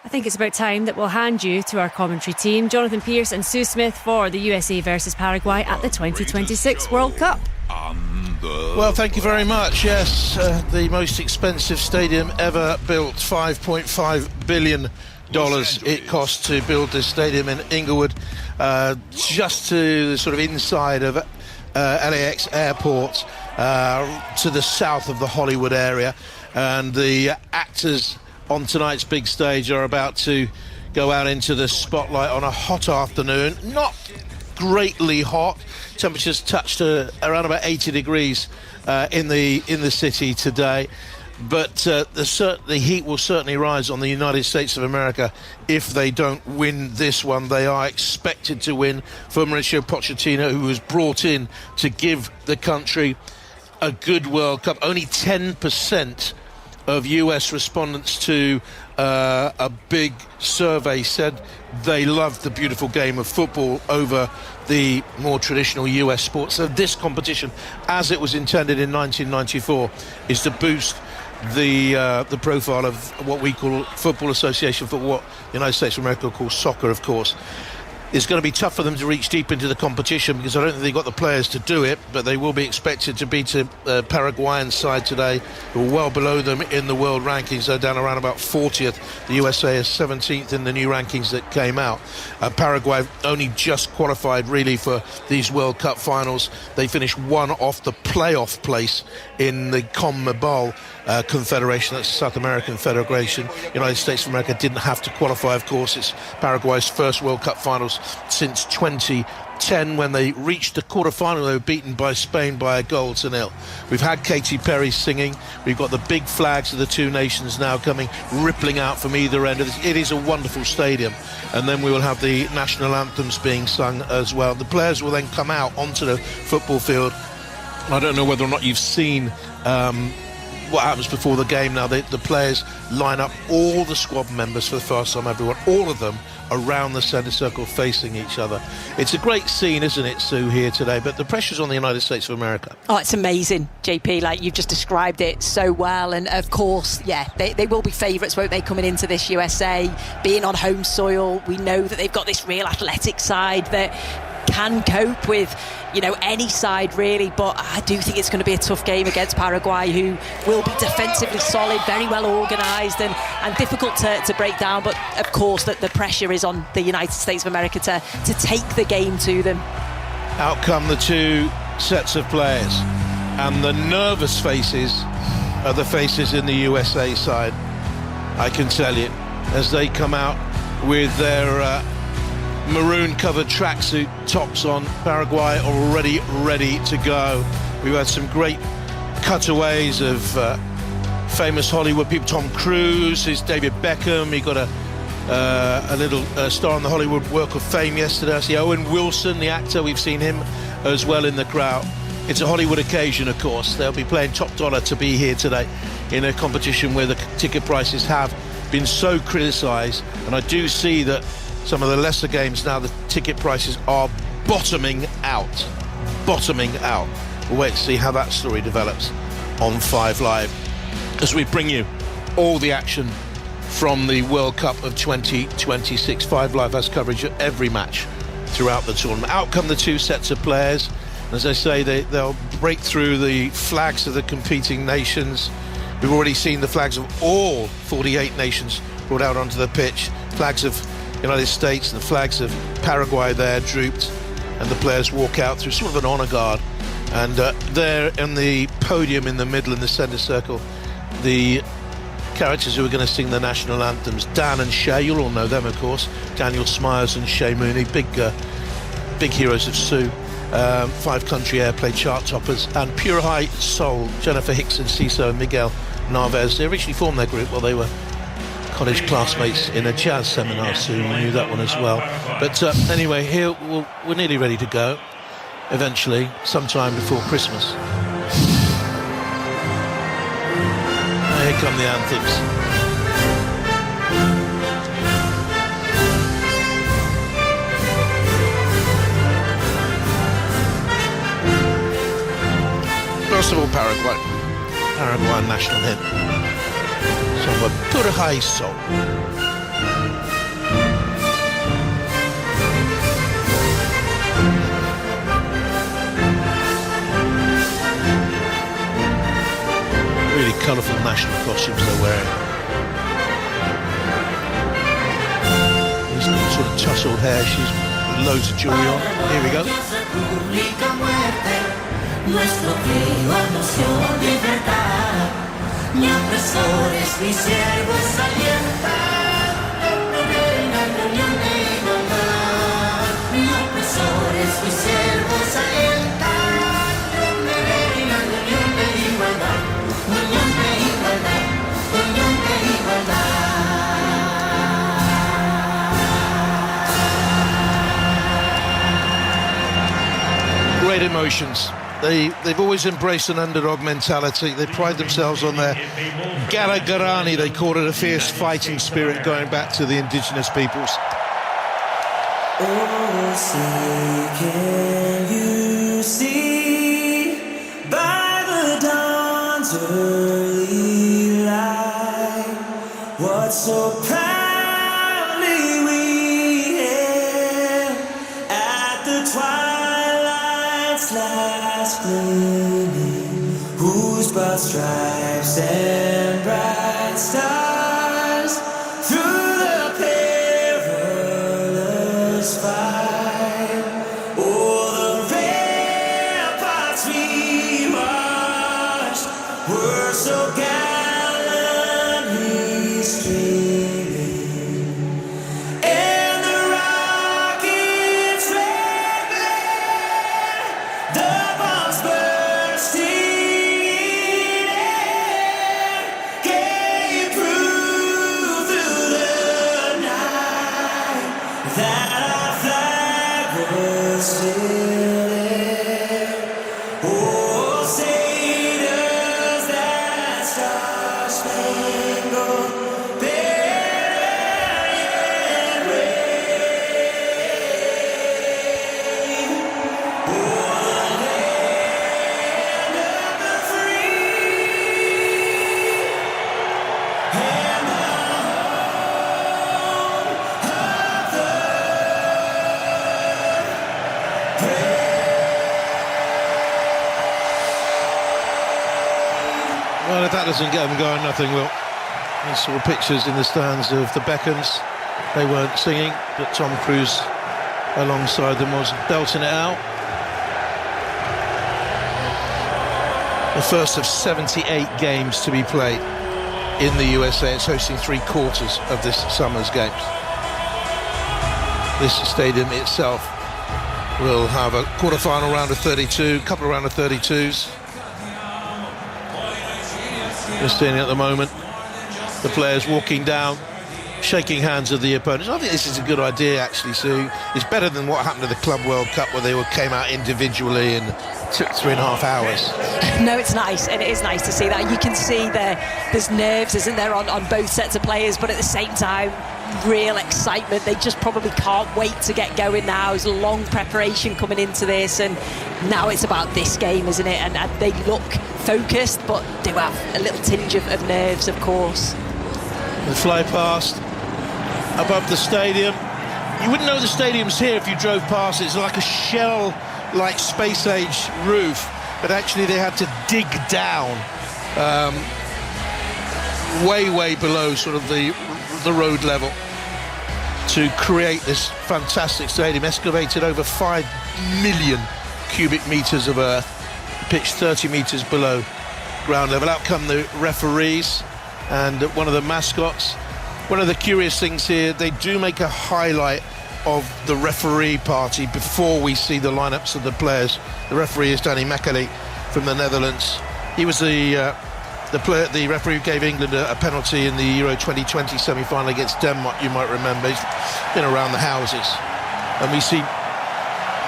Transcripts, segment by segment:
I think it's about time that we'll hand you to our commentary team, Jonathan Pearce and Sue Smith, for the USA versus Paraguay at the 2026 World Cup. Well, thank you very much. Yes, the most expensive stadium ever built, $5.5 billion it cost to build this stadium in Inglewood, just to the sort of inside of LAX airport, to the south of the Hollywood area. And the actors on tonight's big stage are about to go out into the spotlight on a hot afternoon. Not greatly hot. Temperatures touched around about 80 degrees in the city today. But the heat will certainly rise on the United States of America if they don't win this one. They are expected to win. For Mauricio Pochettino, who was brought in to give the country a good World Cup. Only 10% of US respondents to a big survey said they loved the beautiful game of football over the more traditional US sports. So this competition, as it was intended in 1994, is to boost the profile of what we call Football Association, for what the United States of America calls soccer, of course. It's going to be tough for them to reach deep into the competition because I don't think they've got the players to do it, but they will be expected to beat a Paraguayan side today who are well below them in the world rankings. They're down around about 40th. The USA is 17th in the new rankings that came out. Paraguay only just qualified really for these World Cup finals. They finished one off the playoff place in the CONMEBOL Confederation, that's the South American Federation. United States of America didn't have to qualify, of course. It's Paraguay's first World Cup finals since 2010, when they reached the quarterfinal. They were beaten by Spain by 1-0. We've had Katy Perry singing. We've got the big flags of the two nations now coming rippling out from either end of this. It is a wonderful stadium. And then we will have the national anthems being sung as well. The players will then come out onto the football field. I don't know whether or not you've seen what happens before the game now. The players line up, all the squad members for the first time, everyone, all of them around the centre circle facing each other. It's a great scene, isn't it, Sue, here today? But the pressure's on the United States of America. Oh, it's amazing, JP, like you've just described it so well. And of course, yeah, they will be favourites, won't they, coming into this USA, being on home soil. We know that they've got this real athletic side that can cope with, you know, any side really, but I do think it's going to be a tough game against Paraguay, who will be defensively solid, very well organised and difficult to break down. But of course that the pressure is on the United States of America to take the game to them. Out come the two sets of players, and the nervous faces are the faces in the USA side, I can tell you, as they come out with their maroon covered tracksuit tops on. Paraguay already ready to go. We've had some great cutaways of famous Hollywood people. Tom Cruise, is David Beckham. He got a little star on the Hollywood Walk of Fame yesterday. I see Owen Wilson, the actor, we've seen him as well in the crowd. It's a Hollywood occasion, of course. They'll be playing top dollar to be here today in a competition where the ticket prices have been so criticised, and I do see that some of the lesser games now, the ticket prices are bottoming out. We'll wait to see how that story develops on 5 Live as we bring you all the action from the World Cup of 2026. 5 Live has coverage of every match throughout the tournament. Out come the two sets of players. As I say, they'll break through the flags of the competing nations. We've already seen the flags of all 48 nations brought out onto the pitch. Flags of United States and the flags of Paraguay there drooped, and the players walk out through sort of an honour guard. And there in the podium in the middle, in the centre circle, the characters who are going to sing the national anthems, Dan and Shay, you'll all know them, of course. Daniel Smyers and Shay Mooney, big heroes of Sue. 5-country airplay chart toppers. And Pure High Soul, Jennifer Hickson, Ciso and Miguel Narvaez. They originally formed their group while they were college classmates in a jazz seminar, so you knew that one as well. But anyway, here we're nearly ready to go, eventually, sometime before Christmas. Now, here come the anthems. First of all, Paraguay national hymn. Song of Pure High Soul. Really colourful national costumes they're wearing. He's got sort of tousled hair, she's got loads of jewellery on. Here we go. Nuestro frío anunció libertad, ni opresores ni siervos alientan, unión e igualdad, ni opresores ni siervos alientan, unión e igualdad, unión e igualdad, unión e igualdad. Great emotions. They've always embraced an underdog mentality. They pride themselves on their Garagarani, they call it, a fierce fighting spirit going back to the indigenous peoples. Oh, say, can you see by the dawn's early light what so proudly we hailed at the twilight's last gleaming, whose broad stripes and bright stars through the perilous fight, o'er the ramparts we marched, were so gallantly streaming, and the rocket's red glare, the bombs bursting in air, gave proof through the night that our flag was still there. Oh, say does that star-spangled banner yet wave o'er the land of the free and the home of the Well, if that doesn't get them going, nothing will. I saw pictures in the stands of the Beckhams. They weren't singing, but Tom Cruise alongside them was belting it out. The first of 78 games to be played in the USA. It's hosting 3/4 of this summer's games. This stadium itself will have a quarter-final round of 32, couple of round of 32s. We're seeing it at the moment. The players walking down, shaking hands with the opponents. I think this is a good idea, actually, Sue. It's better than what happened to the Club World Cup, where they came out individually and took 3.5 hours. No, it's nice, and it is nice to see that. You can see there's nerves, isn't there, on both sets of players, but at the same time, real excitement. They just probably can't wait to get going now. There's a long preparation coming into this, and now it's about this game, isn't it? And they look focused, but do have a little tinge of nerves, of course. They fly past above the stadium. You wouldn't know the stadium's here if you drove past it. It's like a shell-like space-age roof, but actually they had to dig down way below sort of the road level to create this fantastic stadium. Excavated over 5 million cubic meters of earth, pitched 30 meters below ground level. Out come the referees and one of the mascots. One of the curious things here, they do make a highlight of the referee party before we see the lineups of the players. The referee is Danny Makkely from the Netherlands. He was the referee who gave England a penalty in the Euro 2020 semi-final against Denmark, you might remember. He's been around the houses. And we see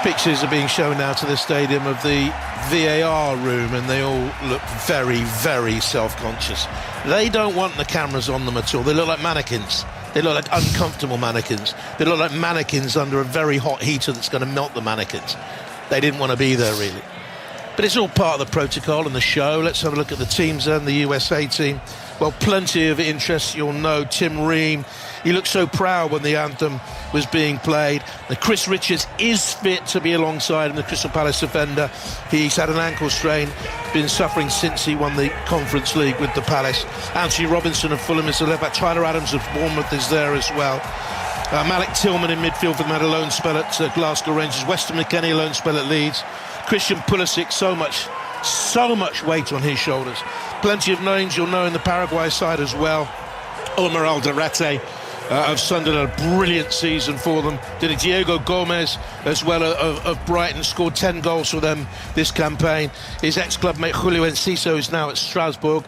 pictures are being shown now to the stadium of the VAR room, and they all look very self-conscious. They don't want the cameras on them at all. They look like mannequins. They look like uncomfortable mannequins. They look like mannequins under a very hot heater that's going to melt the mannequins. They didn't want to be there, really. But it's all part of the protocol and the show. Let's have a look at the teams then. The USA team Well, plenty of interest, you'll know. Tim Ream, he looked so proud when the anthem was being played. And Chris Richards is fit to be alongside him, the Crystal Palace defender. He's had an ankle strain, been suffering since he won the Conference League with the Palace. Anthony Robinson of Fulham is the left back. Tyler Adams of Bournemouth is there as well. Malik Tillman in midfield for them, had a loan spell at Glasgow Rangers. Weston McKennie, a loan spell at Leeds. Christian Pulisic, so much weight on his shoulders. Plenty of names you'll know in the Paraguay side as well. Omar Alderete of Sunderland, a brilliant season for them. Did Diego Gomez as well of Brighton, scored 10 goals for them this campaign. His ex-club mate Julio Enciso is now at Strasbourg.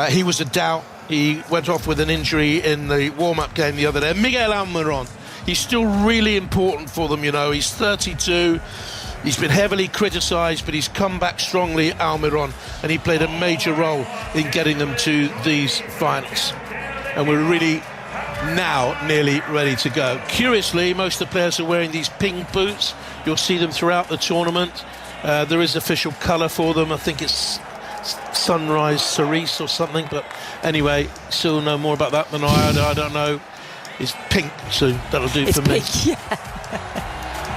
He was a doubt. He went off with an injury in the warm-up game the other day. Miguel Almiron, he's still really important for them, you know. He's 32. He's been heavily criticised, but he's come back strongly, Almiron, and he played a major role in getting them to these finals. And we're really now nearly ready to go. Curiously, most of the players are wearing these pink boots. You'll see them throughout the tournament. There is official colour for them. I think it's sunrise cerise or something, but anyway, still know more about that than I don't know. It's pink, so that'll do for me. Pink, yeah.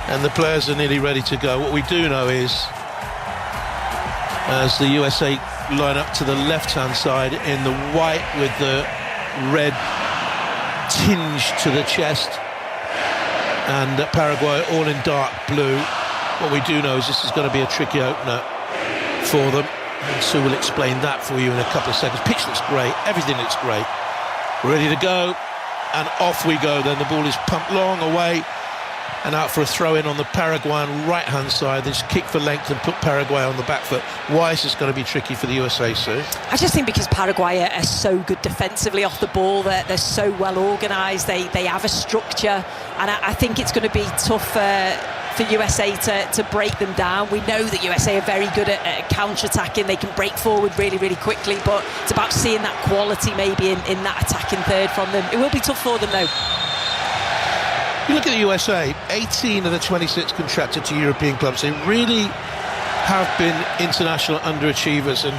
And the players are nearly ready to go. What we do know is, as the USA line up to the left-hand side in the white with the red tinge to the chest, and Paraguay all in dark blue, what we do know is this is going to be a tricky opener for them. And Sue will explain that for you in a couple of seconds. Pitch looks great, everything looks great. We're ready to go, and off we go. Then the ball is pumped long away and out for a throw-in on the Paraguayan right-hand side. They just kick for length and put Paraguay on the back foot. Why is this going to be tricky for the USA, Sue? I just think because Paraguay are so good defensively off the ball, they're so well organised, they have a structure, and I think it's going to be tough for USA to break them down. We know that USA are very good at counter-attacking. They can break forward really, really quickly, but it's about seeing that quality maybe in that attacking third from them. It will be tough for them, though. You look at the USA, 18 of the 26 contracted to European clubs. They really have been international underachievers, and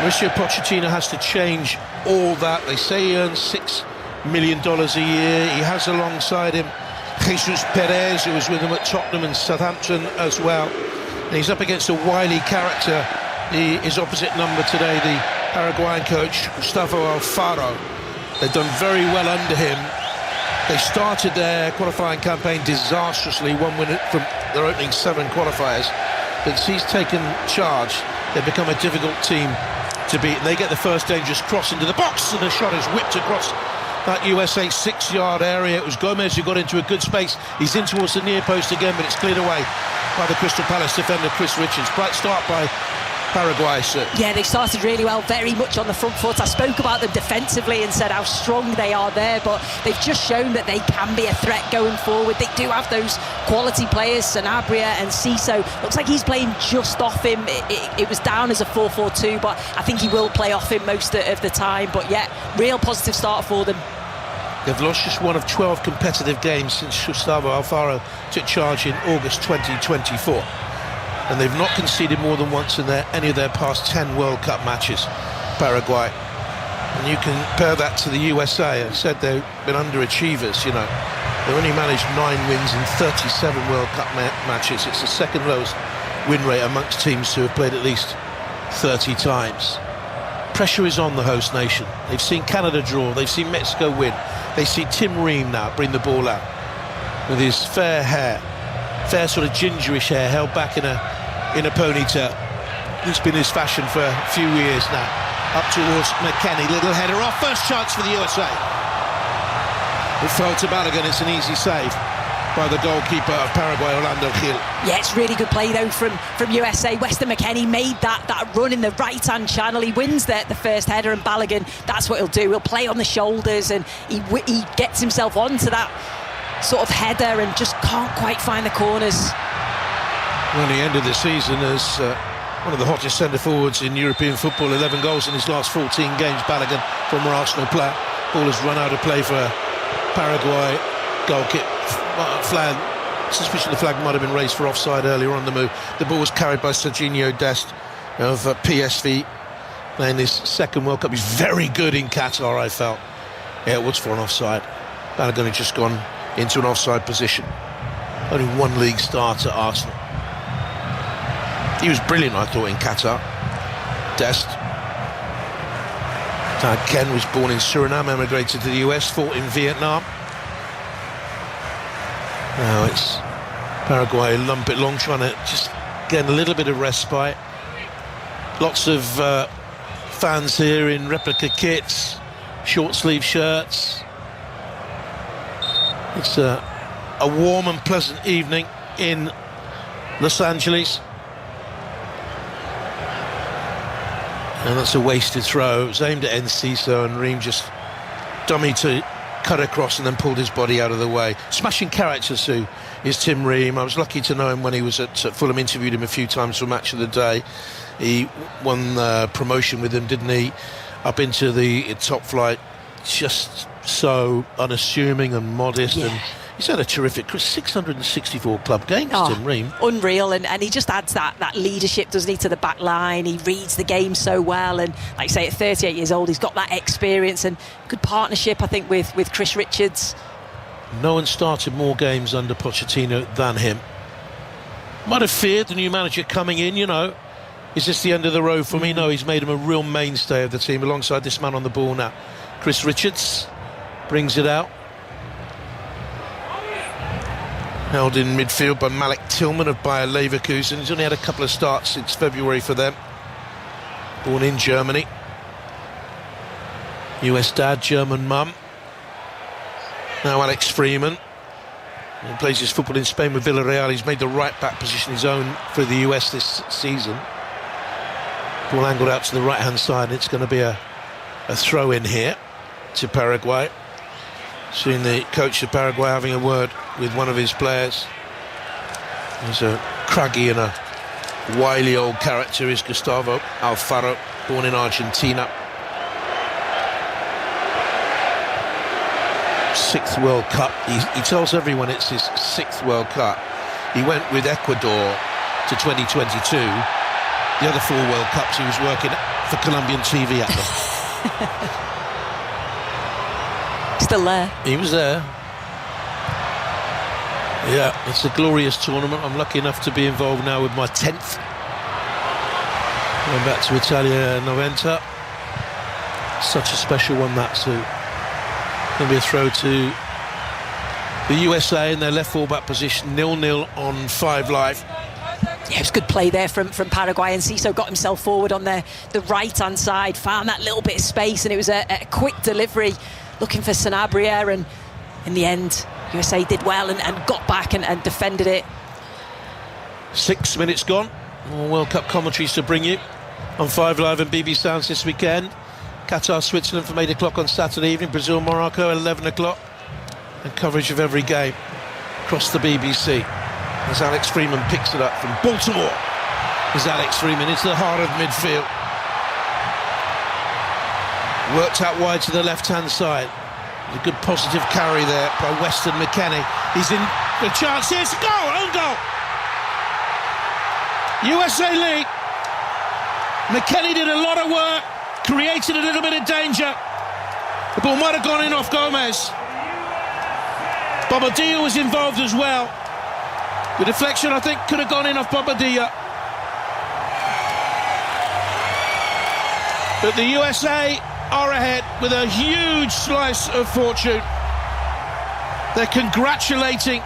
Mauricio Pochettino has to change all that. They say he earns $6 million a year. He has alongside him Jesus Perez, who was with him at Tottenham and Southampton as well. And he's up against a wily character, his opposite number today, the Paraguayan coach Gustavo Alfaro. They've done very well under him. They started their qualifying campaign disastrously, one win from their opening 7 qualifiers. But since he's taken charge, they've become a difficult team to beat. And they get the first dangerous cross into the box, and the shot is whipped across that USA 6-yard area. It was Gomez who got into a good space. He's in towards the near post again, but it's cleared away by the Crystal Palace defender Chris Richards. Bright start by Paraguay, sir. Yeah, they started really well, very much on the front foot. I spoke about them defensively and said how strong they are there, but they've just shown that they can be a threat going forward. They do have those quality players, Sanabria and Ciso. Looks like he's playing just off him. It was down as a 4-4-2, but I think he will play off him most of the time. But yeah, real positive start for them. They've lost just one of 12 competitive games since Gustavo Alfaro took charge in August 2024. And they've not conceded more than once in any of their past 10 World Cup matches, Paraguay. And you can compare that to the USA. I said they've been underachievers, you know. They've only managed 9 wins in 37 World Cup matches. It's the second lowest win rate amongst teams who have played at least 30 times. Pressure is on the host nation. They've seen Canada draw, they've seen Mexico win. They see Tim Ream now bring the ball out with his fair sort of gingerish hair held back in a ponytail. It's been his fashion for a few years now. Up towards McKennie, little header off, first chance for the USA. It fell to Balogun. It's an easy save by the goalkeeper of Paraguay, Orlando Gil. Yeah, it's really good play though from USA. Weston McKennie made that run in the right-hand channel. He wins the first header, and Balogun, that's what he'll do. He'll play on the shoulders, and he gets himself onto that sort of header and just can't quite find the corners. Well, he ended the season as one of the hottest centre-forwards in European football. 11 goals in his last 14 games. Balogun, former Arsenal player. Ball has run out of play for Paraguay. Goal kick, flag. Suspicion the flag might have been raised for offside earlier on the move. The ball was carried by Serginho Dest of PSV playing this second World Cup. He's very good in Qatar, I felt. Yeah, it was for an offside. Balogun had just gone into an offside position. Only one league start at Arsenal. He was brilliant, I thought, in Qatar. Dest. Ken was born in Suriname, emigrated to the US, fought in Vietnam. Now it's Paraguay lump it long, trying to just get a little bit of respite. Lots of fans here in replica kits, short sleeve shirts. It's a warm and pleasant evening in Los Angeles. And that's a wasted throw. It was aimed at Enciso, and Ream just dummied to cut across and then pulled his body out of the way. Smashing character, Sue, is Tim Ream. I was lucky to know him when he was at Fulham, interviewed him a few times for Match of the Day. He won promotion with him, didn't he? Up into the top flight. Just so unassuming and modest. Yeah. And he's had a terrific 664 club games, Tim Ream. Unreal, and he just adds that leadership, doesn't he, to the back line. He reads the game so well, and like I say, at 38 years old, he's got that experience and good partnership, I think, with Chris Richards. No one started more games under Pochettino than him. Might have feared the new manager coming in, you know. Is this the end of the road for me? No, he's made him a real mainstay of the team alongside this man on the ball now. Chris Richards brings it out. Held in midfield by Malik Tillman of Bayer Leverkusen. He's only had a couple of starts since February for them. Born in Germany. US dad, German mum. Now Alex Freeman. He plays his football in Spain with Villarreal. He's made the right back position his own for the US this season. Ball angled out to the right hand side. It's going to be a throw in here to Paraguay. Seeing the coach of Paraguay having a word with one of his players. He's a craggy and a wily old character, is Gustavo Alfaro, born in Argentina. 6th World Cup. He tells everyone it's his 6th World Cup. He went with Ecuador to 2022. The other 4 World Cups he was working for Colombian TV at them. Still there. He was there. Yeah, it's a glorious tournament. I'm lucky enough to be involved now with my 10th. Going back to Italia 90. Such a special one, that too. Going to be a throw to the USA in their left full-back position, 0-0 on 5 Live. Yeah, it was good play there from Paraguay, and Ciso got himself forward on the right-hand side, found that little bit of space, and it was a quick delivery looking for Sanabria, and in the end USA did well and got back and defended it. 6 minutes gone. More World Cup commentaries to bring you on 5 Live and BBC Sounds this weekend. Qatar, Switzerland from 8 o'clock on Saturday evening. Brazil, Morocco at 11 o'clock. And coverage of every game across the BBC. As Alex Freeman picks it up from Baltimore. As Alex Freeman into the heart of midfield. Worked out wide to the left-hand side. A good positive carry there by Weston McKennie. He's in the chance. Here's a goal! Own goal! USA lead. McKennie did a lot of work. Created a little bit of danger. The ball might have gone in off Gomez. Bobadilla was involved as well. The deflection, I think, could have gone in off Bobadilla. But the USA are ahead with a huge slice of fortune. They're congratulating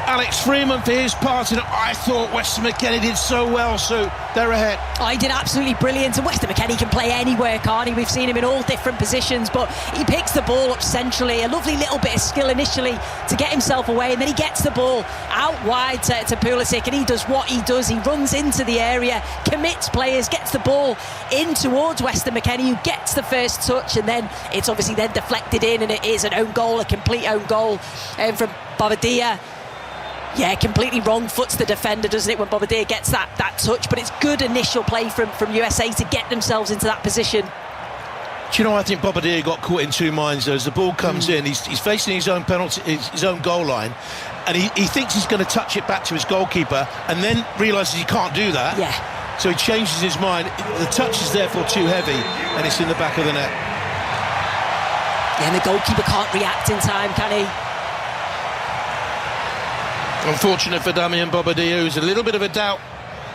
Alex Freeman for his part in it. I thought Weston McKennie did so well, so they're ahead. Oh, he did absolutely brilliant, and Weston McKennie can play anywhere, can't he? We've seen him in all different positions, but he picks the ball up centrally. A lovely little bit of skill initially to get himself away, and then he gets the ball out wide to Pulisic, and he does what he does. He runs into the area, commits players, gets the ball in towards Weston McKennie, who gets the first touch, and then it's obviously then deflected in, and it is an own goal, a complete own goal from Bobadilla. Yeah, completely wrong foots the defender, doesn't it, when Bobadilla gets that touch, but it's good initial play from USA to get themselves into that position. Do you know, I think Bobadilla got caught in two minds though. As the ball comes in, he's facing his own penalty, his own goal line, and he thinks he's going to touch it back to his goalkeeper, and then realises he can't do that. Yeah. So he changes his mind. The touch is therefore too heavy, and it's in the back of the net. Yeah, and the goalkeeper can't react in time, can he? Unfortunate for Damian Bobadilla, who's a little bit of a doubt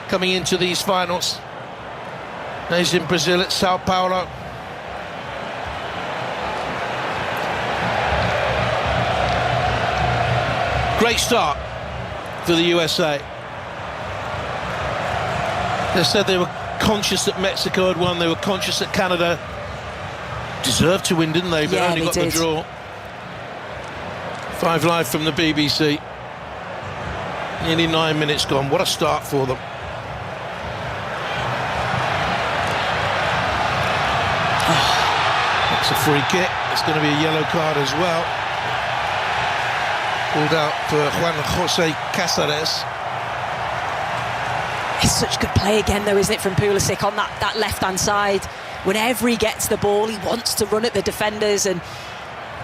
coming into these finals. Now he's in Brazil at Sao Paulo. Great start for the USA. They said they were conscious that Mexico had won, they were conscious that Canada deserved to win, didn't they? But yeah, only they got did. the draw. 5 Live from the BBC. Nearly 9 minutes gone. What a start for them. That's a free kick. It's going to be a yellow card as well. Called out for Juan Jose Cáceres. It's such good play again, though, isn't it, from Pulisic on that left-hand side. Whenever he gets the ball, he wants to run at the defenders, and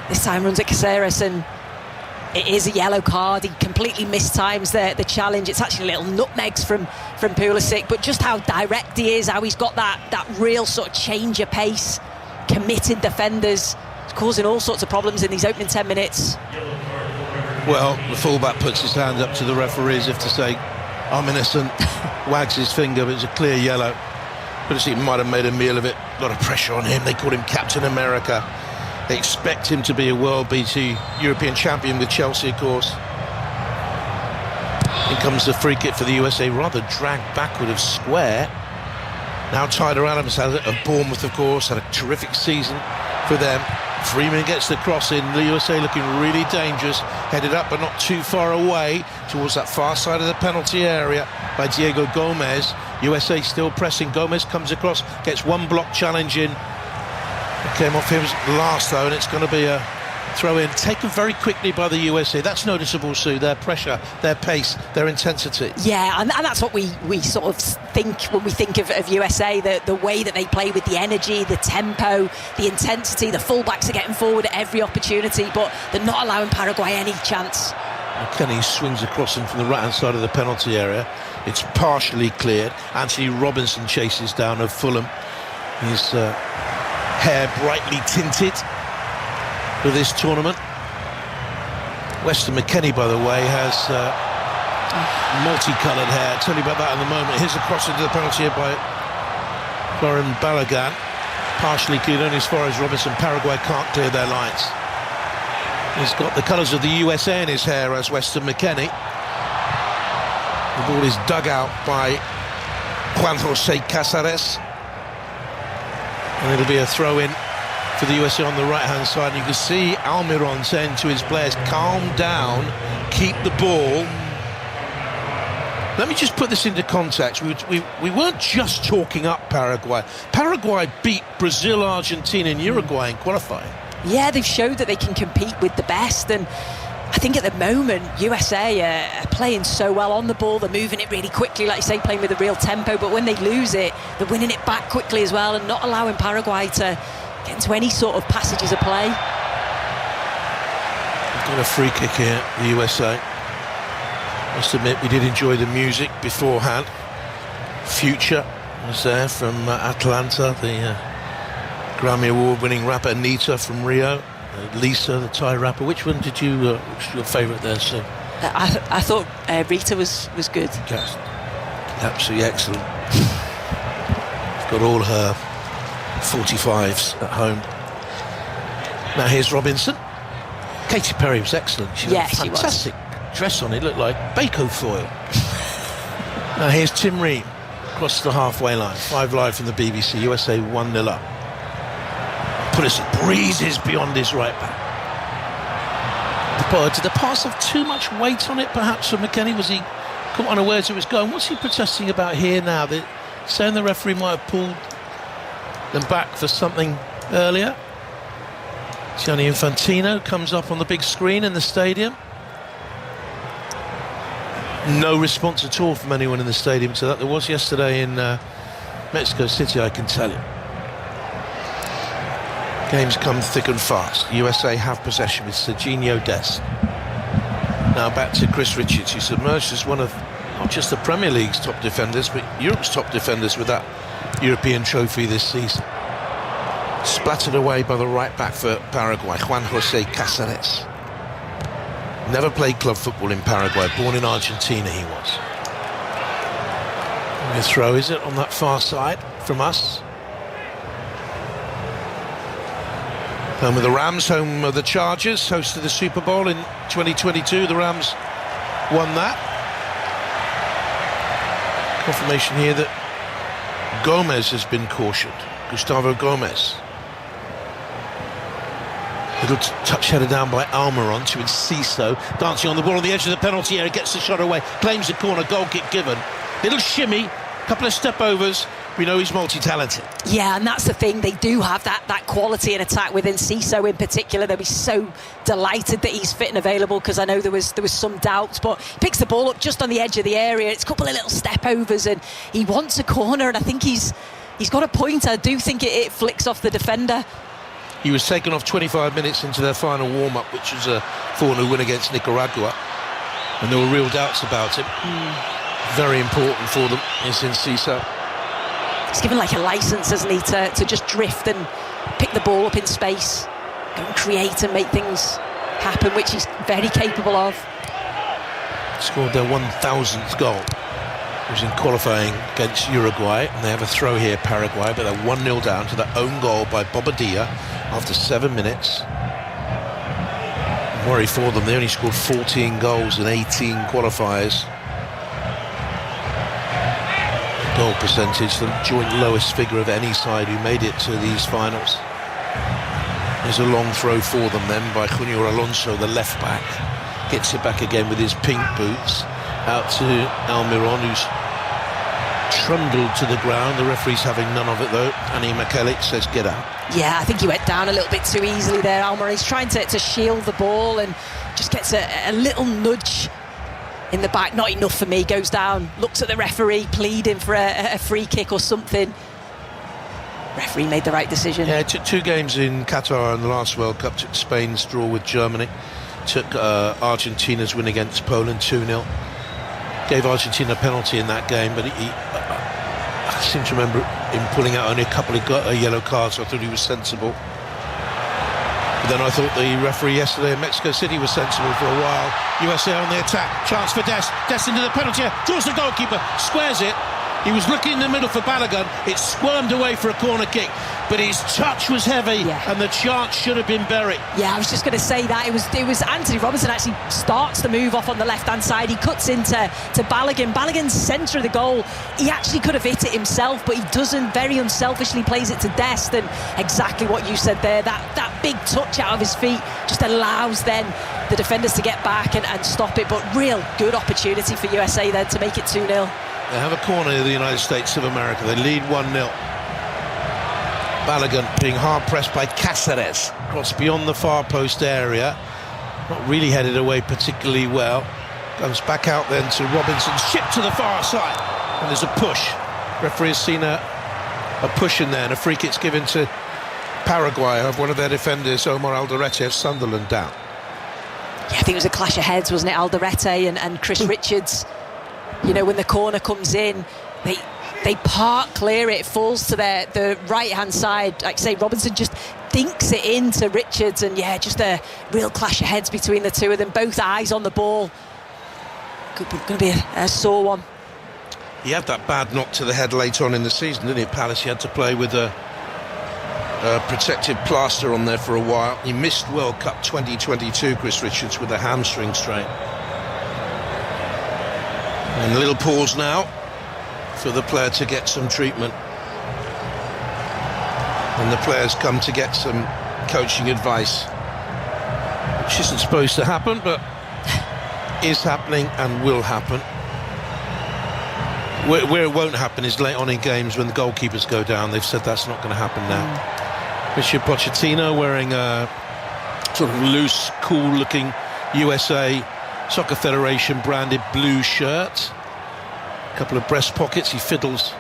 this time runs at Cáceres, and it is a yellow card. He completely mistimes the challenge. It's actually little nutmegs from Pulisic, but just how direct he is, how he's got that real sort of change of pace, committed defenders, causing all sorts of problems in these opening 10 minutes. Well, the fullback puts his hand up to the referee as if to say, I'm innocent, wags his finger, but it's a clear yellow. Pulisic might have made a meal of it. A lot of pressure on him. They called him Captain America. They expect him to be a world-beating European champion with Chelsea, of course. In comes the free kick for the USA, rather dragged backward of square. Now Tyler Adams has it, of Bournemouth, of course, had a terrific season for them. Freeman gets the cross in, the USA looking really dangerous, headed up but not too far away towards that far side of the penalty area by Diego Gomez. USA still pressing, Gomez comes across, gets one block challenge in. It came off him last though, and it's going to be a throw-in taken very quickly by the USA. That's noticeable, Sue, their pressure, their pace, their intensity. Yeah, and that's what we sort of think when we think of USA, the way that they play with the energy, the tempo, the intensity. The fullbacks are getting forward at every opportunity, but they're not allowing Paraguay any chance. Kenny swings across him from the right-hand side of the penalty area. It's partially cleared. Anthony Robinson chases down of Fulham. His hair brightly tinted for this tournament. Weston McKennie, by the way, has multicoloured hair. I'll tell you about that in a moment. Here's a cross into the penalty here by Florin Balogun. Partially cleared only as far as Robinson. Paraguay can't clear their lines. He's got the colours of the USA in his hair as Weston McKennie. The ball is dug out by Juan Jose Cáceres. And it'll be a throw-in for the USA on the right-hand side. And you can see Almiron saying to his players, calm down, keep the ball. Let me just put this into context. We weren't just talking up Paraguay. Paraguay beat Brazil, Argentina and Uruguay in qualifying. Yeah, they've showed that they can compete with the best, and I think at the moment USA are playing so well on the ball. They're moving it really quickly, like you say, playing with a real tempo, but when they lose it, they're winning it back quickly as well and not allowing Paraguay to get into any sort of passages of play. We've got a free kick here, the USA. Must admit, we did enjoy the music beforehand. Future was there from Atlanta, the Grammy Award-winning rapper Anita from Rio. Lisa, the Thai rapper. Which one did you? Which was your favourite there, Sue? I thought Rita was good. Yes, absolutely excellent. Got all her 45s at home. Now here's Robinson. Katy Perry was excellent. She had a fantastic dress on. It looked like Bako foil. Now here's Tim Ream across the halfway line. 5 Live from the BBC. USA 1-0 up. Pulisic breezes beyond his right back. But did the pass have too much weight on it, perhaps, for McKennie? Was he caught unawares it was going? What's he protesting about here now? That saying the referee might have pulled them back for something earlier. Gianni Infantino comes up on the big screen in the stadium. No response at all from anyone in the stadium to that. There was yesterday in Mexico City, I can tell you. Games come thick and fast. USA have possession with Serginho Dest. Now back to Chris Richards, who's emerged as one of not just the Premier League's top defenders, but Europe's top defenders with that European trophy this season. Splattered away by the right back for Paraguay, Juan José Cáceres. Never played club football in Paraguay, born in Argentina he was. A throw, is it, on that far side from us? Home of the Rams, home of the Chargers, hosted the Super Bowl in 2022. The Rams won that. Confirmation here that Gomez has been cautioned. Gustavo Gomez. Little touch headed down by Almiron to Enciso. Dancing on the ball on the edge of the penalty area, gets the shot away, claims the corner, goal kick given. Little shimmy, couple of step overs. We know he's multi-talented. Yeah, and that's the thing. They do have that quality in attack with Enciso in particular. They'll be so delighted that he's fit and available, because I know there was some doubts, but he picks the ball up just on the edge of the area. It's a couple of little step overs and he wants a corner, and I think he's got a point. I do think it flicks off the defender. He was taken off 25 minutes into their final warm-up, which was a 4-0 win against Nicaragua, and there were real doubts about him. Very important for them is Enciso. He's given like a licence, hasn't he, to just drift and pick the ball up in space, go and create and make things happen, which he's very capable of. Scored their 1,000th goal. It was in qualifying against Uruguay, and they have a throw here, Paraguay, but they're 1-0 down to their own goal by Bobadilla after 7 minutes. Worry for them, they only scored 14 goals in 18 qualifiers. Goal percentage, the joint lowest figure of any side who made it to these finals. There's a long throw for them then by Junior Alonso, the left back. Gets it back again with his pink boots. Out to Almiron, who's trundled to the ground. The referee's having none of it though. Annie McKellick says get out. Yeah, I think he went down a little bit too easily there, Almiron. He's trying to shield the ball and just gets a little nudge in the back. Not enough for me. Goes down, looks at the referee, pleading for a free kick or something. Referee made the right decision. Yeah, took 2 games in Qatar in the last World Cup. Took Spain's draw with Germany. Took Argentina's win against Poland 2-0. Gave Argentina a penalty in that game, but I seem to remember him pulling out only a couple of yellow cards, so I thought he was sensible. But then I thought the referee yesterday in Mexico City was sensible for a while. USA on the attack, chance for Des into the penalty area, draws the goalkeeper, squares it. He was looking in the middle for Balogun, it squirmed away for a corner kick, but his touch was heavy, and the chance should have been buried. Yeah, I was just going to say that. It was Anthony Robinson actually starts the move off on the left-hand side. He cuts into Balogun. Balogun's centre of the goal. He actually could have hit it himself, but he doesn't. Very unselfishly plays it to Dest, and exactly what you said there, that big touch out of his feet just allows then the defenders to get back and stop it. But real good opportunity for USA then to make it 2-0. They have a corner in the United States of America. They lead 1-0. Balogun being hard-pressed by Cáceres. Cross beyond the far post area. Not really headed away particularly well. Comes back out then to Robinson. Shipped to the far side. And there's a push. Referee has seen a push in there, and a free kick's given to Paraguay of one of their defenders, Omar Alderete of Sunderland, down. Yeah, I think it was a clash of heads, wasn't it? Alderete and Chris Richards. You know, when the corner comes in, they park clear it, falls to the right-hand side. Like I say, Robinson just dinks it into Richards, and yeah, just a real clash of heads between the two of them. Both eyes on the ball. Going to be a sore one. He had that bad knock to the head late on in the season, didn't he, at Palace? He had to play with a protective plaster on there for a while. He missed World Cup 2022, Chris Richards, with a hamstring strain. And a little pause now for the player to get some treatment. And the players come to get some coaching advice, which isn't supposed to happen, but is happening and will happen. Where it won't happen is late on in games when the goalkeepers go down. They've said that's not going to happen now. Richard Pochettino wearing a sort of loose, cool-looking USA Soccer Federation branded blue shirt. A couple of breast pockets. He fiddles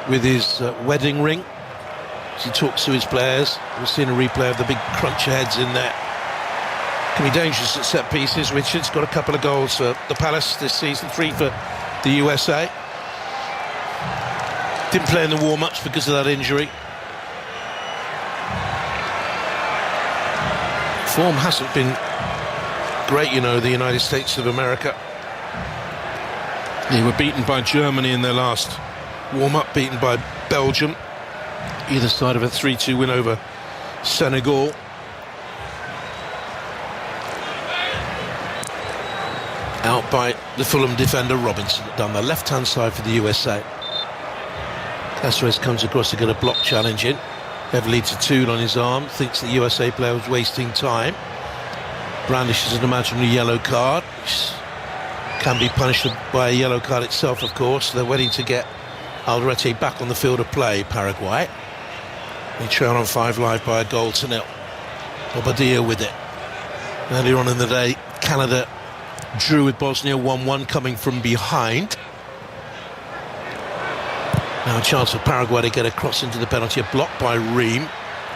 with his wedding ring as he talks to his players. We've seen a replay of the big cruncher heads in there. Can be dangerous at set pieces. Richards got a couple of goals for the Palace this season, 3 for the USA. Didn't play in the warm-ups because of that injury. Form hasn't been great, you know, the United States of America. They were beaten by Germany in their last warm-up, beaten by Belgium, either side of a 3-2 win over Senegal. Out by the Fulham defender Robinson down the left-hand side for the USA. Cáceres comes across to get a block challenge in. Heavily tattooed on his arm, thinks the USA player was wasting time. Brandishes an imaginary yellow card, which can be punished by a yellow card itself, of course. They're waiting to get Alderete back on the field of play, Paraguay. They trail on 5 Live by a 1-0. Bobadilla with it. Earlier on in the day, Canada drew with Bosnia 1-1 coming from behind. Now a chance for Paraguay to get a cross into the penalty, a block by Ream.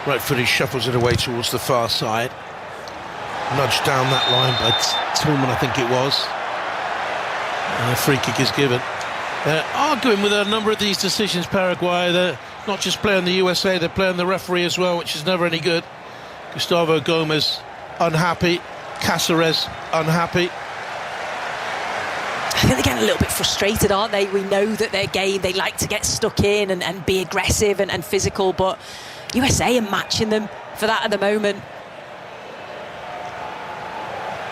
Right footed shuffles it away towards the far side. Nudged down that line by Tillman, I think it was. And a free kick is given. They're arguing with a number of these decisions, Paraguay. They're not just playing the USA, they're playing the referee as well, which is never any good. Gustavo Gomez unhappy, Cáceres unhappy. I think they're getting a little bit frustrated, aren't they? We know that their game, they like to get stuck in and be aggressive and physical, but USA are matching them for that at the moment.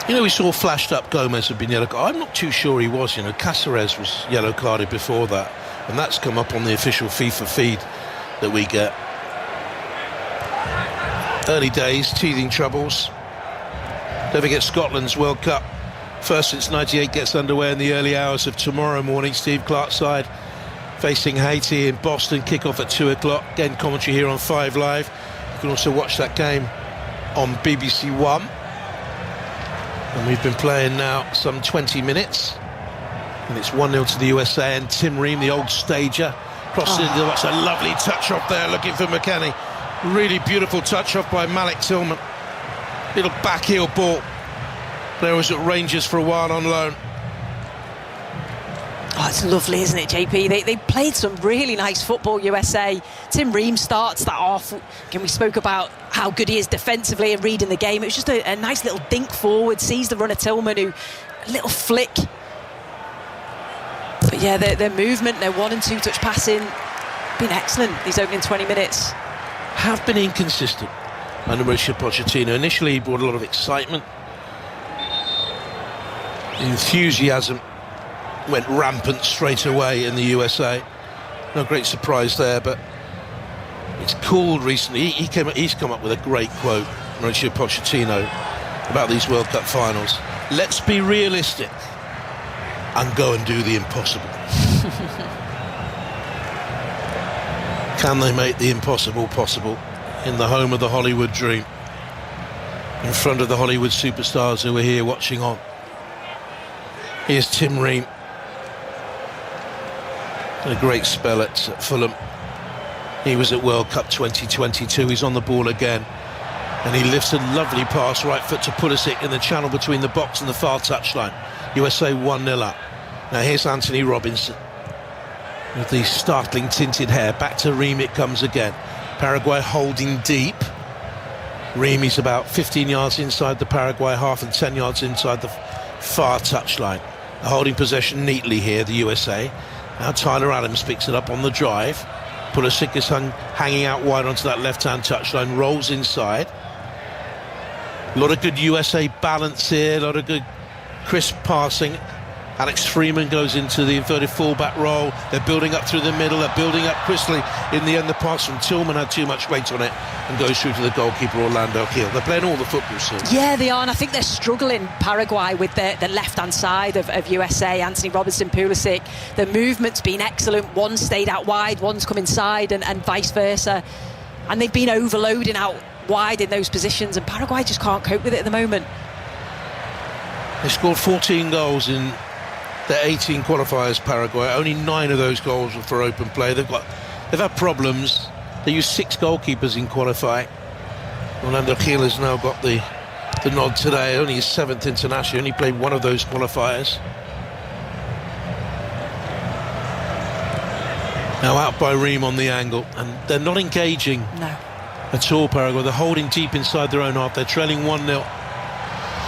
You know, we saw flashed up Gomez had been yellow carded. I'm not too sure he was, you know. Cáceres was yellow carded before that, and that's come up on the official FIFA feed that we get. Early days, teething troubles. Don't forget Scotland's World Cup, first since '98, gets underway in the early hours of tomorrow morning. Steve Clark's side facing Haiti in Boston, kick-off at 2 o'clock. Again, commentary here on 5 Live. You can also watch that game on BBC One. And we've been playing now some 20 minutes. And it's 1-0 to the USA, and Tim Ream, the old stager, crosses into the box. A lovely touch-off there, looking for McKennie. Really beautiful touch-off by Malik Tillman. Little back-heel ball. There was at Rangers for a while on loan. Oh, it's lovely, isn't it, JP? They played some really nice football, USA. Tim Ream starts that off. Again, we spoke about how good he is defensively and reading the game. It was just a nice little dink forward, sees the runner Tillman, who a little flick. But yeah, their movement, their 1 and 2 touch passing, been excellent these opening 20 minutes. Have been inconsistent under Mauricio Pochettino. Initially, he brought a lot of excitement. Enthusiasm went rampant straight away in the USA. No great surprise there, but it's cooled recently. He's come up with a great quote, Mauricio Pochettino, about these World Cup finals. Let's be realistic and go and do the impossible. Can they make the impossible possible in the home of the Hollywood dream, in front of the Hollywood superstars who are here watching on? Here's Tim Ream. A great spell at Fulham. He was at World Cup 2022. He's on the ball again, and he lifts a lovely pass, right foot to Pulisic in the channel between the box and the far touchline. USA 1-0 up. Now here's Anthony Robinson with the startling tinted hair. Back to Ream it comes again. Paraguay holding deep. Ream is about 15 yards inside the Paraguay half and 10 yards inside the far touchline. Holding possession neatly here, the USA. Now Tyler Adams picks it up on the drive. Pulisic is hanging out wide onto that left-hand touchline, rolls inside. A lot of good USA balance here, a lot of good crisp passing. Alex Freeman goes into the inverted fullback role. They're building up through the middle, they're building up crisply. In the end, the pass from Tillman had too much weight on it and goes through to the goalkeeper, Orlando Hill. They're playing all the football, so. Yeah, they are, and I think they're struggling, Paraguay, with the left-hand side of USA. Anthony Robinson, Pulisic. The movement's been excellent. One stayed out wide, one's come inside, and vice versa. And they've been overloading out wide in those positions, and Paraguay just can't cope with it at the moment. They scored 14 goals in their 18 qualifiers, Paraguay. Only 9 of those goals were for open play. They've had problems. They used 6 goalkeepers in qualifying. Orlando Hill has now got the nod today. Only his 7th international. Only played one of those qualifiers. Now out by Ream on the angle, and they're not engaging No. at all, Paraguay. They're holding deep inside their own half. They're trailing 1-0.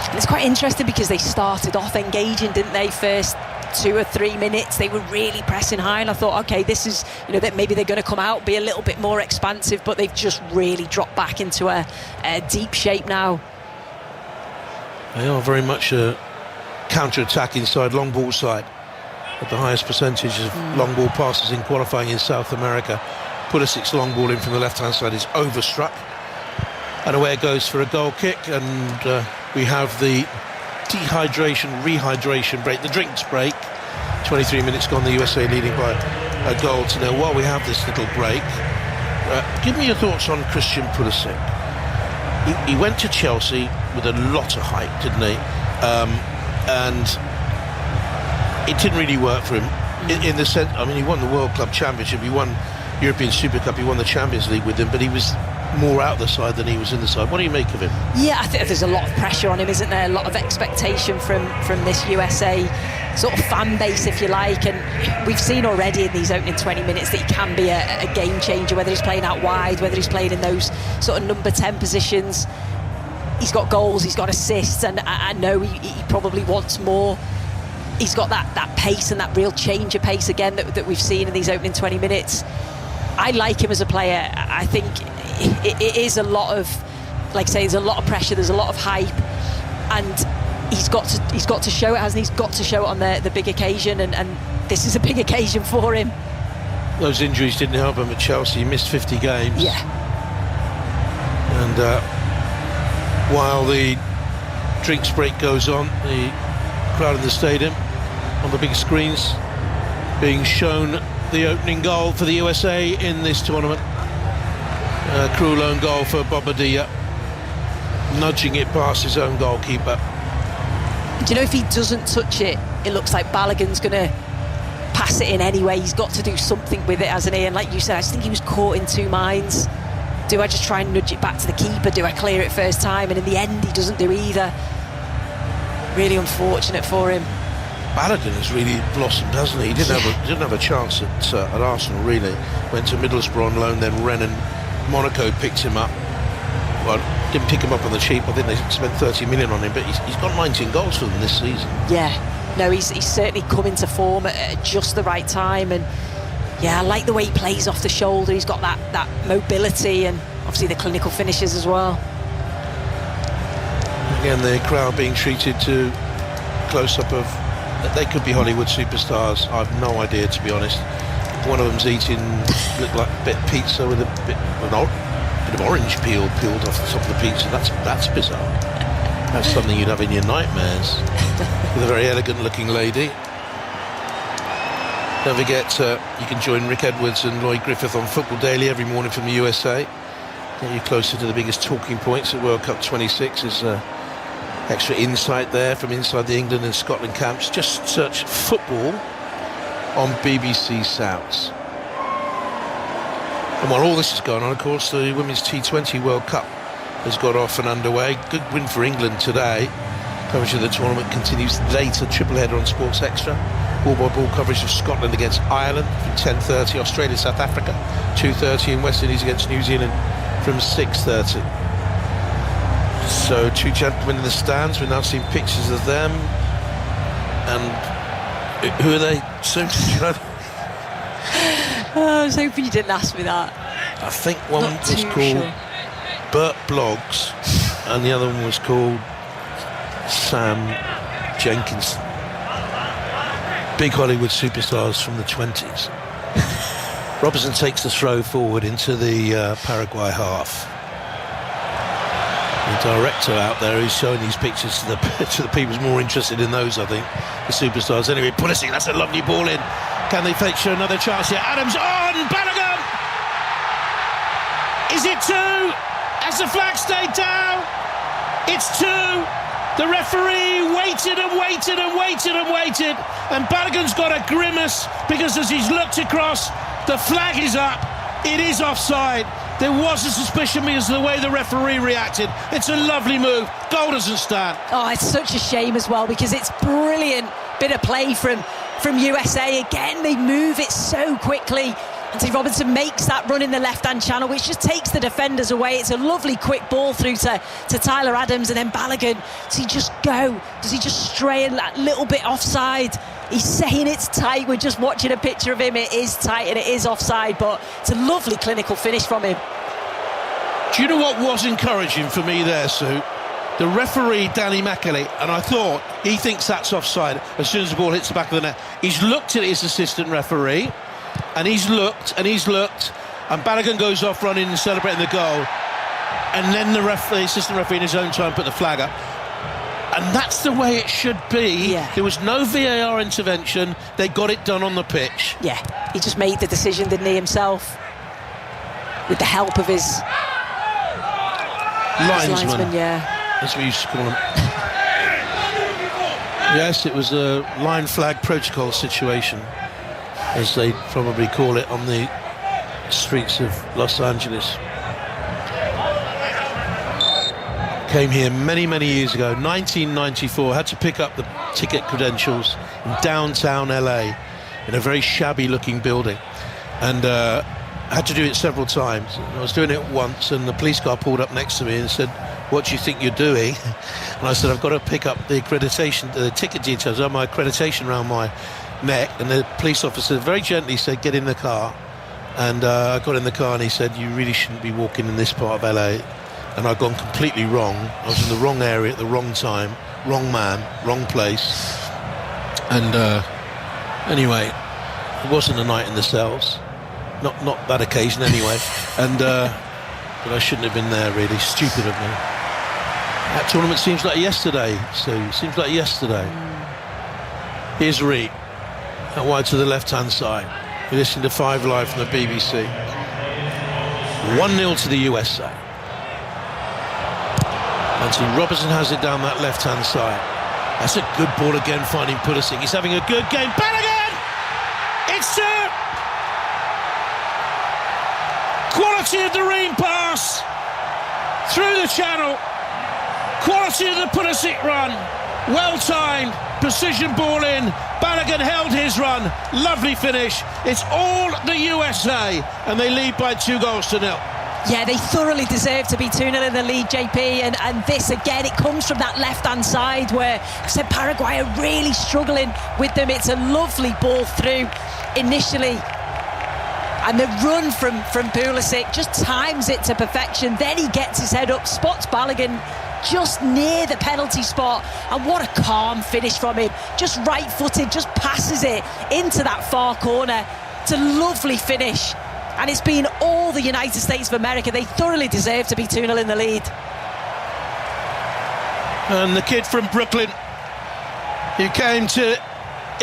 And it's quite interesting because they started off engaging, didn't they? First 2 or 3 minutes, they were really pressing high, and I thought, okay, this is, that maybe they're going to come out, be a little bit more expansive, but they've just really dropped back into a deep shape now. They are very much a counter-attack inside, long ball side. At the highest percentage of long ball passes in qualifying in South America. Pulisic's long ball in from the left-hand side is overstruck. And away it goes for a goal kick, and we have the rehydration break, the drinks break. 23 minutes gone, the USA leading by a goal to 0. While we have this little break, give me your thoughts on Christian Pulisic. He went to Chelsea with a lot of hype, didn't he? And it didn't really work for him in the sense, I mean, he won the World Club Championship, he won European Super Cup, he won the Champions League with them, but he was more out the side than he was in the side. What do you make of him? Yeah, I think there's a lot of pressure on him, isn't there? A lot of expectation from this USA sort of fan base, if you like, and we've seen already in these opening 20 minutes that he can be a game changer, whether he's playing out wide, whether he's playing in those sort of number 10 positions. He's got goals, he's got assists, and I know he probably wants more. He's got that pace and that real change of pace again that we've seen in these opening 20 minutes. I like him as a player. I think it is a lot of, like I say, there's a lot of pressure, there's a lot of hype, and he's got to show it, hasn't he? He's got to show it on the big occasion, and this is a big occasion for him. Those injuries didn't help him at Chelsea. He missed 50 games. Yeah. And while the drinks break goes on, the crowd in the stadium on the big screens being shown the opening goal for the USA in this tournament. Cruel own goal for Bobadilla, nudging it past his own goalkeeper. Do you know, if he doesn't touch it, it looks like Balogun's going to pass it in anyway. He's got to do something with it, hasn't he? And like you said, I just think he was caught in two minds. Do I just try and nudge it back to the keeper? Do I clear it first time? And in the end, he doesn't do either. Really unfortunate for him. Balogun has really blossomed, hasn't he? He didn't have a chance at Arsenal, really. Went to Middlesbrough on loan, then Rennes and Monaco picked him up. Well, didn't pick him up on the cheap. I think they spent 30 million on him, but he's got 19 goals for them this season. Yeah, no, he's certainly come into form at just the right time, and yeah, I like the way he plays off the shoulder. He's got that mobility, and obviously the clinical finishes as well. Again, the crowd being treated to close-up of, they could be Hollywood superstars. I've no idea, to be honest. One of them's eating, looked like a bit of pizza with a bit of orange peel peeled off the top of the pizza. That's bizarre. That's something you'd have in your nightmares. With a very elegant-looking lady. Don't forget, you can join Rick Edwards and Lloyd Griffith on Football Daily every morning from the USA. Get you closer to the biggest talking points at World Cup 26. Is extra insight there from inside the England and Scotland camps. Just search football on BBC Souths. And while all this is going on, of course, the Women's T20 World Cup has got off and underway. Good win for England today. Coverage of the tournament continues later. Triple header on Sports Extra. Ball-by-ball coverage of Scotland against Ireland from 10:30. Australia, South Africa 2:30, and West Indies against New Zealand from 6:30. So two gentlemen in the stands. We've now seen pictures of them. And who are they? So, you know? Oh, I was hoping you didn't ask me that. I think one Not was too called sure. Bert Bloggs and the other one was called Sam Jenkins. Big Hollywood superstars from the 20s. Robertson takes the throw forward into the Paraguay half. The director out there who's showing these pictures to the people who's more interested in those, I think, the superstars. Anyway, Pulisic, that's a lovely ball in. Can they feature another chance here? Adams on! Balogun! Is it two? Has the flag stayed down? It's two. The referee waited and waited and waited and waited, and Balogun's got a grimace because as he's looked across, the flag is up. It is offside. There was a suspicion because of the way the referee reacted. It's a lovely move. Goal doesn't stand. Oh, it's such a shame as well, because it's brilliant bit of play from USA. Again, they move it so quickly. Anthony Robinson makes that run in the left-hand channel, which just takes the defenders away. It's a lovely quick ball through to Tyler Adams, and then Balogun. Does he just go? Does he just stray a little bit offside? He's saying it's tight. We're just watching a picture of him. It is tight and it is offside, but it's a lovely clinical finish from him. Do you know what was encouraging for me there, Sue? The referee, Danny McAley, and I thought he thinks that's offside as soon as the ball hits the back of the net. He's looked at his assistant referee, and he's looked, and Balogun goes off running and celebrating the goal, and then the assistant referee in his own time put the flag up. And that's the way it should be. Yeah. There was no VAR intervention. They got it done on the pitch. Yeah, he just made the decision, didn't he, himself? With the help of his linesman, yeah. That's what we used to call him. Yes, it was a line flag protocol situation, as they probably call it on the streets of Los Angeles. Came here many, many years ago, 1994, had to pick up the ticket credentials in downtown LA in a very shabby looking building, and had to do it several times. I was doing it once, and the police car pulled up next to me and said, "What do you think you're doing?" And I said, "I've got to pick up the accreditation, the ticket details on my accreditation around my neck." And the police officer very gently said, "Get in the car." And I got in the car, and he said, "You really shouldn't be walking in this part of LA." And I'd gone completely wrong. I was in the wrong area at the wrong time, wrong man, wrong place. And anyway, it wasn't a night in the cells. Not that occasion anyway. And but I shouldn't have been there, really. Stupid of me. That tournament seems like yesterday, Sue. Seems like yesterday. Here's Reed. Out wide to the left-hand side. You're listening to 5 Live from the BBC. 1-0 to the USA. Anthony Robinson has it down that left-hand side. That's a good ball again, finding Pulisic. He's having a good game. Balogun! It's two! Quality of the Ream pass through the channel. Quality of the Pulisic run. Well timed. Precision ball in. Balogun held his run. Lovely finish. It's all the USA, and they lead by 2-0. Yeah, they thoroughly deserve to be 2-0 in the lead, JP, and this again, it comes from that left-hand side where I said Paraguay are really struggling with them. It's a lovely ball through initially, and the run from Pulisic just times it to perfection. Then he gets his head up, spots Balogun just near the penalty spot, and what a calm finish from him. Just right-footed, just passes it into that far corner. It's a lovely finish. And it's been all the United States of America. They thoroughly deserve to be 2-0 in the lead. And the kid from Brooklyn, who came to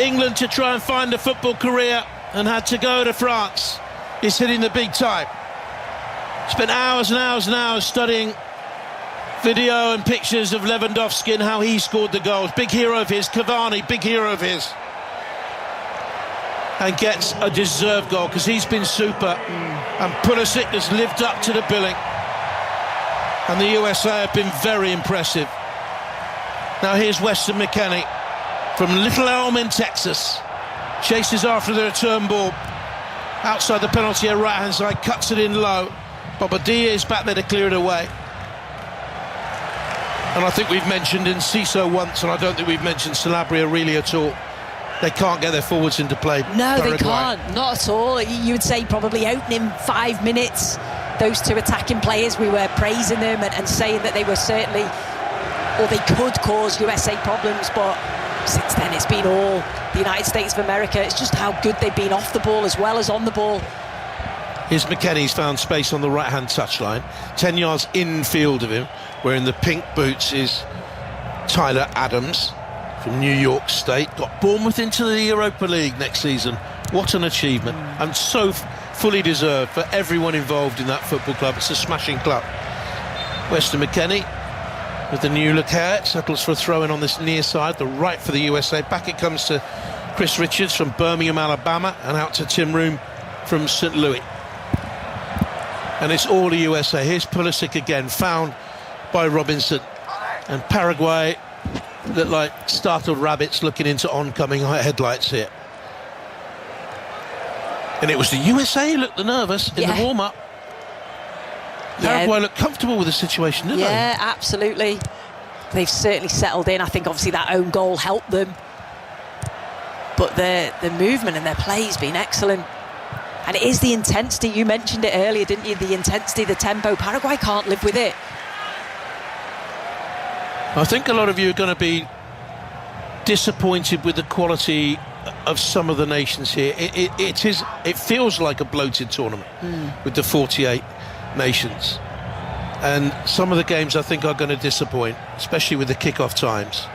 England to try and find a football career and had to go to France, is hitting the big time. Spent hours and hours and hours studying video and pictures of Lewandowski and how he scored the goals. Big hero of his. Cavani, big hero of his. And gets a deserved goal because he's been super. And Pulisic has lived up to the billing. And the USA have been very impressive. Now here's Weston McKennie from Little Elm in Texas. Chases after the return ball. Outside the penalty area, right-hand side, cuts it in low. Bobadilla is back there to clear it away. And I think we've mentioned Enciso once, and I don't think we've mentioned Sanabria really at all. They can't get their forwards into play. No, Paraguay. they can't. Not at all. You would say probably opening 5 minutes, those two attacking players, we were praising them and saying that they were certainly, or they could cause USA problems, but since then it's been all the United States of America. It's just how good they've been off the ball as well as on the ball. Here's McKennie's found space on the right-hand touchline, 10 yards infield of him. Wearing the pink boots is Tyler Adams from New York State. Got Bournemouth into the Europa League next season. What an achievement, and so fully deserved for everyone involved in that football club. It's a smashing club. Weston McKennie with the new look hair, settles for a throw-in on this near side, the right for the USA. Back it comes to Chris Richards from Birmingham, Alabama, and out to Tim Room from St. Louis. And it's all the USA. Here's Pulisic again, found by Robinson, and Paraguay look like startled rabbits looking into oncoming headlights here. And it was the USA who looked the nervous in the warm-up. Paraguay looked comfortable with the situation, didn't they? Yeah, absolutely. They've certainly settled in. I think obviously that own goal helped them. But their movement and their play has been excellent. And it is the intensity. You mentioned it earlier, didn't you? The intensity, the tempo. Paraguay can't live with it. I think a lot of you are going to be disappointed with the quality of some of the nations here. It feels like a bloated tournament with the 48 nations. And some of the games I think are going to disappoint, especially with the kick-off times.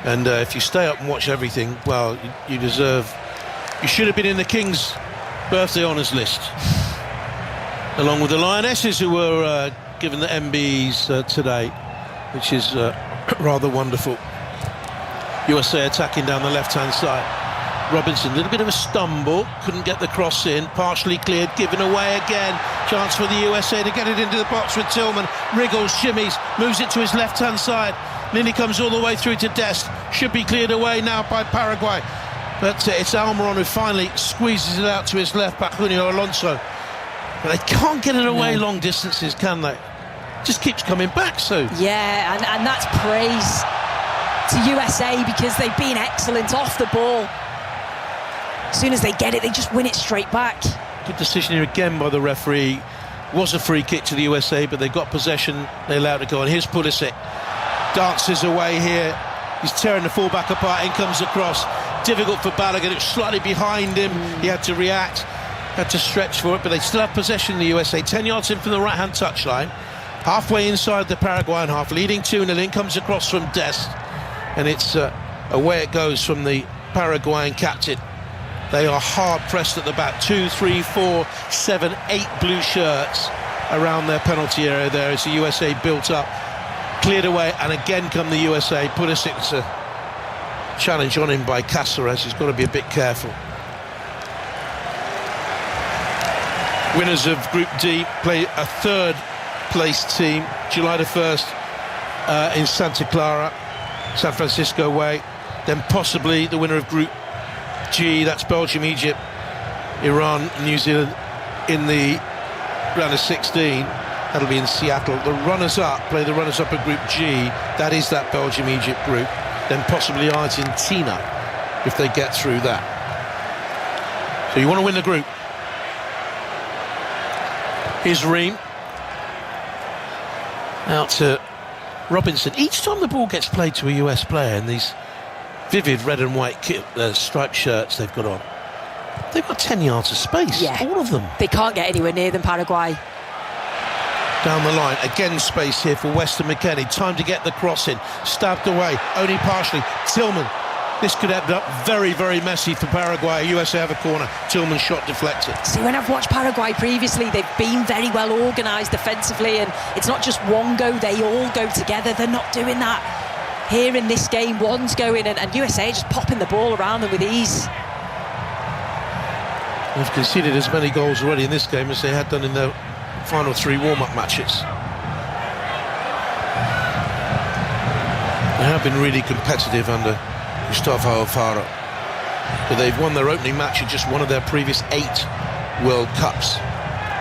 And if you stay up and watch everything, well, you deserve... You should have been in the King's birthday honours list, along with the Lionesses, who were given the MBEs today, which is rather wonderful. USA attacking down the left-hand side. Robinson, a little bit of a stumble, couldn't get the cross in, partially cleared, given away again. Chance for the USA to get it into the box with Tillman. Wriggles, shimmies, moves it to his left-hand side. Nearly comes all the way through to Dest. Should be cleared away now by Paraguay. But it's Almiron who finally squeezes it out to his left back, Junio Alonso. But they can't get it away long distances, can they? Just keeps coming back, so. Yeah, and that's praise to USA because they've been excellent off the ball. As soon as they get it, they just win it straight back. Good decision here again by the referee. Was a free kick to the USA, but they got possession. They allowed it to go on. Here's Pulisic. Dances away here. He's tearing the fullback apart. In comes the cross. Difficult for Balogun. It was slightly behind him. He had to react. Had to stretch for it, but they still have possession, the USA. 10 yards in from the right-hand touchline. Halfway inside the Paraguayan half. Leading 2-0. In comes across from Dest. And it's away it goes from the Paraguayan captain. They are hard pressed at the back. 2, 3, 4, 7, 8 blue shirts around their penalty area there as the USA built up. Cleared away, and again come the USA. Pulisic's a challenge on him by Cáceres. He's got to be a bit careful. Winners of Group D play a third place team July the 1st in Santa Clara, San Francisco way. Then possibly the winner of Group G, that's Belgium, Egypt, Iran, New Zealand in the round of 16. That'll be in Seattle. The runners-up play the runners-up of Group G. That is that Belgium-Egypt group. Then possibly Argentina if they get through that. So you want to win the group. Here's Ream. Out to Robinson. Each time the ball gets played to a US player in these vivid red and white striped shirts they've got on, they've got 10 yards of space, all of them. They can't get anywhere near them, Paraguay. Down the line, again space here for Weston McKennie. Time to get the cross in. Stabbed away, only partially. Tillman. This could end up very, very messy for Paraguay. USA have a corner. Tillman's shot deflected. See, when I've watched Paraguay previously, they've been very well organised defensively, and it's not just one go, they all go together. They're not doing that here in this game. One's going, and USA just popping the ball around them with ease. They've conceded as many goals already in this game as they had done in their final 3 warm-up matches. They have been really competitive under Gustavo Alfaro, but they've won their opening match in just one of their previous 8 World Cups.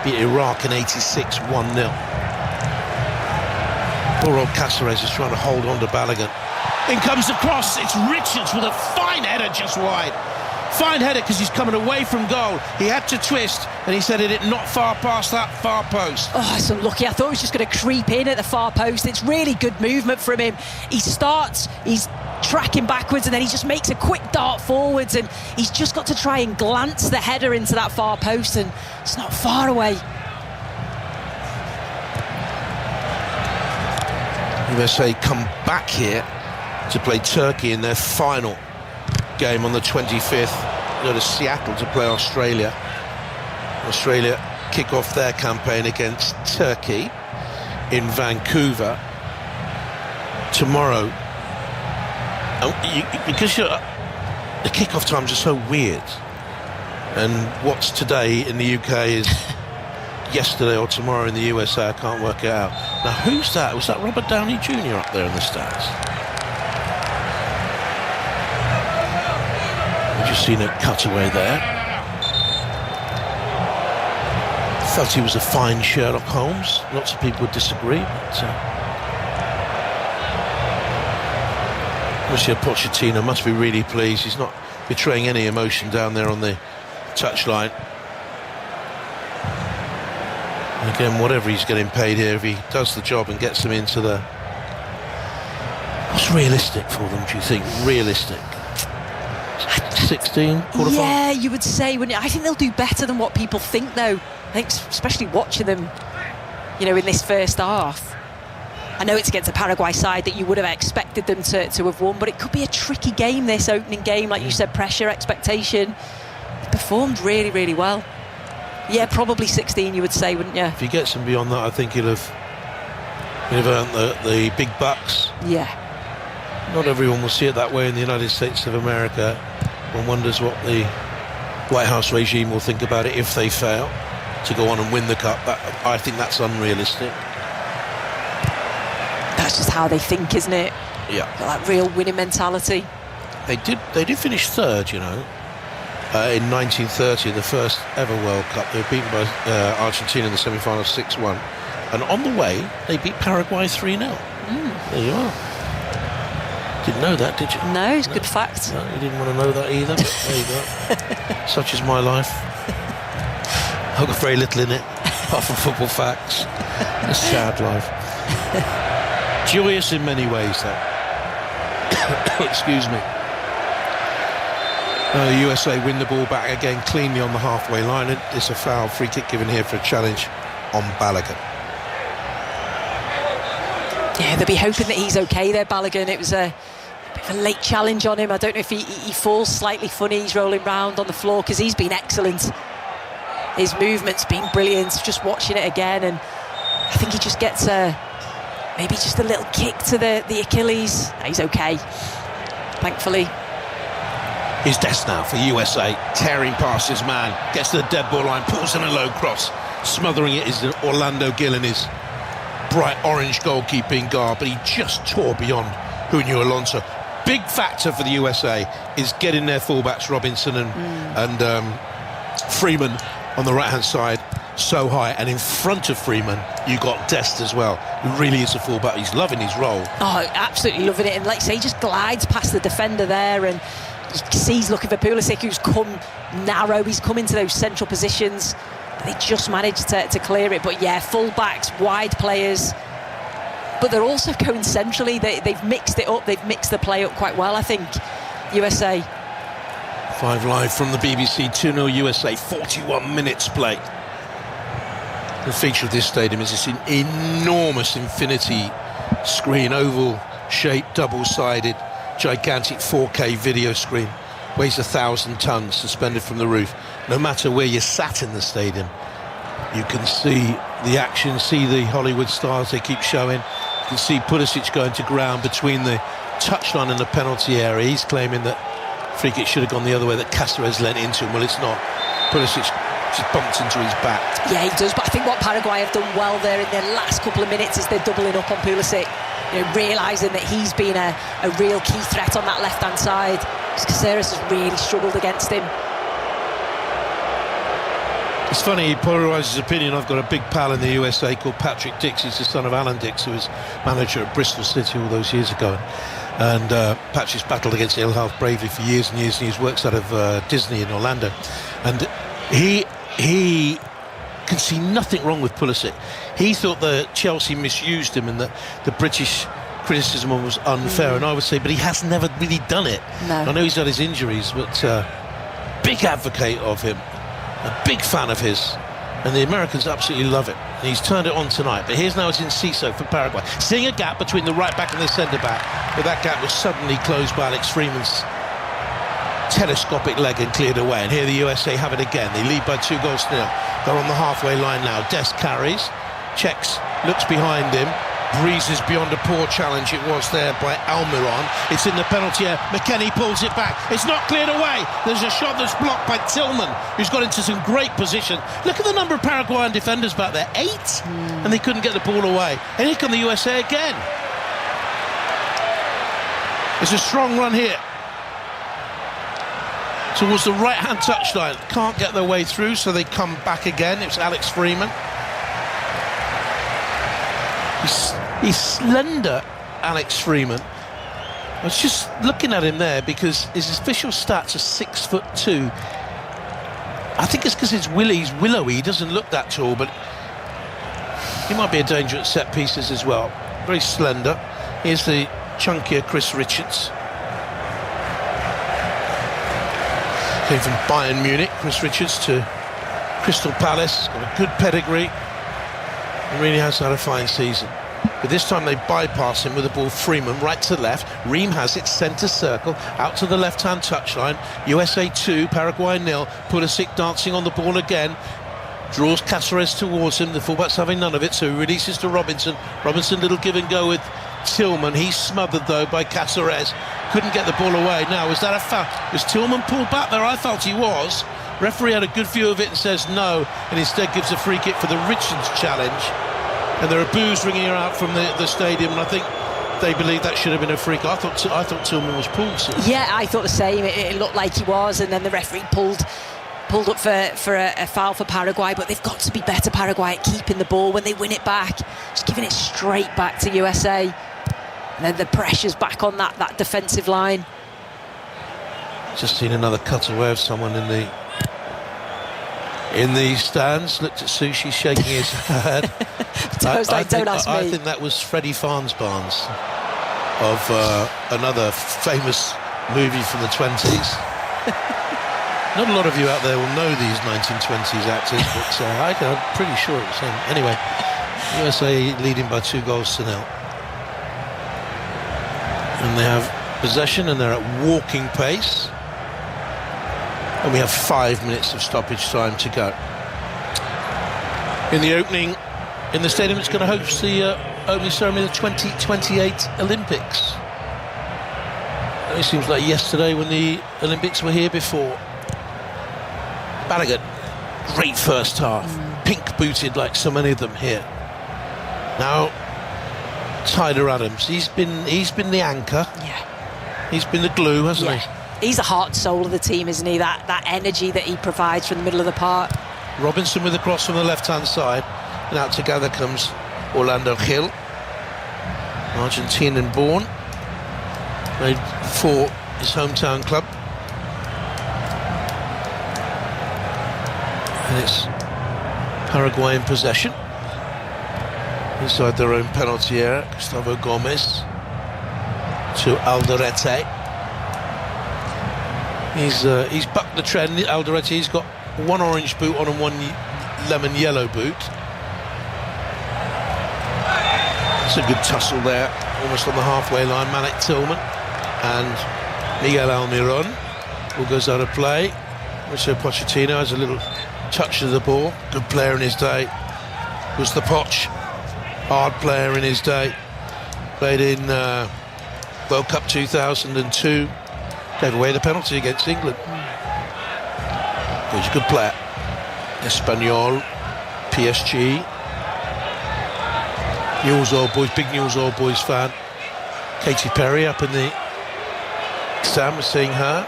Beat Iraq in '86 1-0. Poor old Cáceres is trying to hold on to Balogun. In comes the cross. It's Richards with a fine header just wide. Fine header because he's coming away from goal. He had to twist, and he said it not far past that far post. Oh, it's unlucky. I thought he was just going to creep in at the far post. It's really good movement from him. He starts, he's tracking backwards, and then he just makes a quick dart forwards, and he's just got to try and glance the header into that far post, and it's not far away. USA come back here to play Turkey in their final game on the 25th. Go to Seattle to play Australia. Australia kick off their campaign against Turkey in Vancouver tomorrow. Because the kick-off times are so weird, and what's today in the UK is yesterday or tomorrow in the USA, I can't work it out. Now, who's that? Was that Robert Downey Jr. up there in the stands? We've just seen a cutaway there. felt he was a fine Sherlock Holmes. Lots of people would disagree, but Mauricio Pochettino must be really pleased. He's not betraying any emotion down there on the touchline. And again, whatever he's getting paid here, if he does the job and gets them into the... What's realistic for them, do you think? Realistic? 16 quarter-final? Yeah, you would say. I think they'll do better than what people think, though. I think, especially watching them, in this first half. I know it's against a Paraguay side that you would have expected them to have won, but it could be a tricky game, this opening game. Like you said, pressure, expectation. They performed really, really well. Yeah, probably 16, you would say, wouldn't you? If he gets them beyond that, I think he'll have earned the big bucks. Yeah. Not everyone will see it that way in the United States of America. One wonders what the White House regime will think about it if they fail to go on and win the cup. I think that's unrealistic. That's just how they think, isn't it? Yeah. Got that real winning mentality. They did finish third, in 1930, the first ever World Cup. They were beaten by Argentina in the semi-final 6-1. And on the way, they beat Paraguay 3-0. There you are. Didn't know that, did you? No, it's a good fact. No, you didn't want to know that either. There you go. Such is my life. I've got very little in it, apart from football facts. A sad life. Joyous in many ways, though. Excuse me. The USA win the ball back again cleanly on the halfway line. It's a foul, free kick given here for a challenge on Balogun. Yeah, they'll be hoping that he's okay there, Balogun. It was a bit of a late challenge on him. I don't know if he falls slightly funny. He's rolling round on the floor because he's been excellent. His movement's been brilliant. Just watching it again, and I think he just gets maybe just a little kick to the Achilles. He's okay, thankfully. He's Dest now for USA, tearing past his man, gets to the dead ball line, pulls in a low cross. Smothering it is Orlando Gill in his bright orange goalkeeping garb, but he just tore beyond Junio Alonso. Big factor for the USA is getting their fullbacks, Robinson and Freeman on the right-hand side, so high. And in front of Freeman, you got Dest as well, who really is a fullback. He's loving his role. Oh, absolutely loving it. And like I say, he just glides past the defender there, and you see he's looking for Pulisic, who's come narrow. He's come into those central positions. They just managed to clear it. But yeah, full-backs, wide players. But they're also going centrally. They've mixed it up. They've mixed the play up quite well, I think, USA. 5 Live from the BBC, 2-0 USA, 41 minutes play. The feature of this stadium is this enormous infinity screen, oval-shaped, double-sided, gigantic 4K video screen. Weighs 1,000 tons, suspended from the roof. No matter where you're sat in the stadium, you can see the action, see the Hollywood stars they keep showing. You can see Pulisic going to ground between the touchline and the penalty area. He's claiming that free kick should have gone the other way, that Cáceres lent into him. Well, it's not. Pulisic just bumped into his back. Yeah, he does, but I think what Paraguay have done well there in their last couple of minutes is they're doubling up on Pulisic, realising that he's been a real key threat on that left-hand side. Cáceres has really struggled against him. It's funny, he polarised his opinion. I've got a big pal in the USA called Patrick Dix. He's the son of Alan Dix, who was manager at Bristol City all those years ago. And Patrick's battled against ill health bravely for years and years and years. Works out of Disney in Orlando. And he can see nothing wrong with Pulisic. He thought that Chelsea misused him and that the British criticism was unfair. And I would say, but he has never really done it. No. I know he's had his injuries, but big advocate of him. A big fan of his, and the Americans absolutely love it. And he's turned it on tonight. But here's now it's Enciso for Paraguay, seeing a gap between the right back and the centre back, but that gap was suddenly closed by Alex Freeman's telescopic leg and cleared away. And here the USA have it again. They lead by 2-0. They're on the halfway line now. Dest carries, checks, looks behind him, breezes beyond a poor challenge it was there by Almiron. It's in the penalty area. McKennie pulls it back. It's not cleared away. There's a shot that's blocked by Tillman, who's got into some great position. Look at the number of Paraguayan defenders back there. 8. And they couldn't get the ball away. And here come the USA again. It's a strong run here. towards the right-hand touchline. Can't get their way through, so they come back again. It's Alex Freeman. He's slender, Alex Freeman. I was just looking at him there because his official stats are 6'2". I think it's because he's willowy. He doesn't look that tall, but he might be a danger at set pieces as well. Very slender. Here's the chunkier Chris Richards. Came from Bayern Munich, Chris Richards, to Crystal Palace. Got a good pedigree. He really has had a fine season. But this time they bypass him with the ball. Freeman right to left. Ream has it, centre circle, out to the left-hand touchline. USA 2, Paraguay 0. Pulisic dancing on the ball again. Draws Cáceres towards him. The fullback's having none of it, so he releases to Robinson. Robinson, little give and go with Tillman. He's smothered though by Cáceres. Couldn't get the ball away. Now, was that a foul? Was Tillman pulled back there? I felt he was. Referee had a good view of it and says no, and instead gives a free kick for the Richards challenge. And there are boos ringing out from the stadium, and I think they believe that should have been a free kick. I thought Tillman was pulled. So. Yeah, I thought the same. It looked like he was, and then the referee pulled up for a foul for Paraguay. But they've got to be better, Paraguay, at keeping the ball when they win it back, just giving it straight back to USA. And then the pressure's back on that defensive line. Just seen another cutaway of someone in the stands. Looked at Sushi shaking his head. Don't ask me. I think that was Freddie Farnsbarnes of another famous movie from the 20s. Not a lot of you out there will know these 1920s actors, but I'm pretty sure it was him. Anyway, USA leading by 2-0. And they have possession, and they're at walking pace. And we have 5 minutes of stoppage time to go. In the opening, in the stadium that's going to host the opening ceremony of the 2028 Olympics. It seems like yesterday when the Olympics were here before. Balogun, great first half. Pink booted like so many of them here. Now, Tyler Adams, he's been the anchor. Yeah. He's been the glue, hasn't he? He's the heart and soul of the team, isn't he? That energy that he provides from the middle of the park. Robinson with the cross from the left-hand side. And out together comes Orlando Gil. Argentinian born. Played for his hometown club. And it's Paraguay in possession. Inside their own penalty area. Gustavo Gomez to Alderete. He's bucked the trend. Alderete, he's got one orange boot on and one lemon yellow boot. It's a good tussle there, almost on the halfway line. Malik Tillman and Miguel Almiron all goes out of play. Mauricio Pochettino has a little touch of the ball. Good player in his day was the Poch. Hard player in his day. Played in World Cup 2002. Gave away the penalty against England. He's a good player. Espanyol, PSG. Newell's Old Boys, big Newell's Old Boys fan. Katy Perry up in the stand, was seeing her.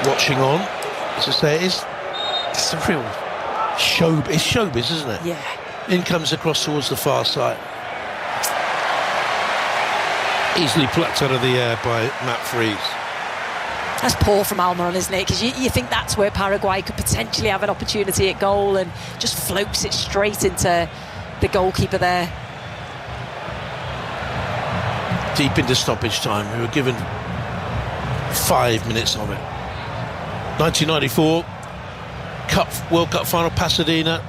Watching on. As I say, it's a real it's showbiz, isn't it? Yeah. In comes across towards the far side. Easily plucked out of the air by Matt Freese. That's poor from Almiron, isn't it? Because you think that's where Paraguay could potentially have an opportunity at goal, and just floats it straight into the goalkeeper there. Deep into stoppage time. We were given 5 minutes of it. 1994 World Cup final, Pasadena.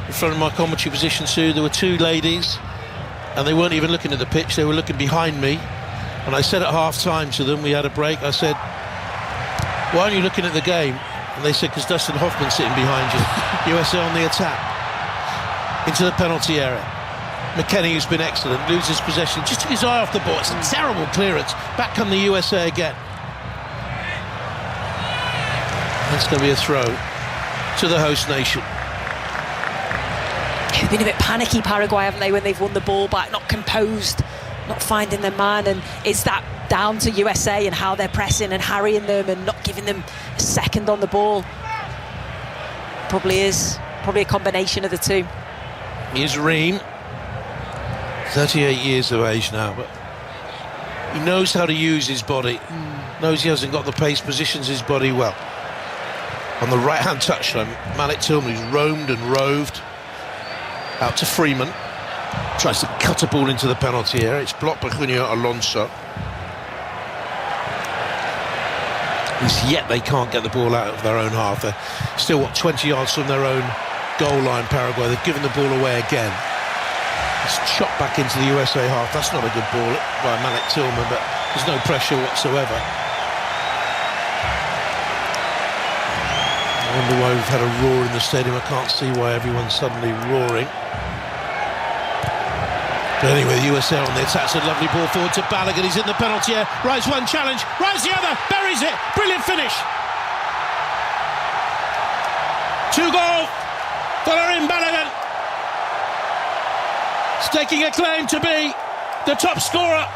In front of my commentary position too, there were two ladies, and they weren't even looking at the pitch, they were looking behind me. And I said at half-time to them, we had a break, I said, why aren't you looking at the game? And they said, because Dustin Hoffman's sitting behind you. USA on the attack. Into the penalty area. McKennie, who's been excellent, loses possession. Just took his eye off the ball. It's a terrible clearance. Back come the USA again. That's going to be a throw to the host nation. They've been a bit panicky, Paraguay, haven't they, when they've won the ball back, not composed, not finding their man, and it's that down to USA and how they're pressing and harrying them and not giving them a second on the ball. Probably a combination of the two. Here's Ream, 38 years of age now, but he knows how to use his body. Knows he hasn't got the pace, positions his body well. On the right-hand touchline, Malik Tillman, who's roamed and roved out to Freeman, tries to cut a ball into the penalty area. It's blocked by Junior Alonso. As yet they can't get the ball out of their own half. They're still, 20 yards from their own goal line, Paraguay. They've given the ball away again. It's shot back into the USA half. That's not a good ball by Malik Tillman, but there's no pressure whatsoever. I wonder why we've had a roar in the stadium. I can't see why everyone's suddenly roaring. But anyway, the USA on the attack. It's a lovely ball forward to Balogun. He's in the penalty area. Rides one challenge, rides the other, buries it. Brilliant finish. 2 goals for Balogun. He's taking a claim to be the top scorer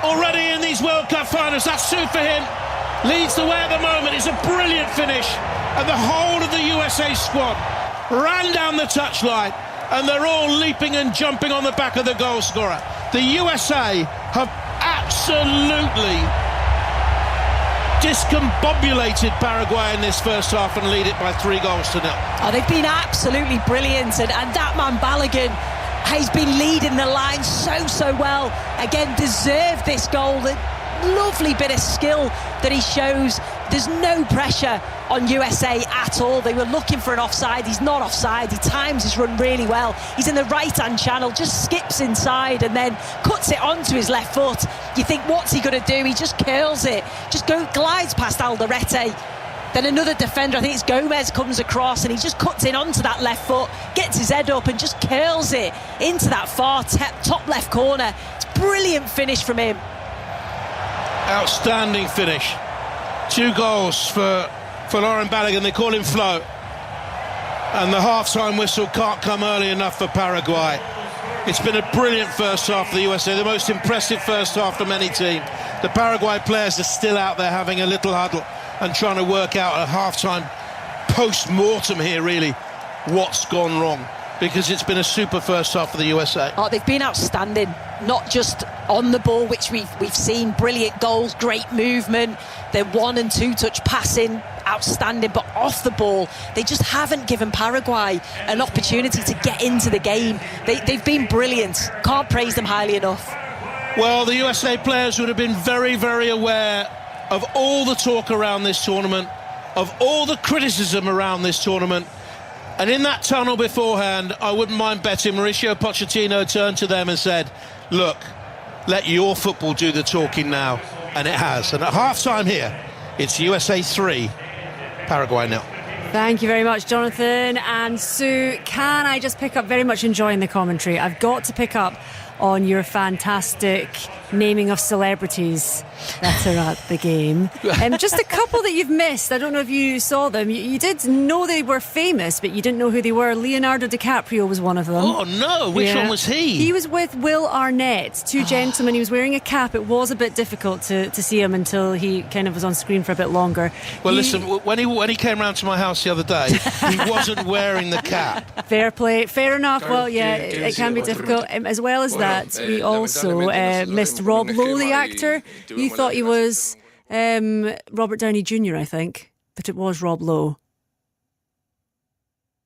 already in these World Cup finals. That's 2 for him. Leads the way at the moment. It's a brilliant finish. And the whole of the USA squad ran down the touchline, and they're all leaping and jumping on the back of the goal scorer. The USA have absolutely discombobulated Paraguay in this first half and lead it by 3 goals to 0. Oh, they've been absolutely brilliant, and that man Balogun has been leading the line so well. Again, deserved this goal. The lovely bit of skill that he shows. There's no pressure on USA at all. They were looking for an offside. He's not offside. He times his run really well. He's in the right-hand channel, just skips inside and then cuts it onto his left foot. You think, what's he going to do? He just curls it, glides past Alderete. Then another defender, I think it's Gomez, comes across and he just cuts in onto that left foot, gets his head up and just curls it into that far top left corner. It's a brilliant finish from him. Outstanding finish. 2 goals for Laurent Balogun. They call him Flo. And the half-time whistle can't come early enough for Paraguay. It's been a brilliant first half for the USA, the most impressive first half from any team. The Paraguay players are still out there having a little huddle and trying to work out a half-time post-mortem here, really, what's gone wrong. Because it's been a super first half for the USA. Oh, they've been outstanding, not just on the ball, which we've seen brilliant goals, great movement, their 1 and 2 touch passing, outstanding, but off the ball, they just haven't given Paraguay an opportunity to get into the game. They've been brilliant. Can't praise them highly enough. Well, the USA players would have been very, very aware of all the talk around this tournament, of all the criticism around this tournament. And in that tunnel beforehand, I wouldn't mind betting Mauricio Pochettino turned to them and said, look, let your football do the talking now. And it has. And at half-time here, it's USA 3, Paraguay 0. Thank you very much, Jonathan. And Sue, can I just pick up, very much enjoying the commentary, I've got to pick up on your fantastic naming of celebrities that are at the game. Just a couple that you've missed. I don't know if you saw them. You did know they were famous, but you didn't know who they were. Leonardo DiCaprio was one of them. Oh no, which one was he? He was with Will Arnett, 2 gentlemen. He was wearing a cap. It was a bit difficult to see him until he kind of was on screen for a bit longer. Well, listen, when he came round to my house the other day, he wasn't wearing the cap. Fair play, fair enough. Well, yeah, it can be difficult. As well as that, we also missed Rob Lowe, the actor. You thought he was Robert Downey Jr., I think, but it was Rob Lowe.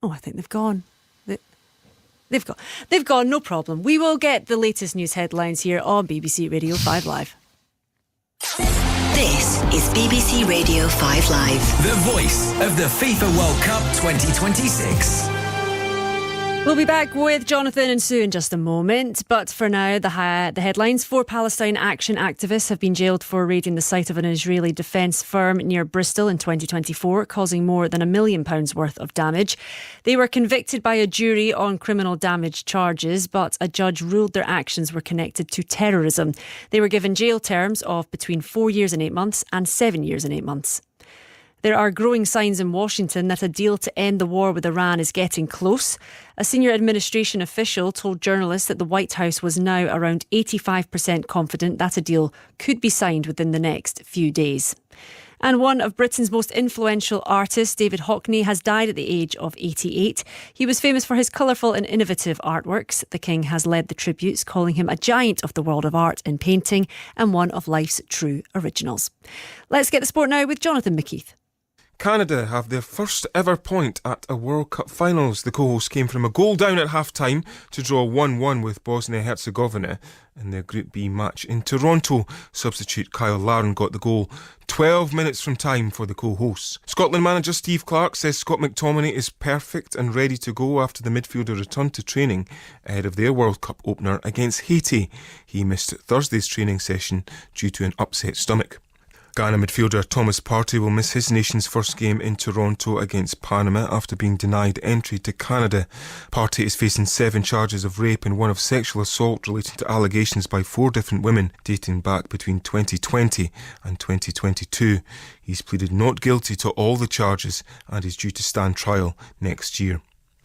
Oh, I think they've gone. They've gone, no problem. We will get the latest news headlines here on BBC Radio 5 Live. This is BBC Radio 5 Live. The voice of the FIFA World Cup 2026. We'll be back with Jonathan and Sue in just a moment, but for now, the headlines. 4 Palestine Action activists have been jailed for raiding the site of an Israeli defence firm near Bristol in 2024, causing more than £1 million worth of damage. They were convicted by a jury on criminal damage charges, but a judge ruled their actions were connected to terrorism. They were given jail terms of between 4 years and 8 months and 7 years and 8 months. There are growing signs in Washington that a deal to end the war with Iran is getting close. A senior administration official told journalists that the White House was now around 85% confident that a deal could be signed within the next few days. And one of Britain's most influential artists, David Hockney, has died at the age of 88. He was famous for his colourful and innovative artworks. The King has led the tributes, calling him a giant of the world of art and painting and one of life's true originals. Let's get the sport now with Jonathan McKeith. Canada have their first ever point at a World Cup finals. The co-hosts came from a goal down at half-time to draw 1-1 with Bosnia-Herzegovina in their Group B match in Toronto. Substitute Kyle Larin got the goal 12 minutes from time for the co-hosts. Scotland manager Steve Clarke says Scott McTominay is perfect and ready to go after the midfielder returned to training ahead of their World Cup opener against Haiti. He missed Thursday's training session due to an upset stomach. Ghana midfielder Thomas Partey will miss his nation's first game in Toronto against Panama after being denied entry to Canada. Partey is facing 7 charges of rape and 1 of sexual assault relating to allegations by 4 different women dating back between 2020 and 2022. He's pleaded not guilty to all the charges and is due to stand trial next year.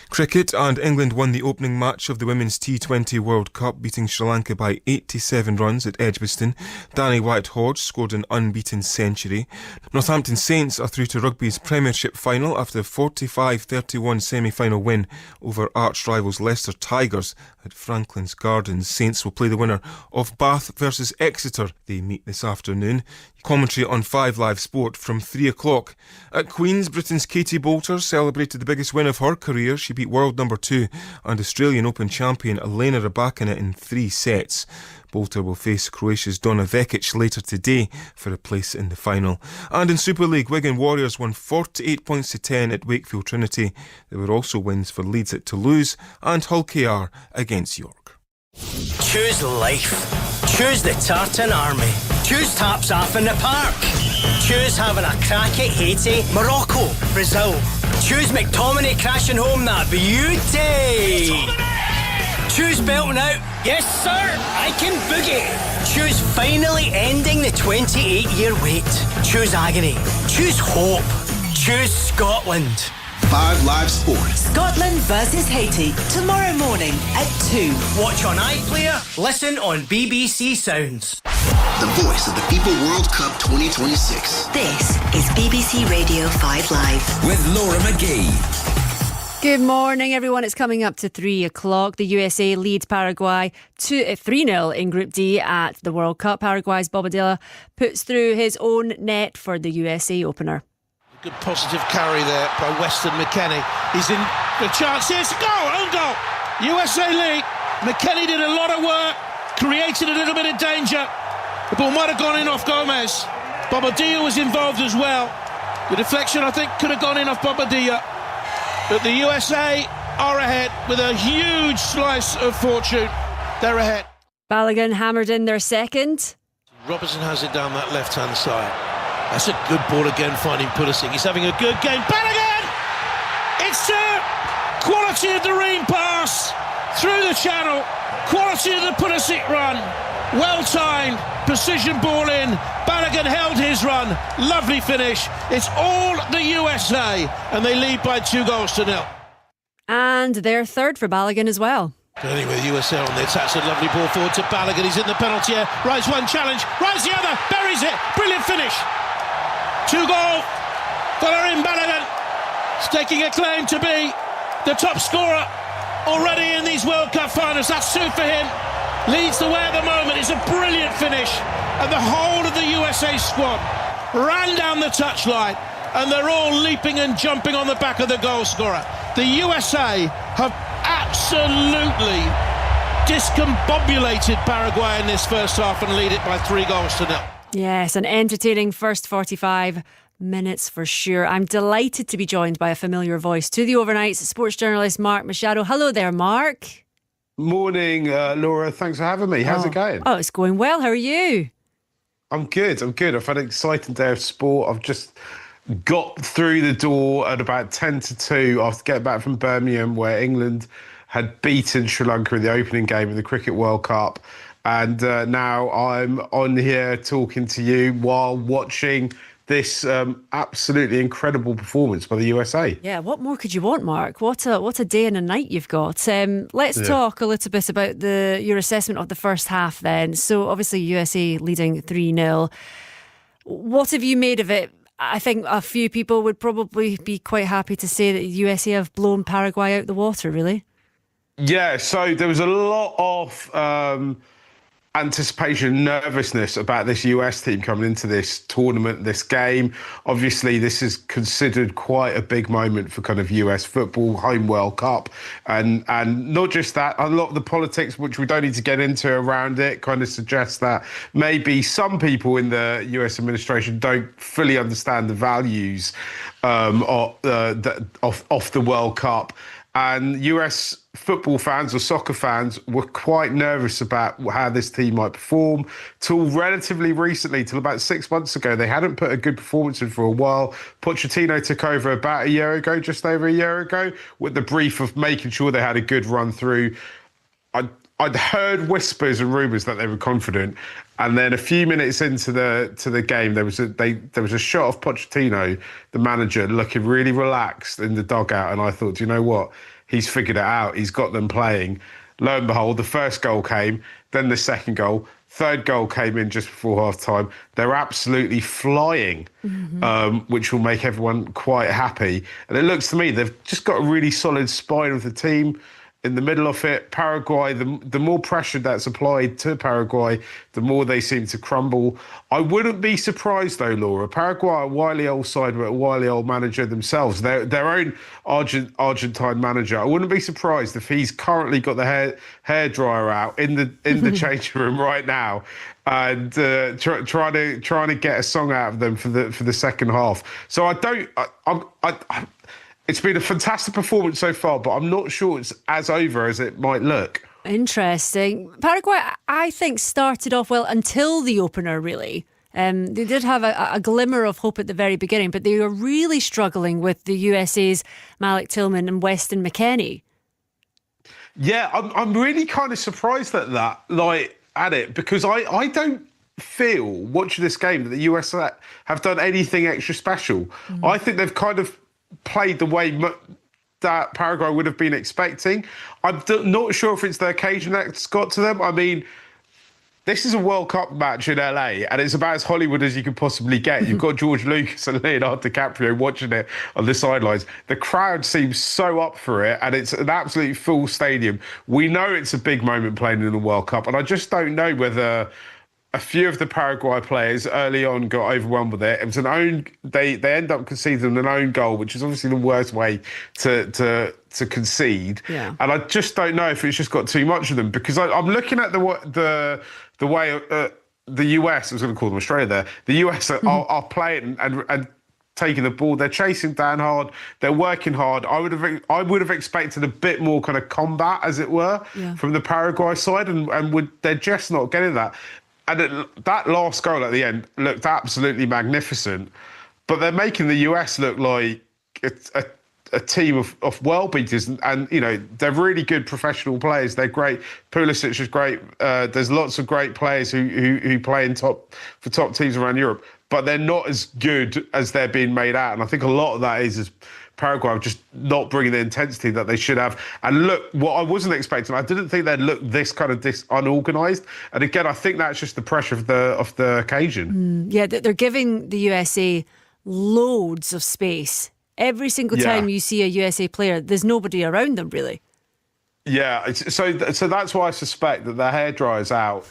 Cricket, and England won the opening match of the Women's T20 World Cup, beating Sri Lanka by 87 runs at Edgbaston. Danny White-Hodge scored an unbeaten century. Northampton Saints are through to Rugby's Premiership final after a 45-31 semi-final win over arch-rivals Leicester Tigers at Franklin's Gardens. Saints will play the winner of Bath versus Exeter. They meet this afternoon. Commentary on 5 Live Sport from 3 o'clock. At Queen's, Britain's Katie Boulter celebrated the biggest win of her career. She beat world number 2 and Australian Open champion Elena Rybakina in 3 sets. Boulter will face Croatia's Donna Vekic later today for a place in the final. And in Super League, Wigan Warriors won 48 points to 10 at Wakefield Trinity. There were also wins for Leeds at Toulouse and Hull KR against York. Choose life. Choose the Tartan Army. Choose taps off in the park. Choose having a crack at Haiti, Morocco, Brazil. Choose McTominay crashing home that beauty. Choose belting out, yes sir, I can boogie. Choose finally ending the 28-year wait. Choose agony. Choose hope. Choose Scotland. 5 Live Sports. Scotland versus Haiti, tomorrow morning at 2. Watch on iPlayer, listen on BBC Sounds. The voice of the FIFA World Cup 2026. This is BBC Radio 5 Live. With Laura McGee. Good morning, everyone. It's coming up to 3 o'clock. The USA lead Paraguay 3-0 in Group D at the World Cup. Paraguay's Bobadilla puts through his own net for the USA opener. Good positive carry there by Weston McKennie. He's in the chance. Here's a goal, own goal. USA lead. McKennie did a lot of work, created a little bit of danger. The ball might have gone in off Gomez. Bobadilla was involved as well. The deflection, I think, could have gone in off Bobadilla. But the USA are ahead with a huge slice of fortune. They're ahead. Balogun hammered in their second. Robertson has it down that left-hand side. That's a good ball again, finding Pulisic. He's having a good game. Balogun! It's quality of the Ream pass through the channel. Quality of the Pulisic run. Well-timed, precision ball in. Balogun held his run. Lovely finish. It's all the USA, and they lead by 2-0. And they're third for Balogun as well. Anyway, the USA on the attack. A lovely ball forward to Balogun. He's in the penalty area. Rides one challenge, rides the other, buries it. Brilliant finish. 2 goal. Valerin Balogun is taking a claim to be the top scorer already in these World Cup finals. That's 2 for him. Leads the way at the moment. It's a brilliant finish. And the whole of the USA squad ran down the touchline, and they're all leaping and jumping on the back of the goal scorer. The USA have absolutely discombobulated Paraguay in this first half and lead it by 3-0. Yes, an entertaining first 45 minutes for sure. I'm delighted to be joined by a familiar voice to the overnights, sports journalist Mark Machado. Hello there, Mark. Morning, Laura. Thanks for having me. How's it going? Oh, it's going well. How are you? I'm good. I've had an exciting day of sport. I've just got through the door at about 10 to 2 after getting back from Birmingham, where England had beaten Sri Lanka in the opening game of the Cricket World Cup. And now I'm on here talking to you while watching this absolutely incredible performance by the USA. Yeah, what more could you want, Mark? What a day and a night you've got. Let's talk a little bit about your assessment of the first half then. So obviously USA leading 3-0. What have you made of it? I think a few people would probably be quite happy to say that USA have blown Paraguay out the water, really. Yeah, so there was a lot of anticipation, nervousness about this US team coming into this tournament, this game. Obviously, this is considered quite a big moment for kind of US football, home World Cup. And not just that, a lot of the politics, which we don't need to get into around it, kind of suggests that maybe some people in the US administration don't fully understand the values of the World Cup. And US football fans or soccer fans were quite nervous about how this team might perform. Till relatively recently, till about 6 months ago, they hadn't put a good performance in for a while. Pochettino took over about a year ago, just over a year ago, with the brief of making sure they had a good run through. I'd heard whispers and rumours that they were confident, and then a few minutes into the game, there was a shot of Pochettino, the manager, looking really relaxed in the dugout, and I thought, do you know what? He's figured it out. He's got them playing. Lo and behold, the first goal came, then the second goal, third goal came in just before half time. They're absolutely flying, which will make everyone quite happy. And it looks to me they've just got a really solid spine of the team. In the middle of it, Paraguay, the more pressure that's applied to Paraguay, the more they seem to crumble. I wouldn't be surprised, though, Laura. Paraguay are a wily old side with a wily old manager themselves. Their own Argentine manager. I wouldn't be surprised if he's currently got the hairdryer out in the changing room right now and trying to get a song out of them for the second half. So it's been a fantastic performance so far, but I'm not sure it's as over as it might look. Interesting. Paraguay, I think, started off well until the opener, really. They did have a glimmer of hope at the very beginning, but they were really struggling with the USA's Malik Tillman and Weston McKennie. Yeah, I'm really kind of surprised at that, because I don't feel, watching this game, that the US have done anything extra special. I think they've kind of played the way that Paraguay would have been expecting. I'm not sure if it's the occasion that's got to them. I mean, this is a World Cup match in LA, and it's about as Hollywood as you could possibly get. You've got George Lucas and Leonardo DiCaprio watching it on the sidelines. The crowd seems so up for it, and it's an absolutely full stadium. We know it's a big moment playing in the World Cup, and I just don't know whether a few of the Paraguay players early on got overwhelmed with it. It was they end up conceding an own goal, which is obviously the worst way to concede. Yeah. And I just don't know if it's just got too much of them, because I'm looking at the way the US, I was going to call them Australia there, the US are playing and taking the ball. They're chasing down hard. They're working hard. I would have expected a bit more kind of combat, as it were, from the Paraguay side, and they're just not getting that. And that last goal at the end looked absolutely magnificent, but they're making the US look like a team of world beaters, and you know, they're really good professional players. They're great. Pulisic is great. There's lots of great players who play for top teams around Europe, but they're not as good as they're being made out. And I think a lot of that is Paraguay are just not bringing the intensity that they should have. And look, what I wasn't expecting, I didn't think they'd look this unorganised. And again, I think that's just the pressure of the occasion. Yeah, they're giving the USA loads of space. Every single time you see a USA player, there's nobody around them, really. Yeah, so that's why I suspect that the hairdryer's out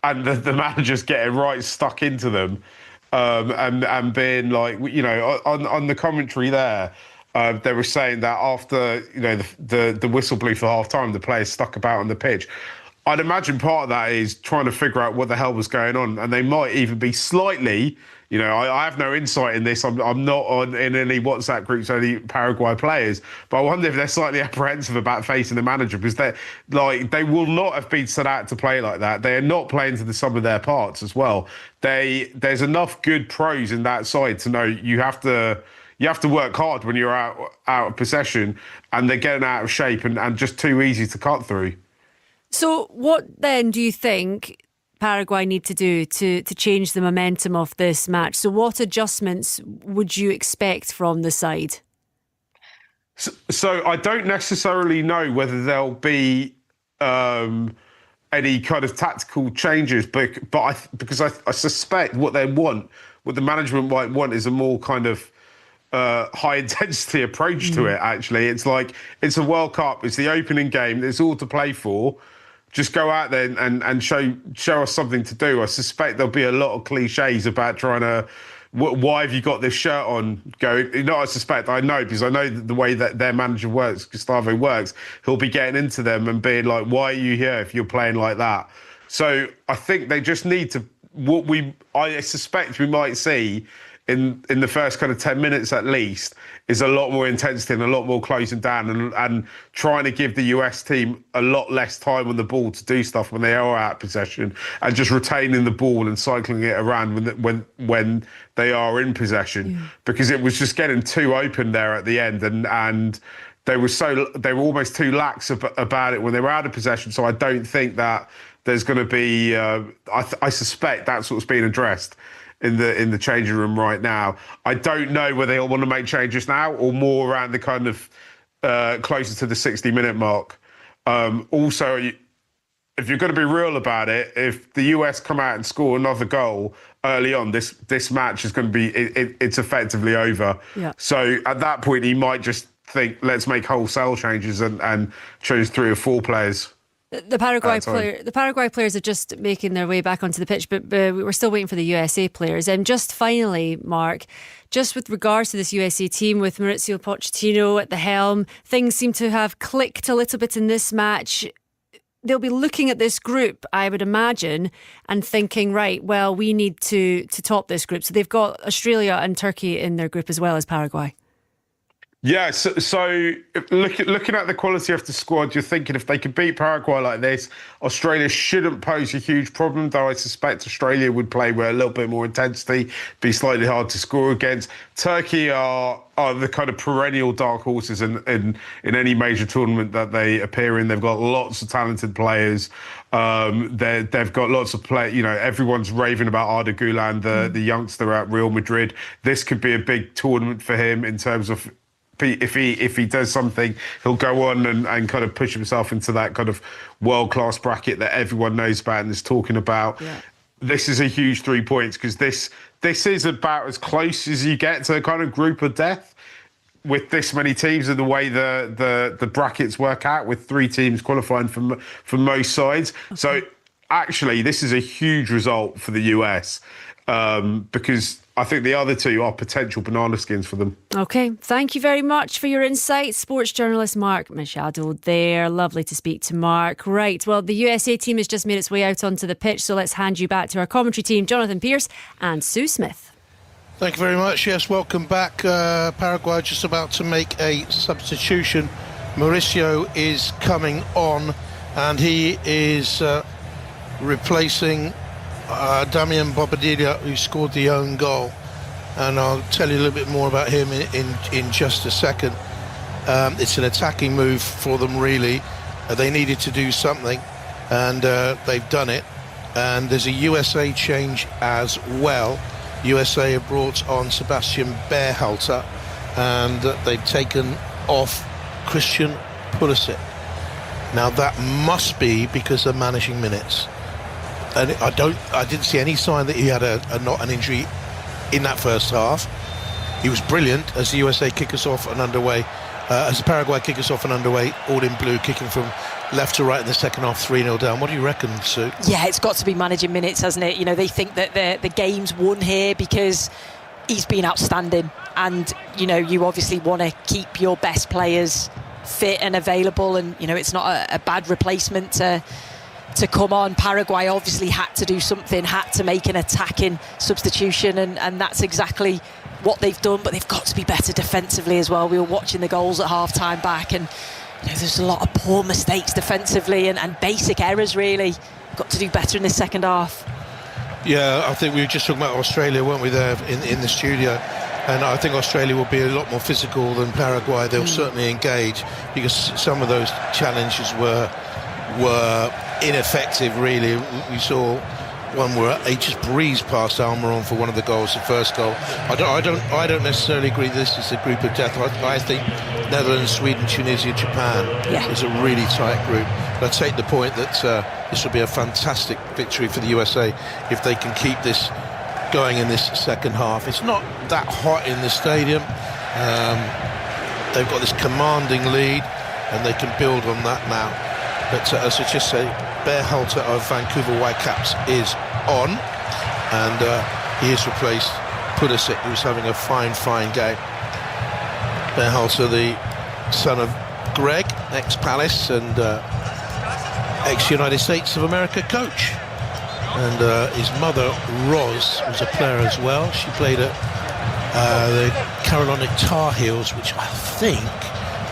and the manager's getting right stuck into them. And being like, you know, on the commentary there, they were saying that after, you know, the whistle blew for half time, the players stuck about on the pitch. I'd imagine part of that is trying to figure out what the hell was going on, and they might even be slightly, you know, I have no insight in this. I'm not in any WhatsApp groups, only Paraguay players, but I wonder if they're slightly apprehensive about facing the manager, because they will not have been set out to play like that. They are not playing to the sum of their parts as well. There's enough good pros in that side to know you have to work hard when you're out of possession, and they're getting out of shape and just too easy to cut through. So what then do you think Paraguay need to do to change the momentum of this match? So what adjustments would you expect from the side? So I don't necessarily know whether there'll be any kind of tactical changes, because I suspect what the management might want is a more kind of high intensity approach to it. Actually, it's like it's a World Cup, it's the opening game, there's all to play for. Just go out there and show us something to do. I suspect there'll be a lot of cliches about trying to. Why have you got this shirt on? I suspect, I know, because I know the way that their manager works, Gustavo works, he'll be getting into them and being like, why are you here if you're playing like that? So I think they just need to, I suspect we might see in the first kind of 10 minutes at least, is a lot more intensity and a lot more closing down and trying to give the US team a lot less time on the ball to do stuff when they are out of possession, and just retaining the ball and cycling it around when they are in possession, because it was just getting too open there at the end, and they were almost too lax about it when they were out of possession. So I don't think that there's going to be. I suspect that's what's being addressed in the changing room right now. I don't know whether they'll want to make changes now or more around the kind of closer to the 60-minute mark. Also, if you're going to be real about it, if the US come out and score another goal early on, this match is going to be it's effectively over. Yeah. So at that point, he might just think, let's make wholesale changes and choose 3 or 4 players. The Paraguay players are just making their way back onto the pitch, but we're still waiting for the USA players. And just finally, Mark, just with regards to this USA team with Mauricio Pochettino at the helm, things seem to have clicked a little bit in this match. They'll be looking at this group, I would imagine, and thinking, right, well, we need to top this group. So they've got Australia and Turkey in their group as well as Paraguay. Yeah, so looking at the quality of the squad, you're thinking if they could beat Paraguay like this, Australia shouldn't pose a huge problem, though I suspect Australia would play with a little bit more intensity, be slightly hard to score against. Turkey are the kind of perennial dark horses in any major tournament that they appear in. They've got lots of talented players. They've got lots of play. Everyone's raving about Arda Güler, the youngster at Real Madrid. This could be a big tournament for him in terms of, if he does something, he'll go on and kind of push himself into that kind of world-class bracket that everyone knows about and is talking about. Yeah. This is a huge 3 points, because this is about as close as you get to a kind of group of death with this many teams, and the way the brackets work out with 3 teams qualifying from most sides. Okay. So actually, this is a huge result for the US, because I think the other 2 are potential banana skins for them. OK, thank you very much for your insights. Sports journalist Mark Machado there. Lovely to speak to Mark. Right, well, the USA team has just made its way out onto the pitch, so let's hand you back to our commentary team, Jonathan Pearce and Sue Smith. Thank you very much. Yes, welcome back. Paraguay just about to make a substitution. Mauricio is coming on, and he is replacing Damian Bobadilla, who scored the own goal, and I'll tell you a little bit more about him in just a second. It's an attacking move for them, really. They needed to do something, and they've done it. And there's a USA change as well. USA have brought on Sebastian Berhalter, and they've taken off Christian Pulisic. Now that must be because they're managing minutes. And I didn't see any sign that he had not an injury in that first half. He was brilliant as the USA kick us off and underway, as the Paraguay kick us off and underway, all in blue, kicking from left to right in the second half, 3-0 down. What do you reckon, Sue? Yeah, it's got to be managing minutes, hasn't it? They think that the game's won here because he's been outstanding, and you obviously want to keep your best players fit and available, and it's not a bad replacement to come on. Paraguay obviously had to do something, had to make an attacking substitution, and that's exactly what they've done, but they've got to be better defensively as well. We were watching the goals at half-time back, and there's a lot of poor mistakes defensively and basic errors, really. Got to do better in this second half. Yeah, I think we were just talking about Australia, weren't we, there in the studio? And I think Australia will be a lot more physical than Paraguay. They'll certainly engage, because some of those challenges were ineffective, really. We saw one where he just breezed past Almiron for one of the goals, the first goal. I don't necessarily agree this is a group of death. I think Netherlands, Sweden, Tunisia, Japan is a really tight group. But I take the point that this will be a fantastic victory for the USA if they can keep this going in this second half. It's not that hot in the stadium. They've got this commanding lead and they can build on that now. But as I just say, Berhalter of Vancouver Whitecaps is on, and he has replaced Pulisic, who's having a fine game. Berhalter, the son of Greg, ex-Palace and ex-United States of America coach. And his mother, Roz, was a player as well. She played at the Carolina Tar Heels, which I think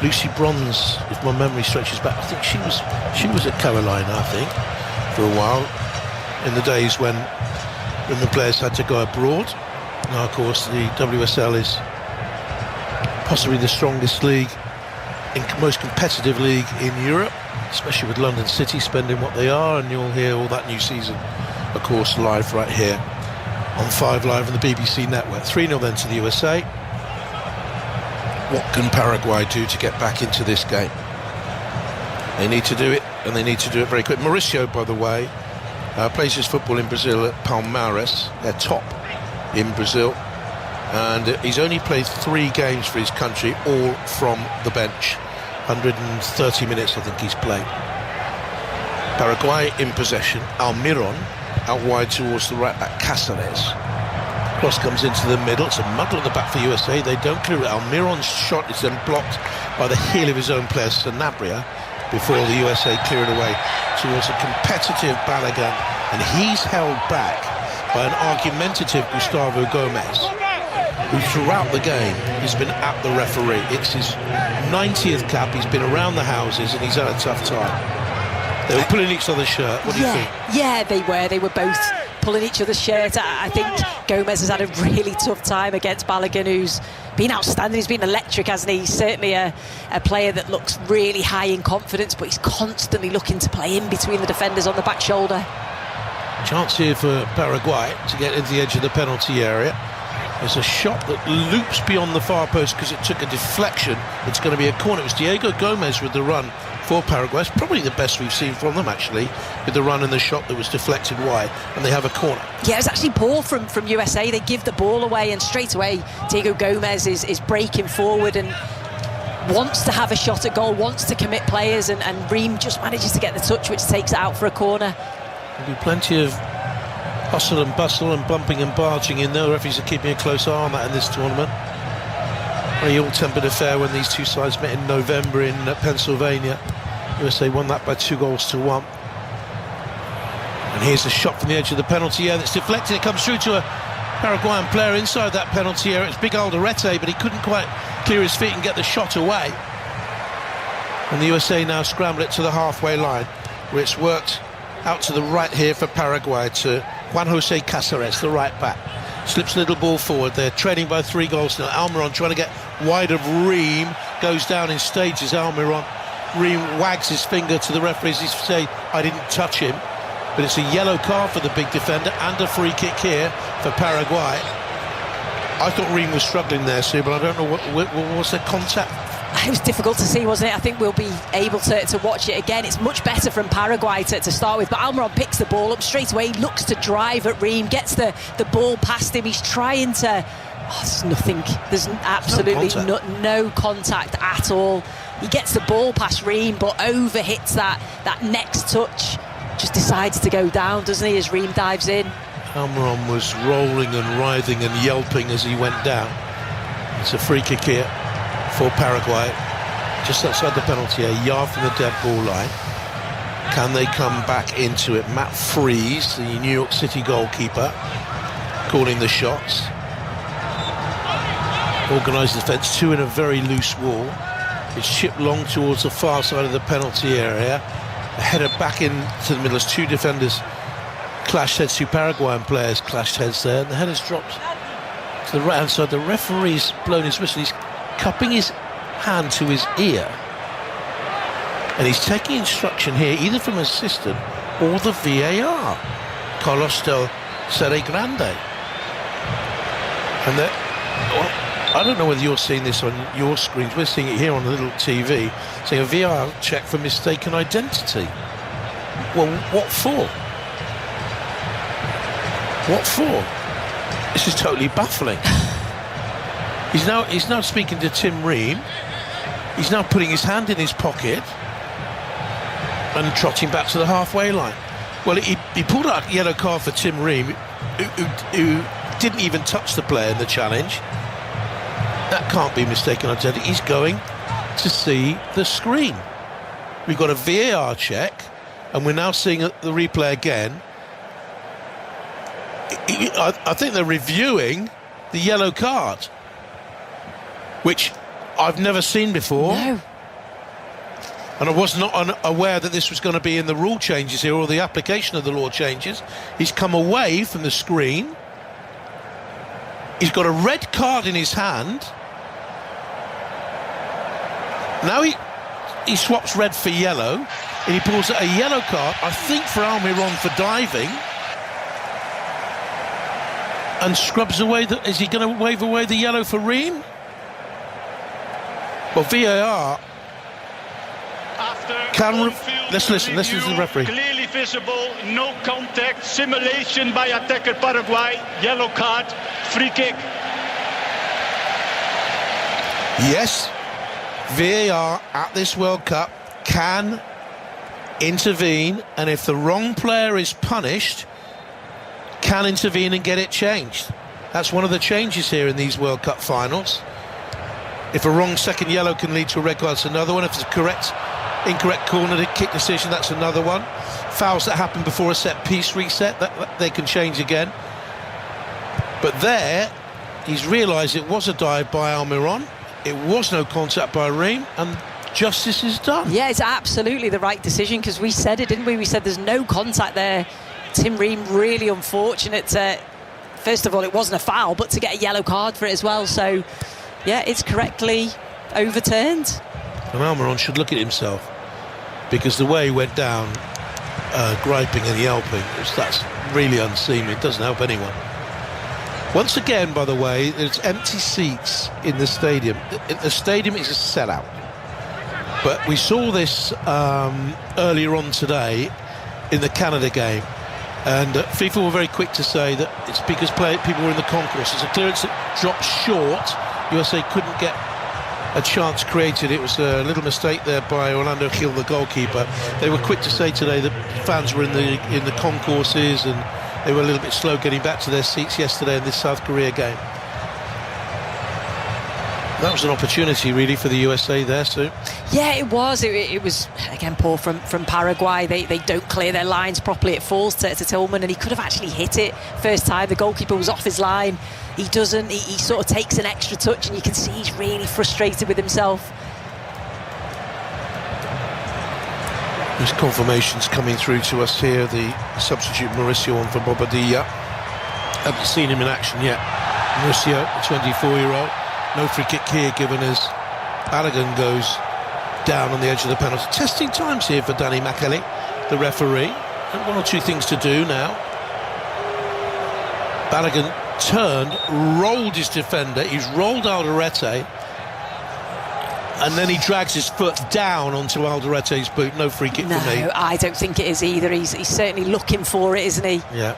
Lucy Bronze, if my memory stretches back, I think she was at Carolina, I think, for a while, in the days when the players had to go abroad. Now, of course, the WSL is possibly the strongest league, most competitive league in Europe, especially with London City spending what they are, and you'll hear all that new season, of course, live right here on 5 Live on the BBC network. 3-0 then to the USA. What can Paraguay do to get back into this game? They need to do it, and they need to do it very quick. Mauricio, by the way, plays his football in Brazil at Palmeiras. They're top in Brazil, and he's only played 3 games for his country, all from the bench. 130 minutes I think he's played. Paraguay in possession. Almiron out wide towards the right back, Cáceres. Cross comes into the middle. It's a muddle at the back for USA. They don't clear it. Almiron's shot is then blocked by the heel of his own player, Sanabria, before the USA clear it away towards a competitive Balogun, and he's held back by an argumentative Gustavo Gomez, who throughout the game has been at the referee. It's his 90th cap. He's been around the houses and he's had a tough time. They were pulling each other's shirt. What do you think? Yeah, they were. They were both pulling each other's shirt. I think Gomez has had a really tough time against Balogun, who's been outstanding. He's been electric, hasn't he? He's certainly a player that looks really high in confidence, but he's constantly looking to play in between the defenders on the back shoulder. Chance here for Paraguay to get into the edge of the penalty area. There's a shot that loops beyond the far post because it took a deflection. It's going to be a corner. It was Diego Gomez with the run for Paraguay. It's probably the best we've seen from them, actually, with the run and the shot that was deflected wide, and they have a corner. Yeah, it's actually poor from USA. They give the ball away, and straight away Diego Gomez is breaking forward and wants to have a shot at goal, wants to commit players, and Ream just manages to get the touch, which takes it out for a corner. There'll be plenty of hustle and bustle and bumping and barging in there. The referees are keeping a close eye on that in this tournament. Very ill-tempered affair when these two sides met in November in Pennsylvania. USA won that by 2-1. And here's a shot from the edge of the penalty area that's deflected. It comes through to a Paraguayan player inside that penalty area. It's Big Alderete, but he couldn't quite clear his feet and get the shot away. And the USA now scramble it to the halfway line, where it's worked out to the right here for Paraguay to Juan Jose Cáceres, the right back. Slips a little ball forward. They're trailing by 3 goals now. Almiron trying to get wide of Ream, goes down in stages. Almiron, Ream wags his finger to the referees. He's saying, I didn't touch him. But it's a yellow card for the big defender and a free kick here for Paraguay. I thought Ream was struggling there, Sue, but I don't know what was the contact. It was difficult to see, wasn't it? I think we'll be able to watch it again. It's much better from Paraguay to start with, but Almiron picks the ball up straight away, looks to drive at Ream, gets the ball past him. He's trying to... there's nothing. There's absolutely no contact at all. He gets the ball past Ream, but overhits that next touch. Just decides to go down, doesn't he, as Ream dives in. Almiron was rolling and writhing and yelping as he went down. It's a free kick here for Paraguay, just outside the penalty, a yard from the dead ball line. Can they come back into it? Matt Freese, the New York City goalkeeper, calling the shots. Organised defence, 2 in a very loose wall. It's chipped long towards the far side of the penalty area. A header back into the middle as 2 defenders clashed heads, 2 Paraguayan players clashed heads there, and the header's dropped to the right hand side. The referee's blown his whistle. He's cupping his hand to his ear, and he's taking instruction here either from assistant or the VAR. Carlos del Serre Grande. And that, I don't know whether you're seeing this on your screens. We're seeing it here on the little TV, saying a VAR check for mistaken identity. Well, what for? What for? This is totally baffling. He's now speaking to Tim Ream. He's now putting his hand in his pocket and trotting back to the halfway line. Well, he pulled out a yellow card for Tim Ream, who didn't even touch the player in the challenge. That can't be mistaken identity. He's going to see the screen. We've got a VAR check, and we're now seeing the replay again. I think they're reviewing the yellow card, which I've never seen before. No. And I was not aware that this was going to be in the rule changes here, or the application of the law changes. He's come away from the screen. He's got a red card in his hand. Now he swaps red for yellow, and he pulls a yellow card, I think, for Almiron for diving, and scrubs away is he going to wave away the yellow for Ream? Well, VAR let's listen to the referee. Clearly visible, no contact, simulation by attacker Paraguay, yellow card, free kick. Yes, VAR at this World Cup can intervene, and if the wrong player is punished, can intervene and get it changed. That's one of the changes here in these World Cup finals. If a wrong second yellow can lead to a red card, that's another one. If it's a incorrect corner kick decision, that's another one. Fouls that happen before a set piece reset, that they can change again. But there, he's realised it was a dive by Almiron. It was no contact by Ream, and justice is done. Yeah, it's absolutely the right decision, because we said it, didn't we? We said there's no contact there. Tim Ream, really unfortunate. First of all, it wasn't a foul, but to get a yellow card for it as well. So, yeah, it's correctly overturned. And Almiron should look at himself, because the way he went down, griping and yelping, that's really unseemly. It doesn't help anyone. Once again, by the way, there's empty seats in the stadium. The stadium is a sellout. But we saw this earlier on today in the Canada game. And FIFA were very quick to say that it's because people were in the concourse. It's a clearance that dropped short. USA couldn't get a chance created. It was a little mistake there by Orlando Gil, the goalkeeper. They were quick to say today that fans were in the concourses, and they were a little bit slow getting back to their seats yesterday in this South Korea game. That was an opportunity, really, for the USA there, Sue. Yeah, it was. It was, again, poor from Paraguay. They don't clear their lines properly. It falls to Tillman, and he could have actually hit it first time. The goalkeeper was off his line. He doesn't. He sort of takes an extra touch, and you can see he's really frustrated with himself. There's confirmations coming through to us here. The substitute Mauricio on for Bobadilla. Haven't seen him in action yet. Mauricio, the 24-year-old. No free kick here given as Balogun goes down on the edge of the penalty. Testing times here for Danny Makele, the referee. And one or two things to do now. Balogun turned, rolled his defender. He's rolled Alderete, and then he drags his foot down onto Alderete's boot. No free kick for me. No, I don't think it is either. He's certainly looking for it, isn't he? Yeah.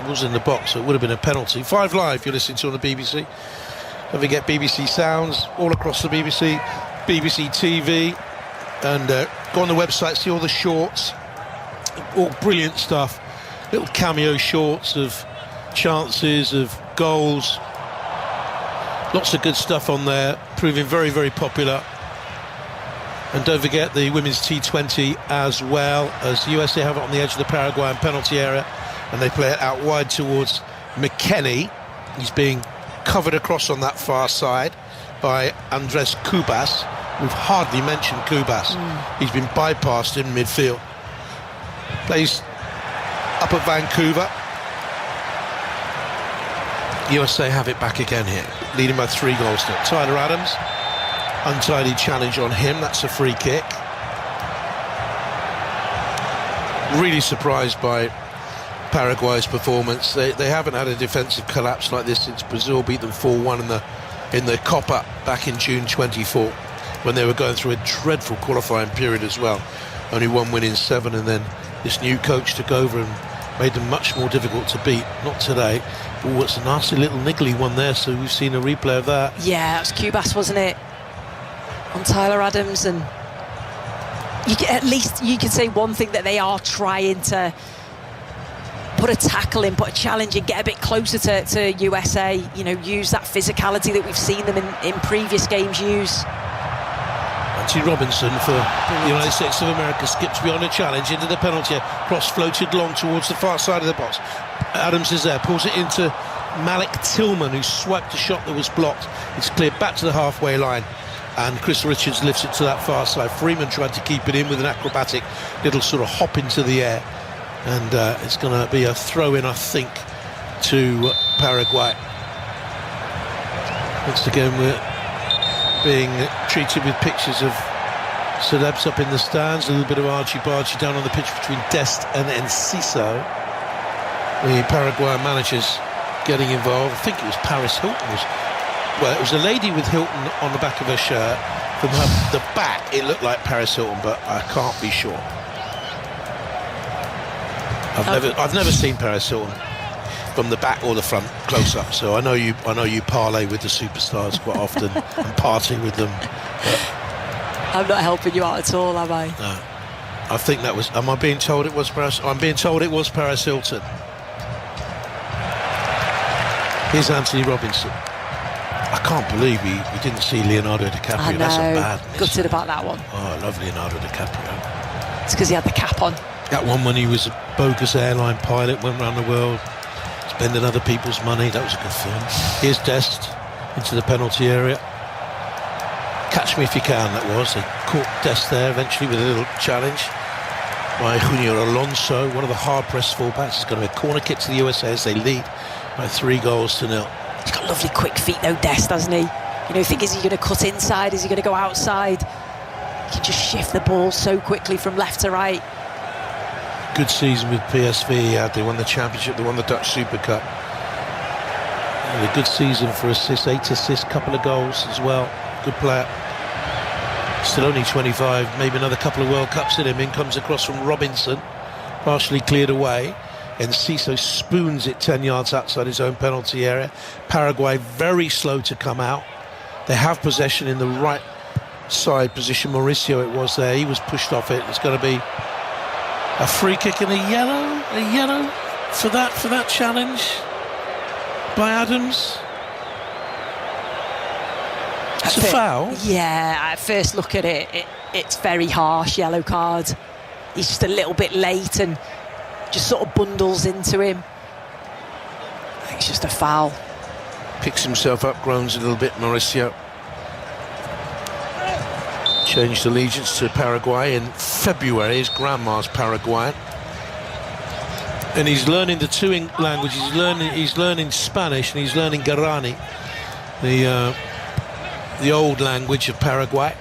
It was in the box, so it would have been a penalty. 5 Live, you're listening to on the BBC. Don't forget BBC Sounds all across the BBC, BBC TV, and go on the website, see all the shorts, all brilliant stuff, little cameo shorts of chances, of goals, lots of good stuff on there, proving very, very popular. And don't forget the women's T20 as well, as USA have it on the edge of the Paraguayan penalty area, and they play it out wide towards McKennie. He's being covered across on that far side by Andres Cubas. We've hardly mentioned Cubas. He's been bypassed in midfield. Plays up at Vancouver. USA have it back again here, leading by 3 goals to Tyler Adams. Untidy challenge on him. That's a free kick. Really surprised by Paraguay's performance. They haven't had a defensive collapse like this since Brazil beat them 4-1 in the Copa back in June 24, when they were going through a dreadful qualifying period as well. Only one win in 7, and then this new coach took over and made them much more difficult to beat. Not today. Oh, it's a nasty little niggly one there, so we've seen a replay of that. Yeah, it was Cubas, wasn't it? On Tyler Adams, and at least you can say one thing, that they are trying to put a tackle in, put a challenge in, get a bit closer to USA, you know, use that physicality that we've seen them in previous games use. Anthony Robinson for the United States of America skips beyond a challenge into the penalty area. Cross floated long towards the far side of the box. Adams is there, pulls it into Malik Tillman, who swiped a shot that was blocked. It's cleared back to the halfway line, and Chris Richards lifts it to that far side. Freeman tried to keep it in with an acrobatic little sort of hop into the air, and it's going to be a throw-in, I think, to Paraguay. Once again, we're being treated with pictures of celebs up in the stands. A little bit of argy-bargy down on the pitch between Dest and Enciso. The Paraguay managers getting involved. I think it was Paris Hilton. Well, it was a lady with Hilton on the back of her shirt. From the back, it looked like Paris Hilton, but I can't be sure. I've never seen Paris Hilton from the back or the front close up, so I know you parlay with the superstars quite often and party with them. I'm not helping you out at all, am I? No. I think that was. Am I being told it was Paris? I'm being told it was Paris Hilton. Here's Anthony Robinson. I can't believe we didn't see Leonardo DiCaprio. I know. That's a bad. Gutted about that one. Oh, I love Leonardo DiCaprio. It's because he had the cap on. That one when he was a bogus airline pilot, went around the world spending other people's money. That was a good film. Here's Dest into the penalty area. Catch me if you can, that was. They caught Dest there eventually with a little challenge by Junior Alonso, one of the hard-pressed fullbacks. It's going to be a corner kick to the USA as they lead by 3-0. He's got lovely quick feet though, Dest, hasn't he? You know, think, is he going to cut inside? Is he going to go outside? He can just shift the ball so quickly from left to right. Good season with PSV. They won the championship, they won the Dutch Super Cup. And a good season for assists, 8 assists, couple of goals as well. Good player. Still only 25, maybe another couple of World Cups in him. In comes across from Robinson, partially cleared away. Enciso spoons it 10 yards outside his own penalty area. Paraguay very slow to come out. They have possession in the right side position. Mauricio it was there. He was pushed off it. It's going to be a free kick and a yellow for that challenge by Adams. It's a foul. Yeah, at first look at it, it's very harsh, yellow card. He's just a little bit late and just sort of bundles into him. It's just a foul. Picks himself up, groans a little bit, Mauricio. Changed allegiance to Paraguay in February. His grandma's Paraguayan, and he's learning the two languages. He's learning Spanish and he's learning Guarani, the old language of Paraguay.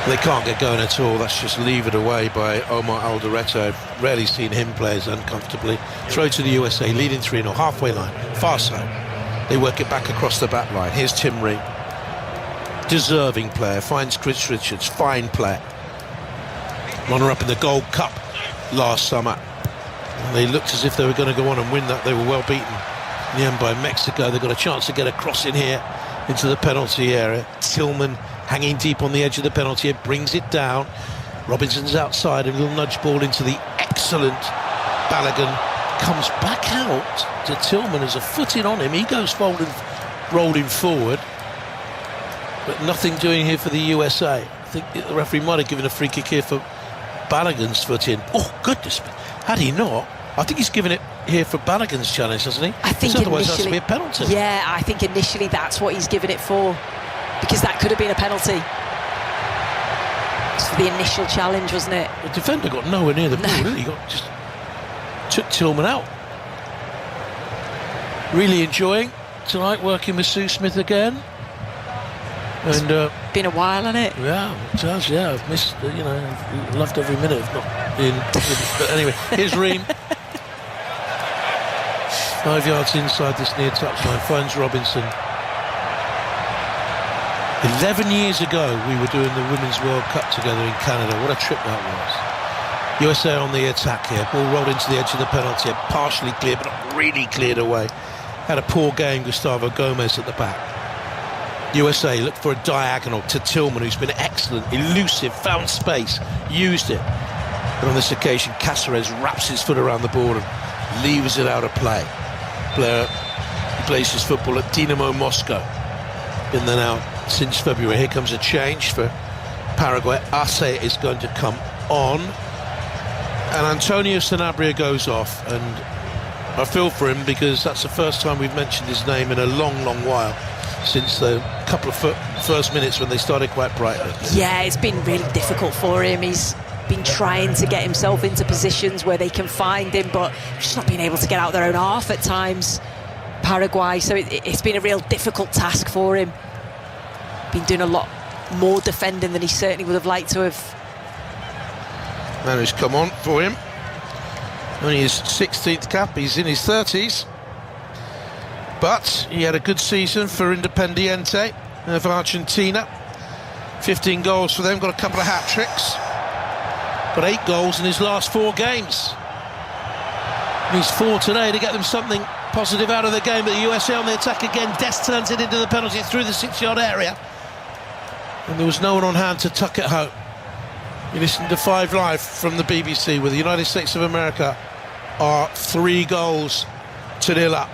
They can't get going at all. That's just levered away by Omar Alderete. I've rarely seen him play as uncomfortably. Throw to the USA, leading 3-0, halfway line, far side. They work it back across the back line. Here's Tim Ream. Deserving player, finds Chris Richards, fine player. Runner-up in the Gold Cup last summer. And they looked as if they were going to go on and win that. They were well beaten in the end by Mexico. They got a chance to get a cross in here into the penalty area. Tillman hanging deep on the edge of the penalty area, brings it down. Robinson's outside, a little nudge ball into the excellent Balogun. Comes back out to Tillman as a foot in on him. He goes rolling forward. But nothing doing here for the USA. I think the referee might have given a free kick here for Balogun's foot in. Oh, goodness me. Had he not, I think he's given it here for Balogun's challenge, hasn't he? I think otherwise it has to initially, be a penalty. Yeah, I think initially that's what he's given it for, because that could have been a penalty. It's for the initial challenge, wasn't it? The defender got nowhere near the ball, did he? Just took Tillman out. Really enjoying tonight working with Sue Smith again. And been a while, hasn't it? Yeah, it does. Yeah, I've missed. Loved every minute. I've not But anyway, here's Ream. 5 yards inside this near touchline, finds Robinson. 11 years ago, we were doing the Women's World Cup together in Canada. What a trip that was. USA on the attack here. Ball rolled into the edge of the penalty, partially cleared, but not really cleared away. Had a poor game, Gustavo Gomez at the back. USA looked for a diagonal to Tillman, who's been excellent, elusive, found space, used it. But on this occasion, Cáceres wraps his foot around the ball and leaves it out of play. Player who plays his football at Dinamo Moscow. Been there now since February. Here comes a change for Paraguay. Arce is going to come on. And Antonio Sanabria goes off. And I feel for him because that's the first time we've mentioned his name in a long, long while. Since the couple of first minutes when they started quite brightly. Yeah, it's been really difficult for him. He's been trying to get himself into positions where they can find him, but just not being able to get out their own half at times, Paraguay. So it's been a real difficult task for him. Been doing a lot more defending than he certainly would have liked to have. Man who's come on for him. Only his 16th cap, he's in his 30s. But he had a good season for Independiente of Argentina. 15 goals for them, got a couple of hat-tricks. Got 8 goals in his last 4 games. And he's 4 today to get them something positive out of the game. But the USA on the attack again. Dest turns it into the penalty through the 6-yard area. And there was no one on hand to tuck it home. You listen to 5 Live from the BBC, where the United States of America are 3 goals to 0 up.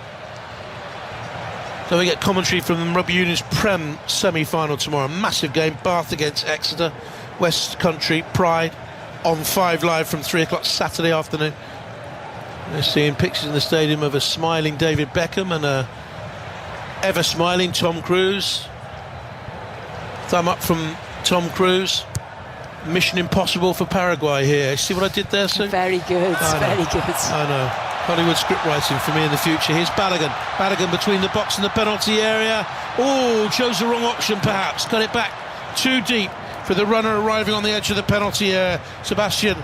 So we get commentary from the Rugby Union's Prem semi-final tomorrow. Massive game, Bath against Exeter, West Country Pride on 5 Live from 3 o'clock Saturday afternoon. We're seeing pictures in the stadium of a smiling David Beckham and a ever smiling Tom Cruise. Thumb up from Tom Cruise. Mission impossible for Paraguay here. See what I did there, Sue? Very good, very good. I know. Hollywood script writing for me in the future. Here's Balogun. Balogun between the box and the penalty area. Oh, chose the wrong option perhaps. Got it back too deep for the runner arriving on the edge of the penalty area, Sebastian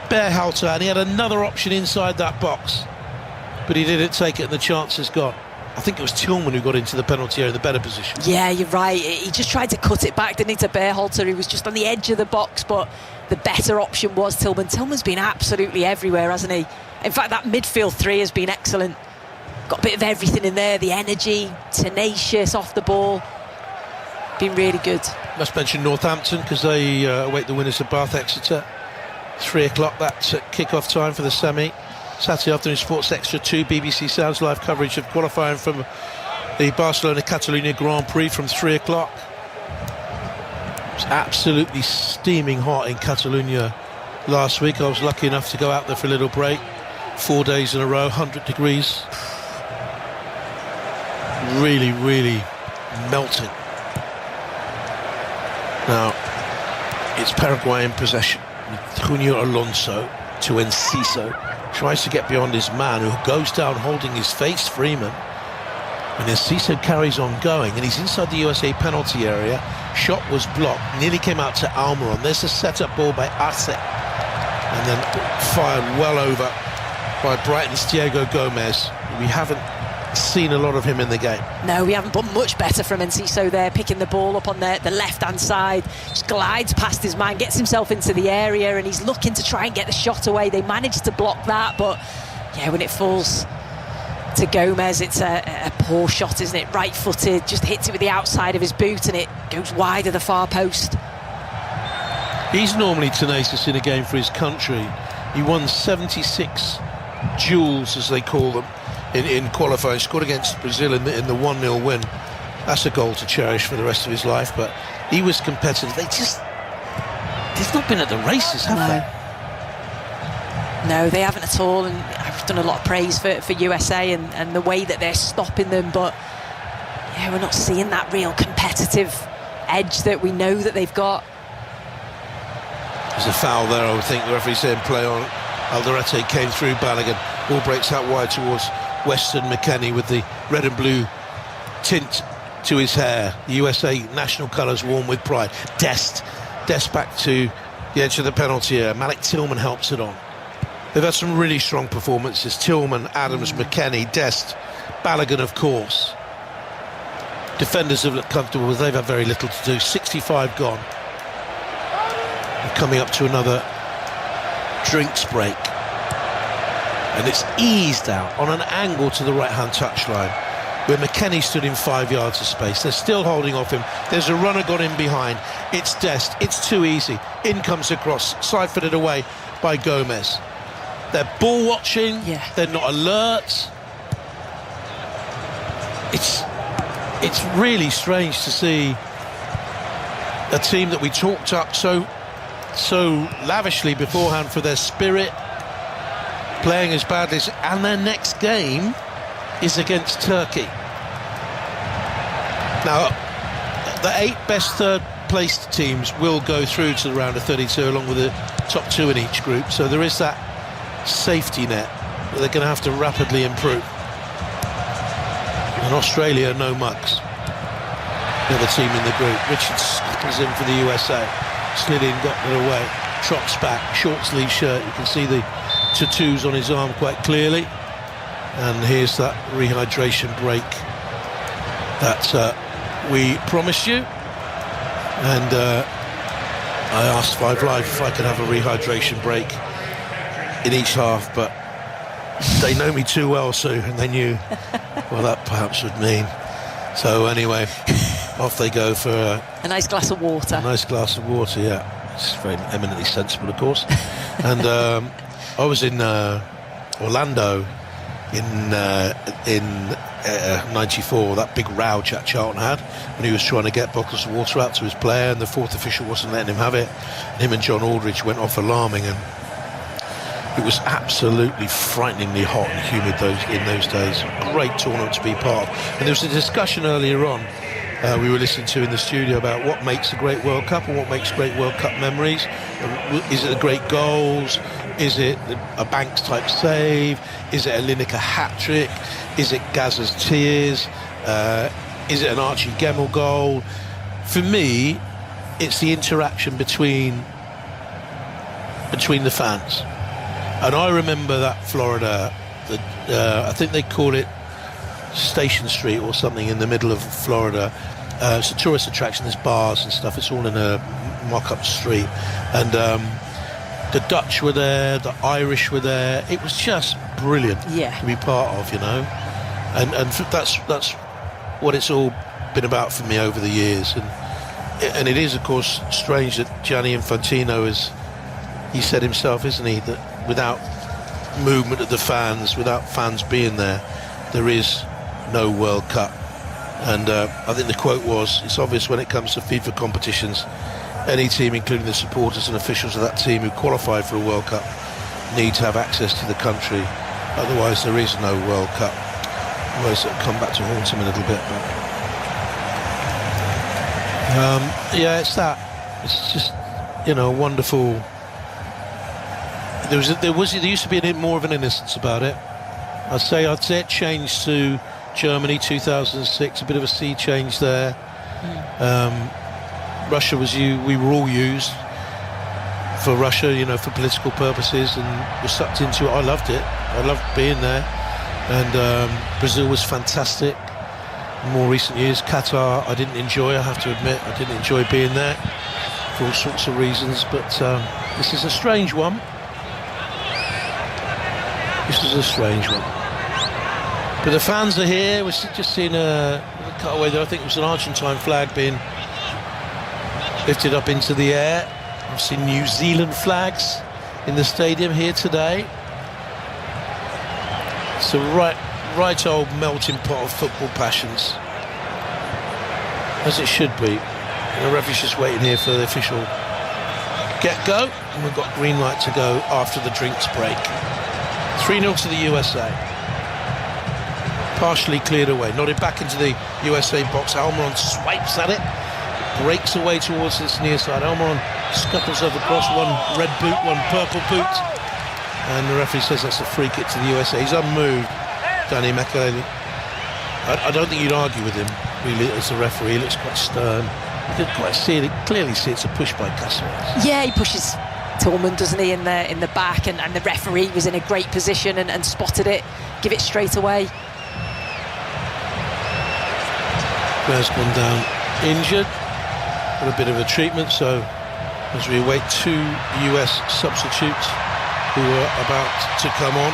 Berhalter. And he had another option inside that box. But he didn't take it and the chance is gone. I think it was Tillman who got into the penalty area in the better position. Yeah, you're right. He just tried to cut it back, didn't he, to Berhalter. He was just on the edge of the box, but the better option was Tillman. Tillman's been absolutely everywhere, hasn't he? In fact, that midfield 3 has been excellent. Got a bit of everything in there. The energy, tenacious, off the ball. Been really good. Must mention Northampton because they await the winners of Bath Exeter. 3 o'clock, that's kick-off time for the semi. Saturday afternoon, Sports Extra 2, BBC Sounds live coverage of qualifying from the Barcelona-Catalunya Grand Prix from 3 o'clock. It's absolutely steaming hot in Catalonia last week. I was lucky enough to go out there for a little break. 4 days in a row, 100 degrees. Really, really melting. Now, it's Paraguay in possession. Junior Alonso to Enciso. Tries to get beyond his man, who goes down holding his face, Freeman. And Enciso carries on going, and he's inside the USA penalty area. Shot was blocked, nearly came out to Almiron. There's a set-up ball by Arce. And then fired well over by Brighton's Diego Gomez. We haven't seen a lot of him in the game. No, we haven't, but much better from Enciso there, picking the ball up on the left-hand side. Just glides past his man, gets himself into the area, and he's looking to try and get the shot away. They managed to block that, but yeah, when it falls to Gomez, it's a poor shot, isn't it? Right-footed, just hits it with the outside of his boot, and it goes wide of the far post. He's normally tenacious in a game for his country. He won 76 duels, as they call them, in qualifying. Scored against Brazil in the 1-0 win. That's a goal to cherish for the rest of his life. But he was competitive. They've not been at the races, have they? No, they haven't at all. And I've done a lot of praise for USA and the way that they're stopping them. But yeah, we're not seeing that real competitive edge that we know that they've got. There's a foul there, I would think. The referee saying play on. Alderete came through Balogun. Ball breaks out wide towards Weston McKennie with the red and blue tint to his hair. The USA national colours worn with pride. Dest back to the edge of the penalty area. Malik Tillman helps it on. They've had some really strong performances. Tillman, Adams, McKennie, Dest, Balogun, of course. Defenders have looked comfortable, but they've had very little to do. 65 gone. And coming up to another drinks break. And it's eased out on an angle to the right-hand touchline, where McKennie stood in 5 yards of space. They're still holding off him. There's a runner got in behind. It's Dest. It's too easy. In comes the cross, side-footed away by Gomez. They're ball watching. Yeah. They're not alert. It's really strange to see a team that we talked up so lavishly beforehand for their spirit, playing as badly as, and their next game is against Turkey. Now, the 8 best third-placed teams will go through to the round of 32, along with the top 2 in each group. So there is that safety net that they're going to have to rapidly improve. And Australia, no mugs. The other team in the group. Richards is in for the USA. Slid in, got it away. Trots back, short sleeve shirt. You can see the tattoos on his arm quite clearly. And here's that rehydration break that we promised you. And I asked 5 Live if I could have a rehydration break in each half, but they know me too well, Sue, and they knew what that perhaps would mean. So anyway, off they go for a nice glass of water. A nice glass of water, yeah. It's very eminently sensible, of course. And I was in Orlando in '94. That big row Jack Charlton had when he was trying to get bottles of water out to his player, and the 4th official wasn't letting him have it. And him and John Aldridge went off alarming, and it was absolutely frighteningly hot and humid in those days. Great tournament to be part of. And there was a discussion earlier on we were listening to in the studio about what makes a great World Cup and what makes great World Cup memories. Is it the great goals? Is it a Banks-type save? Is it a Lineker hat-trick? Is it Gazza's tears? Is it an Archie Gemmell goal? For me, it's the interaction between the fans. And I remember that Florida, I think they call it Station Street or something in the middle of Florida. It's a tourist attraction, there's bars and stuff, it's all in a mock-up street. And the Dutch were there, the Irish were there. It was just brilliant to be part of, you know. And that's what it's all been about for me over the years. And it is, of course, strange that Gianni Infantino he said himself, isn't he, that without movement of the fans, without fans being there, there is no World Cup. And I think the quote was, it's obvious when it comes to FIFA competitions, any team, including the supporters and officials of that team who qualified for a World Cup, need to have access to the country. Otherwise there is no World Cup. Otherwise it'll come back to haunt him a little bit. But yeah, it's that. It's just, you know, wonderful. There used to be a bit more of an innocence about it. I'd say it changed to Germany 2006, a bit of a sea change there. Russia we were all used for Russia, you know, for political purposes, and were sucked into it. I loved it. I loved being there. And Brazil was fantastic. In more recent years, Qatar I didn't enjoy, I have to admit. I didn't enjoy being there for all sorts of reasons, but this is a strange one. This is a strange one. But the fans are here. We're just seeing a cutaway there. I think it was an Argentine flag being lifted up into the air. I've seen New Zealand flags in the stadium here today. It's a right old melting pot of football passions, as it should be. And the referee's just waiting here for the official get-go, and we've got green light to go after the drinks break. 3-0 to the USA. Partially cleared away, nodded back into the USA box. Almiron swipes at it, breaks away towards this near side. Almiron scuttles over across, one red boot, one purple boot, and the referee says that's a free kick to the USA. He's unmoved, Danny McAley. I don't think you'd argue with him really as a referee. He looks quite stern. You can quite see it, clearly see it's a push by Caceres. Yeah, he pushes Tillman, doesn't he, in the back, and the referee was in a great position and spotted it, give it straight away. Player's gone down injured, got a bit of a treatment, so as we await 2 US substitutes who are about to come on.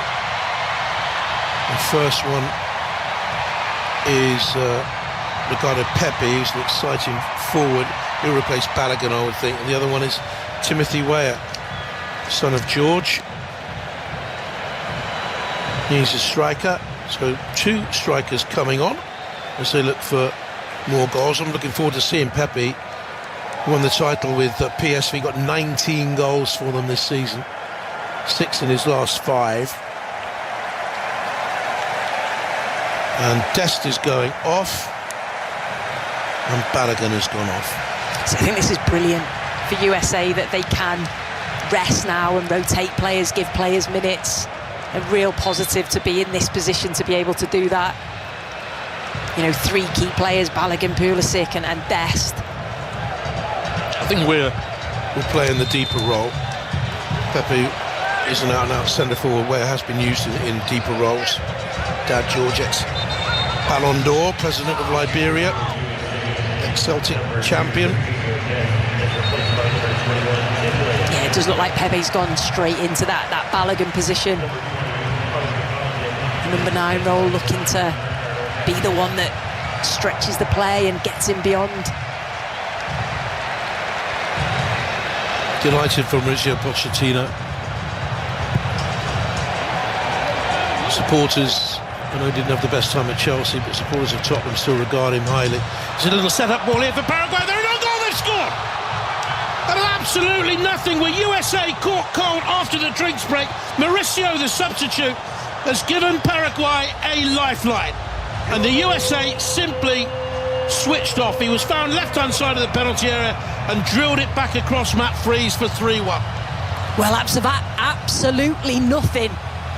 The first one is Ricardo Pepe, who's an exciting forward. He'll replace Balogun, I would think. And the other one is Timothy Weah, son of George. He's a striker, so 2 strikers coming on as they look for more goals. I'm looking forward to seeing Pepe. He won the title with PSV, got 19 goals for them this season, 6 in his last 5. And Dest is going off, and Balogun has gone off. So I think this is brilliant for USA that they can rest now and rotate players, give players minutes. A real positive to be in this position to be able to do that. You know, 3 key players, Balogun, Pulisic and Dest. I think we're playing the deeper role. Pepe is an out-and-out centre forward where it has been used in deeper roles. Dad George, ex-Ballon d'Or, president of Liberia, ex-Celtic champion. Yeah, it does look like Pepe's gone straight into that Balogun position. Number 9 role, looking to be the one that stretches the play and gets him beyond. Delighted for Mauricio Pochettino. Supporters, I know he didn't have the best time at Chelsea, but supporters of Tottenham still regard him highly. There's a little set-up ball here for Paraguay. They're in on goal, they've scored! Out of absolutely nothing, with USA caught cold after the drinks break. Mauricio, the substitute, has given Paraguay a lifeline. And the USA simply switched off. He was found left-hand side of the penalty area and drilled it back across Matt Freese for 3-1. Well, absolutely nothing.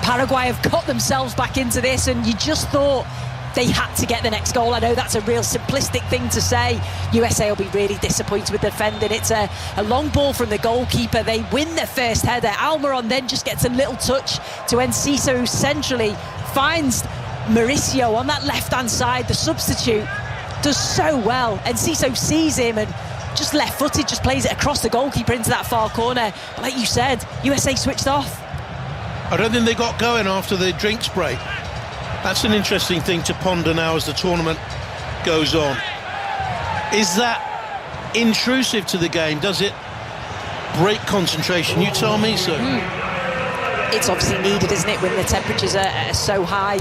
Paraguay have got themselves back into this, and you just thought they had to get the next goal. I know that's a real simplistic thing to say. USA will be really disappointed with defending. It's a long ball from the goalkeeper. They win their first header. Almiron then just gets a little touch to Enciso, who centrally finds Mauricio on that left-hand side. The substitute does so well. Enciso sees him and just left-footed, just plays it across the goalkeeper into that far corner. But like you said, USA switched off. I don't think they got going after the drinks break. That's an interesting thing to ponder now as the tournament goes on. Is that intrusive to the game? Does it break concentration? You tell me so. It's obviously needed, isn't it, when the temperatures are so high.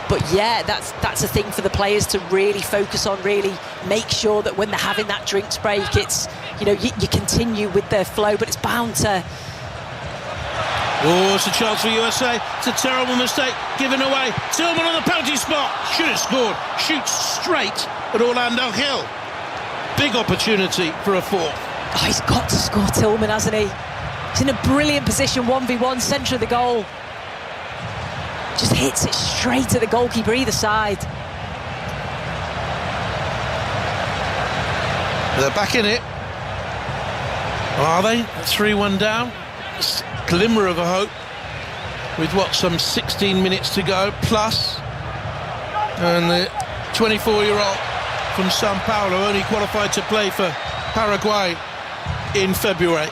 But yeah, that's a thing for the players to really focus on, really make sure that when they're having that drinks break, it's, you know, you continue with their flow, but it's bound to... Oh, it's a chance for USA. It's a terrible mistake given away. Tillman on the penalty spot. Should have scored. Shoots straight at Orlando Hill. Big opportunity for a 4th. Oh, he's got to score, Tillman, hasn't he? He's in a brilliant position, 1v1, centre of the goal. Just hits it straight at the goalkeeper either side. They're back in it. Are they? 3-1 down. Glimmer of a hope with some 16 minutes to go plus, and the 24-year-old from Sao Paulo only qualified to play for Paraguay in February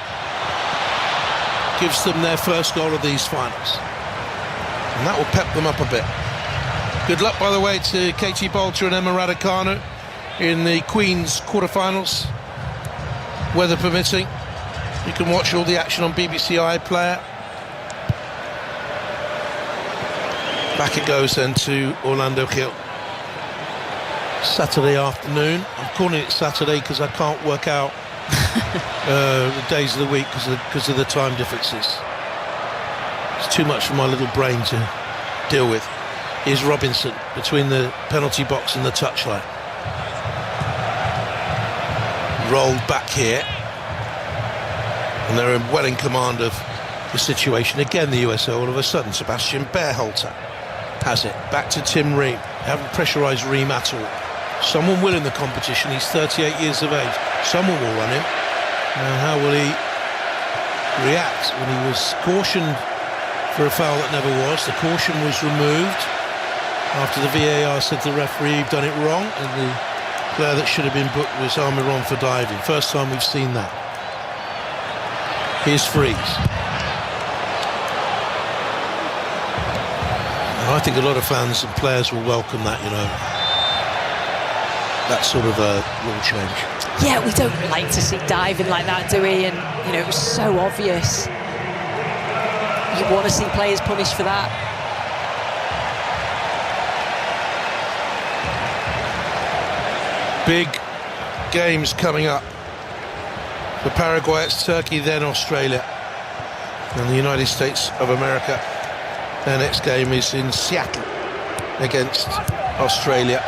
gives them their first goal of these finals, and that will pep them up a bit. Good luck, by the way, to Katie Bolter and Emma Raducanu in the Queen's quarterfinals, weather permitting. You can watch all the action on BBC iPlayer. Back it goes then to Orlando Hill. Saturday afternoon. I'm calling it Saturday because I can't work out the days of the week because of the time differences. It's too much for my little brain to deal with. Here's Robinson between the penalty box and the touchline. Rolled back here. And they're well in command of the situation. Again, the USA, all of a sudden, Sebastian Berhalter has it. Back to Tim Ream. Haven't pressurised Ream at all. Someone will in the competition. He's 38 years of age. Someone will run him. Now, how will he react when he was cautioned for a foul that never was? The caution was removed after the VAR said to the referee he'd done it wrong, and the player that should have been booked was Almiron for diving. First time we've seen that. Here's Freeze. Now, I think a lot of fans and players will welcome that, that sort of a rule change. Yeah, we don't like to see diving like that, do we? And, it was so obvious. You want to see players punished for that. Big games coming up. For Paraguay, it's Turkey, then Australia, and the United States of America. Their next game is in Seattle against Australia,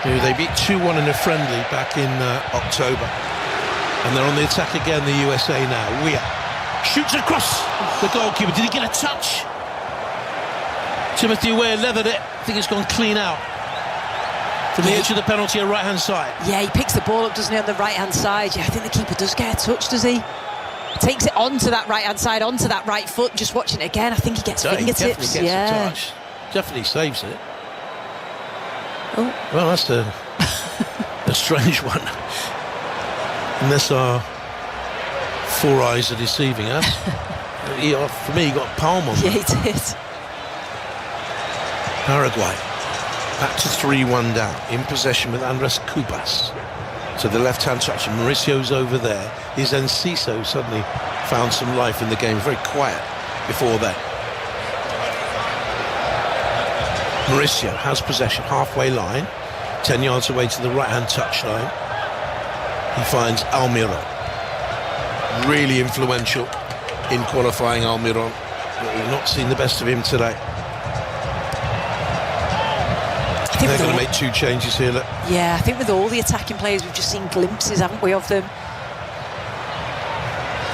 who they beat 2-1 in a friendly back in October. And they're on the attack again, the USA now. Weir shoots across the goalkeeper. Did he get a touch? Timothy Weir leathered it. I think it's gone clean out. From the edge of the penalty area, right-hand side. Yeah, he picks the ball up, doesn't he, on the right-hand side. Yeah, I think the keeper does get a touch, does he? Takes it onto that right-hand side, onto that right foot. Just watching it again, I think he gets fingertips. He definitely gets a touch. Definitely saves it. Oh. Well, that's a strange one. Unless our four eyes are deceiving us. For me, he got palm on that. Yeah, he did. Paraguay back to 3-1 down, in possession with Andres Cubas. So the left-hand touch, and Mauricio's over there. His Enciso suddenly found some life in the game. Very quiet before that. Mauricio has possession, halfway line, 10 yards away to the right-hand touchline. He finds Almiron. Really influential in qualifying, Almiron, but we've not seen the best of him today. They're going to make two changes here. Look. Yeah, I think with all the attacking players, we've just seen glimpses, haven't we, of them?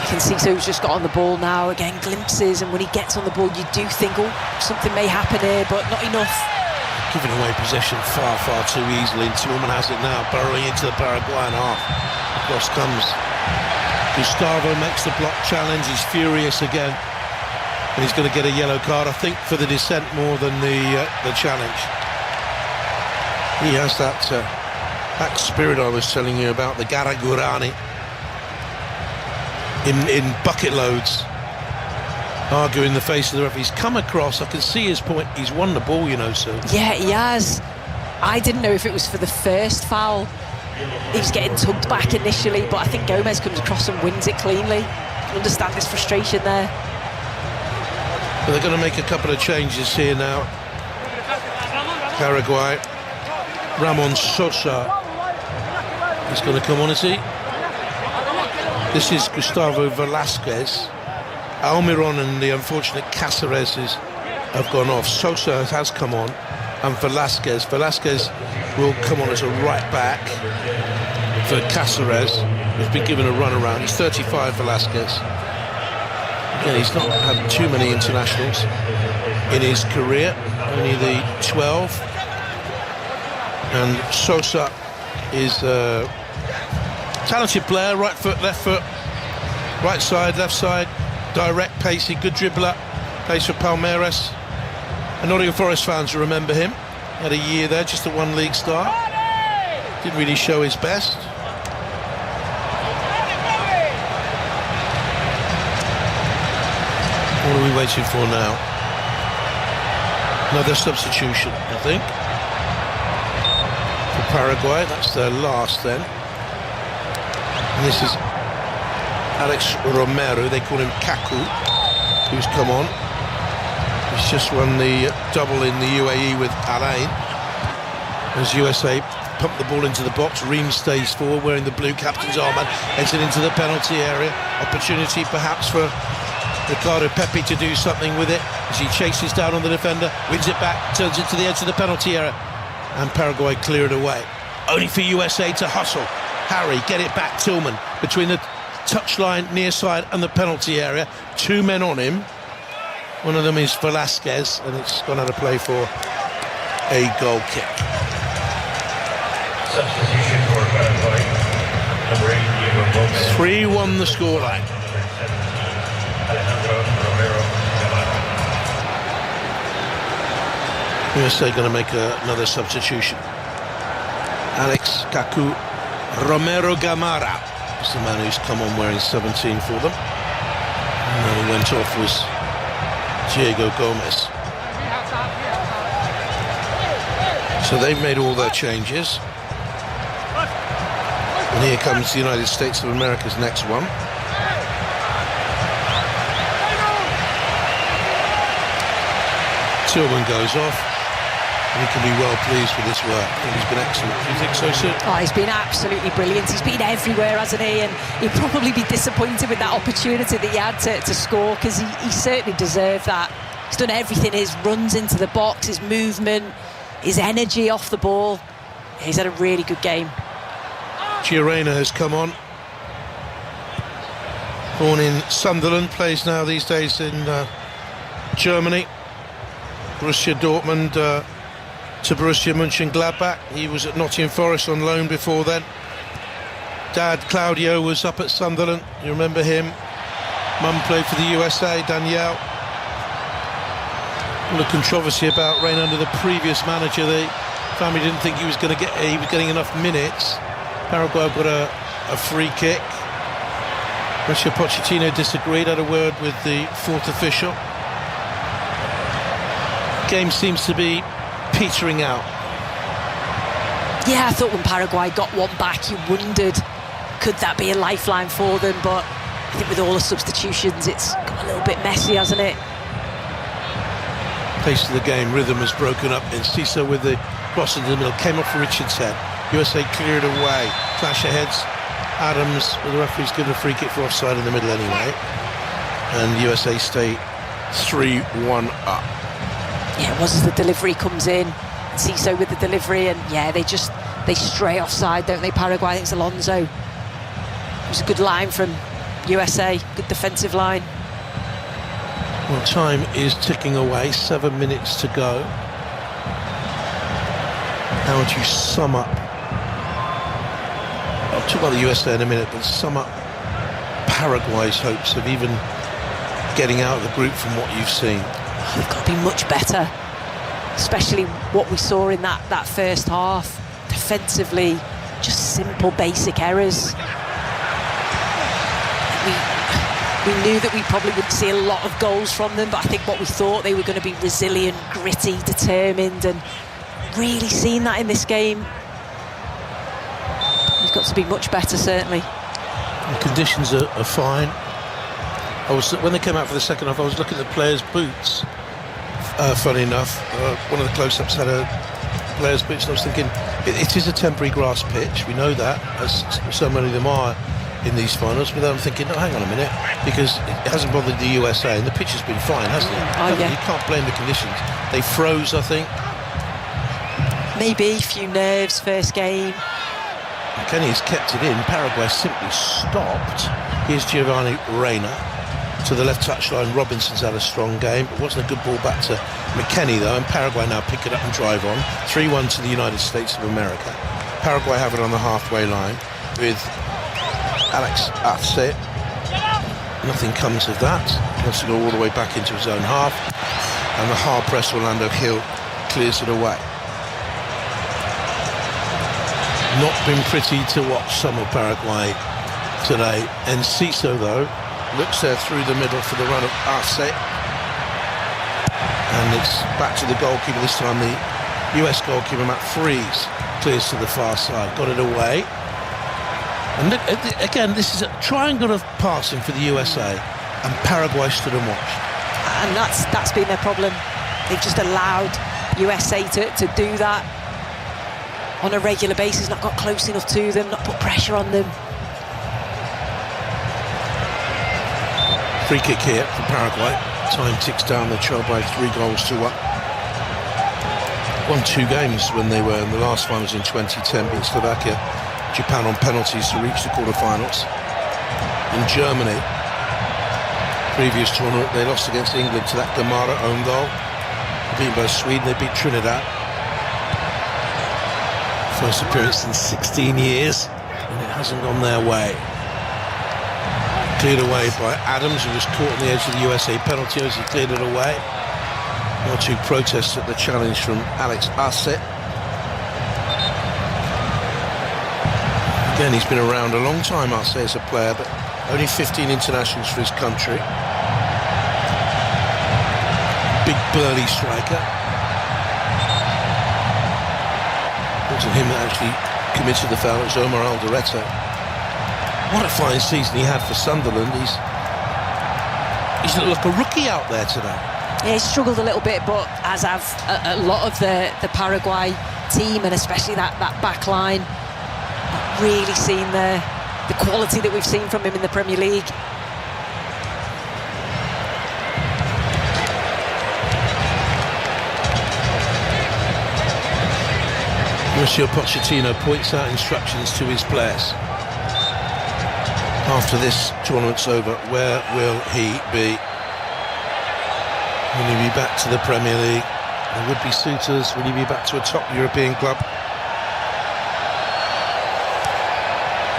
You can see So's just got on the ball now, again, glimpses, and when he gets on the ball, you do think, oh, something may happen here, but not enough. Giving away possession far, far too easily, and Tillman has it now, burrowing into the Paraguayan half. Across comes Gustavo, makes the block challenge, he's furious again, and he's going to get a yellow card, I think, for the dissent more than the challenge. He has that spirit I was telling you about, the Garagurani, in bucket loads, argue in the face of the referee. He's come across, I can see his point, he's won the ball, so. Yeah, he has. I didn't know if it was for the first foul. He was getting tugged back initially, but I think Gomez comes across and wins it cleanly. I can understand his frustration there. But they're going to make a couple of changes here now. Paraguay. Ramon Sosa is going to come on, is he? This is Gustavo Velasquez. Almiron and the unfortunate Cáceres have gone off. Sosa has come on, and Velasquez will come on as a right back for Cáceres, who's been given a run around. He's 35, Velasquez. Again, he's not had too many internationals in his career, only the 12. And Sosa is a talented player, right foot, left foot, right side, left side, direct, pacey, good dribbler, plays for Palmeiras. And Nottingham Forest fans will remember him. Had a year there, just a one league start. Didn't really show his best. What are we waiting for now? Another substitution, I think. Paraguay, that's their last then. And this is Alex Romero, they call him Kaku, who's come on. He's just won the double in the UAE with Alain. As USA pump the ball into the box, Ream stays forward wearing the blue captain's armband, heads it into the penalty area. Opportunity perhaps for Ricardo Pepi to do something with it as he chases down on the defender, wins it back, turns it to the edge of the penalty area. And Paraguay clear it away. Only for USA to hustle. Harry, get it back. Tillman between the touchline, near side and the penalty area. Two men on him. One of them is Velasquez, and it's gone out of play for a goal kick. Substitution for Paraguay. Number 8, Diego Gomez. 3-1 the scoreline. Alejandro Romero Gamarra. USA going to make another substitution. Alex Kaku Romero Gamarra is the man who's come on wearing 17 for them. And then he went off was Diego Gomez. So they've made all their changes. And here comes the United States of America's next one. Tillman goes off. And he can be well pleased with his work. I think he's been excellent. Do you think so, Sue? Oh, he's been absolutely brilliant. He's been everywhere, hasn't he? And he'd probably be disappointed with that opportunity that he had to score, because he certainly deserved that. He's done everything, his runs into the box, his movement, his energy off the ball. He's had a really good game. Giorena has come on. Born in Sunderland, plays now these days in Germany. Borussia Dortmund to Borussia Mönchengladbach. He was at Nottingham Forest on loan before then. Dad Claudio was up at Sunderland. You remember him? Mum played for the USA, Danielle. A lot of controversy about reign under the previous manager. The family didn't think he was getting enough minutes. Paraguay got a free kick. Mauricio Pochettino disagreed, had a word with the fourth official. Game seems to be petering out. Yeah, I thought when Paraguay got one back, you wondered, could that be a lifeline for them? But I think with all the substitutions, it's got a little bit messy, hasn't it? Pace of the game, rhythm has broken up. And Cisse with the cross into the middle, came off for Richard's head. USA cleared away. Clash of heads. Adams, well, the referee's given a free kick for offside in the middle anyway. And USA stay 3-1 up. Yeah, it was as the delivery comes in. Cisse with the delivery, and yeah, they stray offside, don't they, Paraguay? I think it's Alonso. It was a good line from USA, good defensive line. Well, time is ticking away, 7 minutes to go. How would you sum up? I'll talk about the USA in a minute, but sum up Paraguay's hopes of even getting out of the group from what you've seen. They've got to be much better, especially what we saw in that first half. Defensively, just simple, basic errors. We knew that we probably would see a lot of goals from them, but I think what we thought, they were going to be resilient, gritty, determined, and really seen that in this game. We've got to be much better, certainly. The conditions are fine. When they came out for the second half, I was looking at the players' boots. Funny enough, one of the close-ups had a players' boots, and I was thinking, it is a temporary grass pitch. We know that, as so many of them are in these finals. But then I'm thinking, no, hang on a minute, because it hasn't bothered the USA, and the pitch has been fine, hasn't it? Oh, yeah. You can't blame the conditions. They froze, I think. Maybe a few nerves first game. Kenny's kept it in. Paraguay simply stopped. Here's Giovanni Reina to the left touchline. Robinson's had a strong game. It wasn't a good ball back to McKennie though, and Paraguay now pick it up and drive on. 3-1 to the United States of America. Paraguay have it on the halfway line with Alex Arce. Nothing comes of that. He wants to go all the way back into his own half, and the hard press Orlando Hill clears it away. Not been pretty to watch some of Paraguay today. And Cisse though looks there through the middle for the run of Arce, and it's back to the goalkeeper. This time the US goalkeeper Matt Freeze clears to the far side, got it away. And look, again, this is a triangle of passing for the USA, and Paraguay stood and watched. And that's been their problem. They've just allowed USA to do that on a regular basis, not got close enough to them, not put pressure on them. Free kick here for Paraguay. Time ticks down, the trail by 3-1. Won 2 games when they were in the last finals in 2010, beat Slovakia, Japan on penalties to reach the quarterfinals. In Germany, previous tournament, they lost against England to that Gamara own goal. They beat both Sweden, they beat Trinidad. First appearance in 16 years, and it hasn't gone their way. Cleared away by Adams, who was caught on the edge of the USA penalty as he cleared it away. 1 or 2 protests at the challenge from Alex Arset. Again, he's been around a long time, Arset, as a player, but only 15 internationals for his country. Big burly striker. It wasn't him that actually committed the foul, it was Omar Alderete. What a fine season he had for Sunderland. He's looked like a rookie out there today. Yeah, he's struggled a little bit, but as have a lot of the Paraguay team, and especially that back line. Not really seen the quality that we've seen from him in the Premier League. Mauricio Pochettino points out instructions to his players. After this tournament's over, where will he be? Will he be back to the Premier League? There would be suitors. Will he be back to a top European club?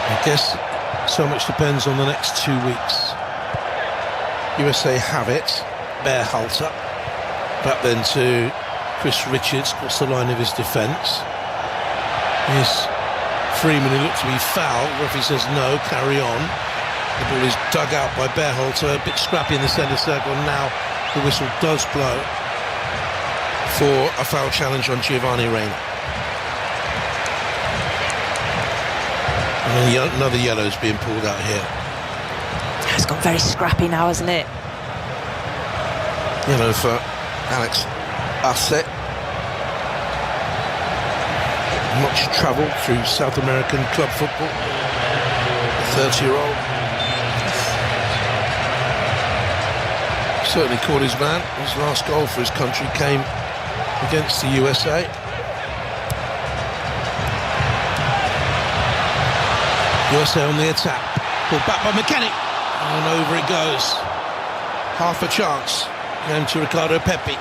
I guess so much depends on the next 2 weeks. USA have it. Berhalter. Back then to Chris Richards, across the line of his defence. Here's Freeman, who looked to be foul. Referee says no, carry on. The ball is dug out by Berhalter, a bit scrappy in the centre circle. Now the whistle does blow for a foul challenge on Giovanni Reina. And another yellow's being pulled out here. It's got very scrappy now, hasn't it? Yellow for Alex Arset. Much travel through South American club football. A 30-year-old. Certainly caught his man. His last goal for his country came against the USA. USA on the attack. Pulled back by McKennie. And over it goes. Half a chance. Going to Ricardo Pepi.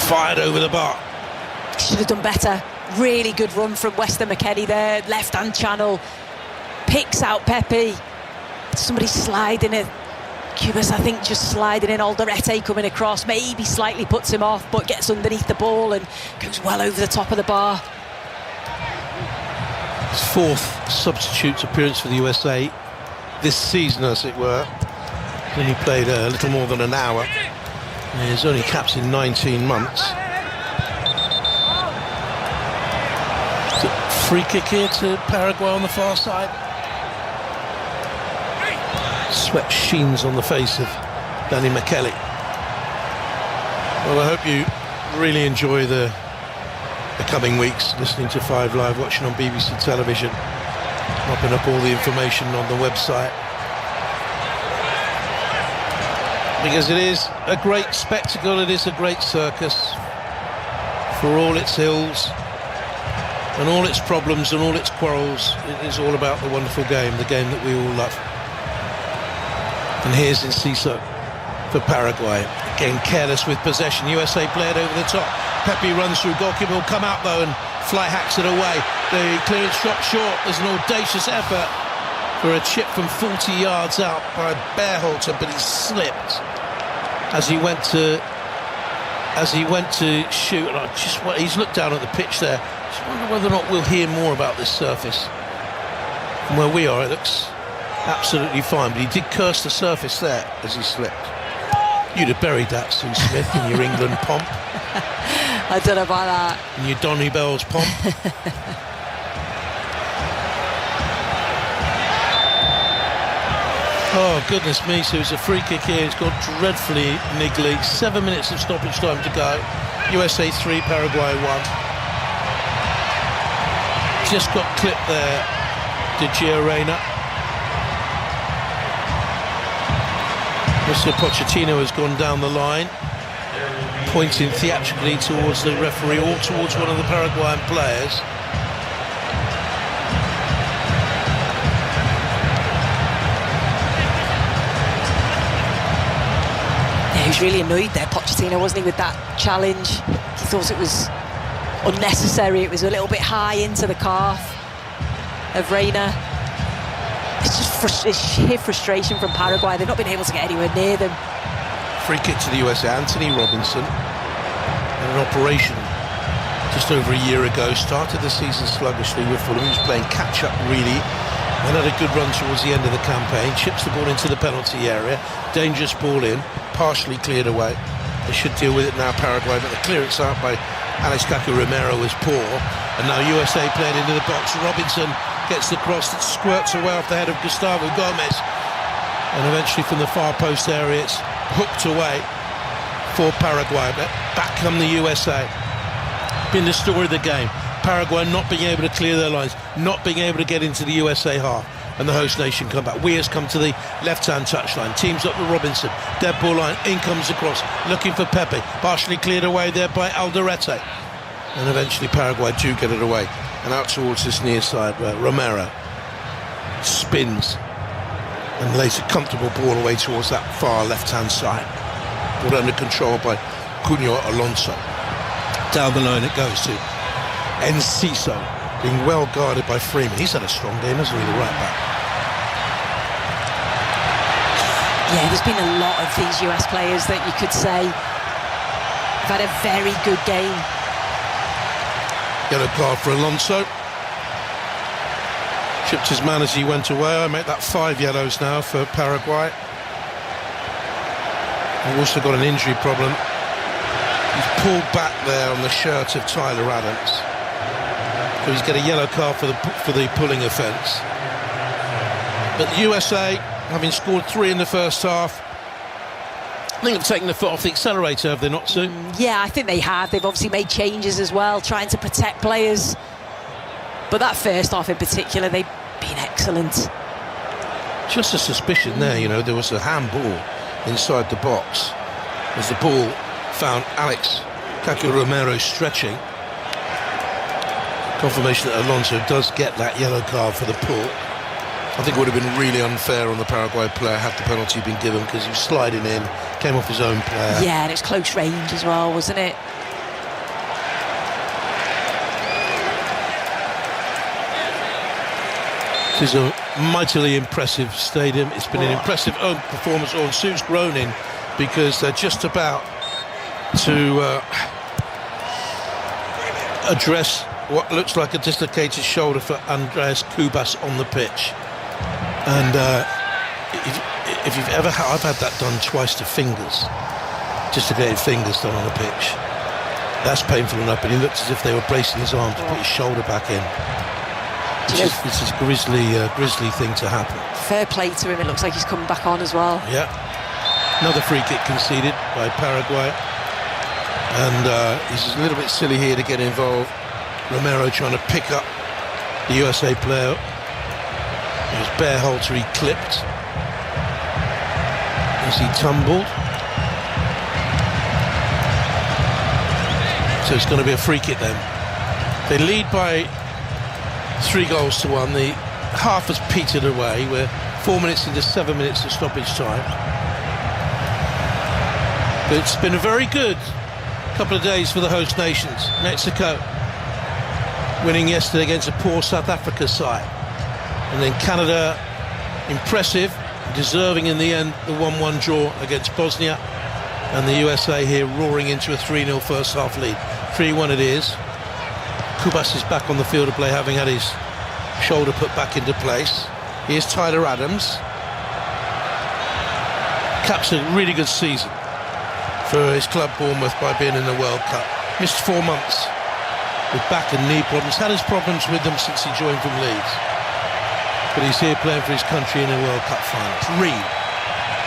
Fired over the bar. Should have done better. Really good run from Weston McKennie there. Left-hand channel. Picks out Pepe. Somebody sliding it. Cubas, I think, just sliding in. Alderete coming across. Maybe slightly puts him off, but gets underneath the ball and goes well over the top of the bar. His 4th substitute appearance for the USA this season, as it were. He only played a little more than an hour. He's only capped in 19 months. Free kick here to Paraguay on the far side. Sweat sheens on the face of Danny McKelly. Well, I hope you really enjoy the coming weeks, listening to 5 Live, watching on BBC television, mopping up all the information on the website. Because it is a great spectacle, it is a great circus. For all its hills and all its problems and all its quarrels, it is all about the wonderful game, the game that we all love. And here's Enciso for Paraguay. Again, careless with possession. USA played over the top. Pepe runs through. Goalkeeper will come out though and fly hacks it away. The clearance dropped short. There's an audacious effort for a chip from 40 yards out by Berhalter, but he slipped as he went to shoot. And he's looked down at the pitch there. Just wonder whether or not we'll hear more about this surface. From where we are, it looks absolutely fine, but he did curse the surface there as he slipped. You'd have buried that, Sue Smith, in your England pomp. I don't know about that. In your Donny Bell's pomp. Oh, goodness me, so it's a free kick here. It's gone dreadfully niggly. 7 minutes of stoppage time to go. USA 3, Paraguay 1. Just got clipped there, De Gea Reina. Mr. Pochettino has gone down the line, pointing theatrically towards the referee or towards one of the Paraguayan players. Yeah, he was really annoyed there, Pochettino, wasn't he, with that challenge? He thought it was unnecessary. It was a little bit high into the calf of Reina. It's just it's sheer frustration from Paraguay. They've not been able to get anywhere near them. Free kick to the USA. Anthony Robinson, in an operation just over a year ago, started the season sluggishly with Fulham. He was playing catch-up really, and had a good run towards the end of the campaign. Chips the ball into the penalty area. Dangerous ball in, partially cleared away. They should deal with it now, Paraguay, but the clearance out by Alex Romero was poor. And now USA playing into the box. Robinson gets the cross that squirts away off the head of Gustavo Gomez. And eventually from the far post area, it's hooked away for Paraguay. But back come the USA. Been the story of the game. Paraguay not being able to clear their lines, not being able to get into the USA half, and the host nation come back. Weir's come to the left-hand touchline, teams up with Robinson, dead ball line, in comes the cross, looking for Pepe, partially cleared away there by Alderete, and eventually Paraguay do get it away, and out towards this near side where Romero spins and lays a comfortable ball away towards that far left-hand side, ball under control by Cunha Alonso. Down the line it goes to Enciso, being well guarded by Freeman. He's had a strong game, hasn't he, the right back? Yeah, there's been a lot of these US players that you could say have had a very good game. Yellow card for Alonso. Chipped his man as he went away. I make that 5 yellows now for Paraguay. They've also got an injury problem. He's pulled back there on the shirt of Tyler Adams. So he's got a yellow card for the pulling offence. But the USA, having scored 3 in the first half, I think they've taken the foot off the accelerator, have they not, Sue? Yeah, I think they have. They've obviously made changes as well, trying to protect players. But that first half in particular, they've been excellent. Just a suspicion there, you know, there was a handball inside the box as the ball found Alex Romero stretching. Confirmation that Alonso does get that yellow card for the pull. I think it would have been really unfair on the Paraguay player had the penalty been given, because he was sliding in, came off his own player. Yeah, and it's close range as well, wasn't it? This is a mightily impressive stadium. It's been an impressive own performance. And Sue's groaning because they're just about to address what looks like a dislocated shoulder for Andreas Cubas on the pitch. And if you've ever I've had that done twice to fingers, dislocated fingers done on a pitch. That's painful enough, but he looked as if they were bracing his arm to put his shoulder back in. It's a grisly thing to happen. Fair play to him. It looks like he's coming back on as well. Yeah. Another free kick conceded by Paraguay. And he's a little bit silly here to get involved. Romero trying to pick up the USA player. It was Bearhalter, he clipped as he tumbled. So it's going to be a free kick then. They lead by 3-1. The half has petered away. We're 4 minutes into 7 minutes of stoppage time. But it's been a very good couple of days for the host nations. Mexico winning yesterday against a poor South Africa side. And then Canada, impressive, deserving in the end the 1-1 draw against Bosnia. And the USA here roaring into a 3-0 first half lead. 3-1 it is. Cubas is back on the field of play, having had his shoulder put back into place. Here's Tyler Adams. Caps a really good season for his club Bournemouth by being in the World Cup. Missed 4 months with back and knee problems. Had his problems with them since he joined from Leeds. But he's here playing for his country in a World Cup final. Reed,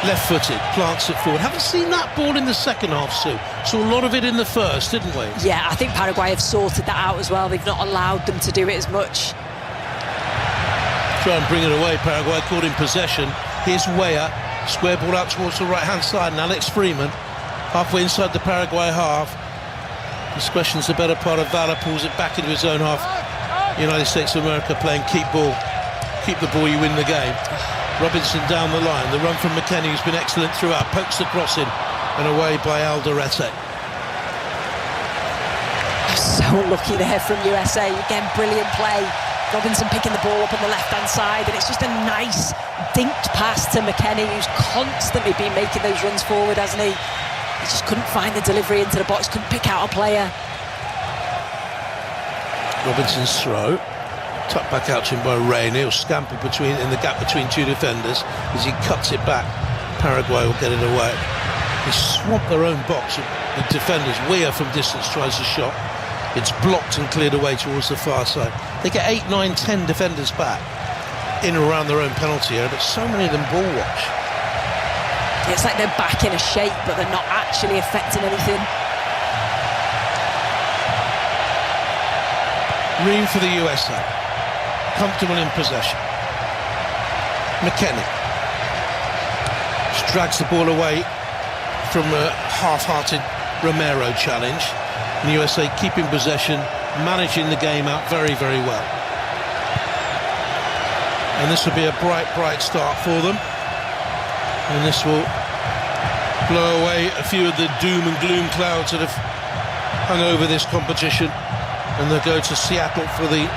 left-footed, plants it forward. Haven't seen that ball in the second half, Sue. Saw a lot of it in the first, didn't we? Yeah, I think Paraguay have sorted that out as well. They've not allowed them to do it as much. Try and bring it away. Paraguay caught in possession. Here's Weah, square ball out towards the right-hand side, and Alex Freeman, halfway inside the Paraguay half. Discretion's the better part of valor, pulls it back into his own half. United States of America playing keep the ball, you win the game. Robinson down the line, the run from McKennie, who's been excellent throughout, pokes the cross in and away by Alderete. So So unlucky there from USA. Again, brilliant play. Robinson picking the ball up on the left-hand side, and it's just a nice dinked pass to McKennie, who's constantly been making those runs forward, hasn't he? He just couldn't find the delivery into the box, couldn't pick out a player. Robinson's throw, tucked back out to him by Rainey. He'll scamper in the gap between two defenders. As he cuts it back, Paraguay will get it away. They swamp their own box. The defenders, Weir from distance tries a shot. It's blocked and cleared away towards the far side. They get 8, 9, 10 defenders back in and around their own penalty area, but so many of them ball watch. It's like they're back in a shape, but they're not actually affecting anything. Room for the USA. Comfortable in possession. McKennie just drags the ball away from a half-hearted Romero challenge. And USA keeping possession, managing the game out very, very well. And this will be a bright, bright start for them. And this will blow away a few of the doom and gloom clouds that have hung over this competition. And they'll go to Seattle for the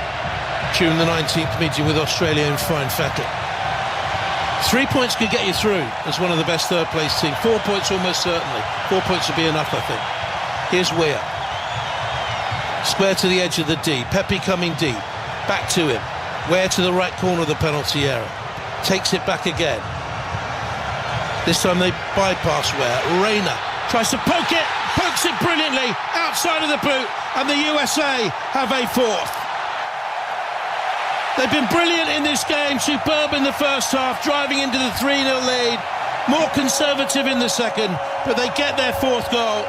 June the 19th meeting with Australia in fine fettle. 3 points could get you through as one of the best third-place teams. 4 points almost certainly. 4 points would be enough, I think. Here's Weir. Square to the edge of the D. Pepe coming deep. Back to him. Weir to the right corner of the penalty area. Takes it back again. This time they bypass Weir. Reina tries to poke it. Pokes it brilliantly. Outside of the boot. And the USA have a fourth. They've been brilliant in this game. Superb in the first half. Driving into the 3-0 lead. More conservative in the second. But they get their fourth goal.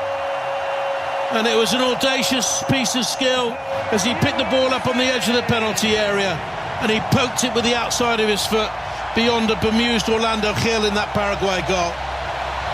And it was an audacious piece of skill as he picked the ball up on the edge of the penalty area and he poked it with the outside of his foot beyond a bemused Orlando Gil in that Paraguay goal.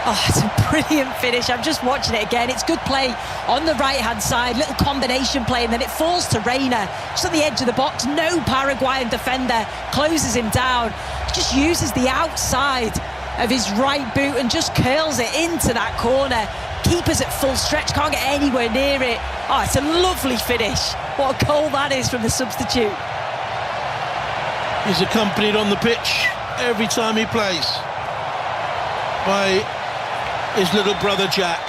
Oh, it's a brilliant finish. I'm just watching it again. It's good play on the right-hand side, little combination play, and then it falls to Reina, just on the edge of the box. No Paraguayan defender closes him down. Just uses the outside of his right boot and just curls it into that corner. Keeper's at full stretch, can't get anywhere near it. Oh, it's a lovely finish. What a goal that is from the substitute. He's accompanied on the pitch every time he plays by his little brother Jack,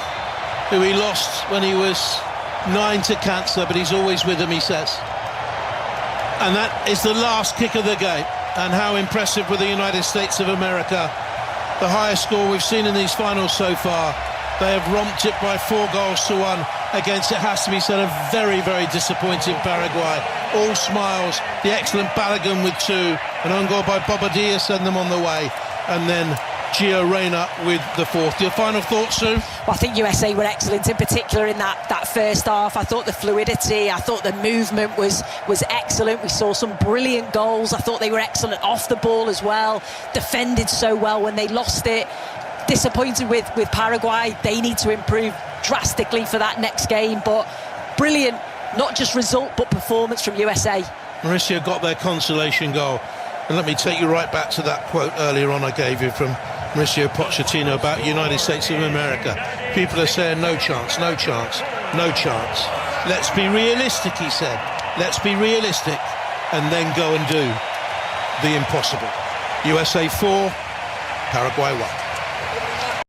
who he lost when he was 9 to cancer, but he's always with him, he says. And that is the last kick of the game. And how impressive with the United States of America. The highest score we've seen in these finals so far. They have romped it by 4 goals to 1 against, it has to be said, a very, very disappointing Paraguay. All smiles. The excellent Balogun with 2. An own goal by Bobadilla send them on the way. And then Gio Reyna with the 4th. Your final thoughts, Sue? Well, I think USA were excellent, in particular in that first half. I thought the fluidity, I thought the movement was excellent. We saw some brilliant goals. I thought they were excellent off the ball as well. Defended so well when they lost it. Disappointed with Paraguay. They need to improve drastically for that next game, but brilliant, not just result but performance from USA. Mauricio got their consolation goal, and let me take you right back to that quote earlier on I gave you from Mauricio Pochettino about United States of America. People are saying no chance, no chance, no chance. Let's be realistic, he said. Let's be realistic and then go and do the impossible. USA 4, Paraguay 1.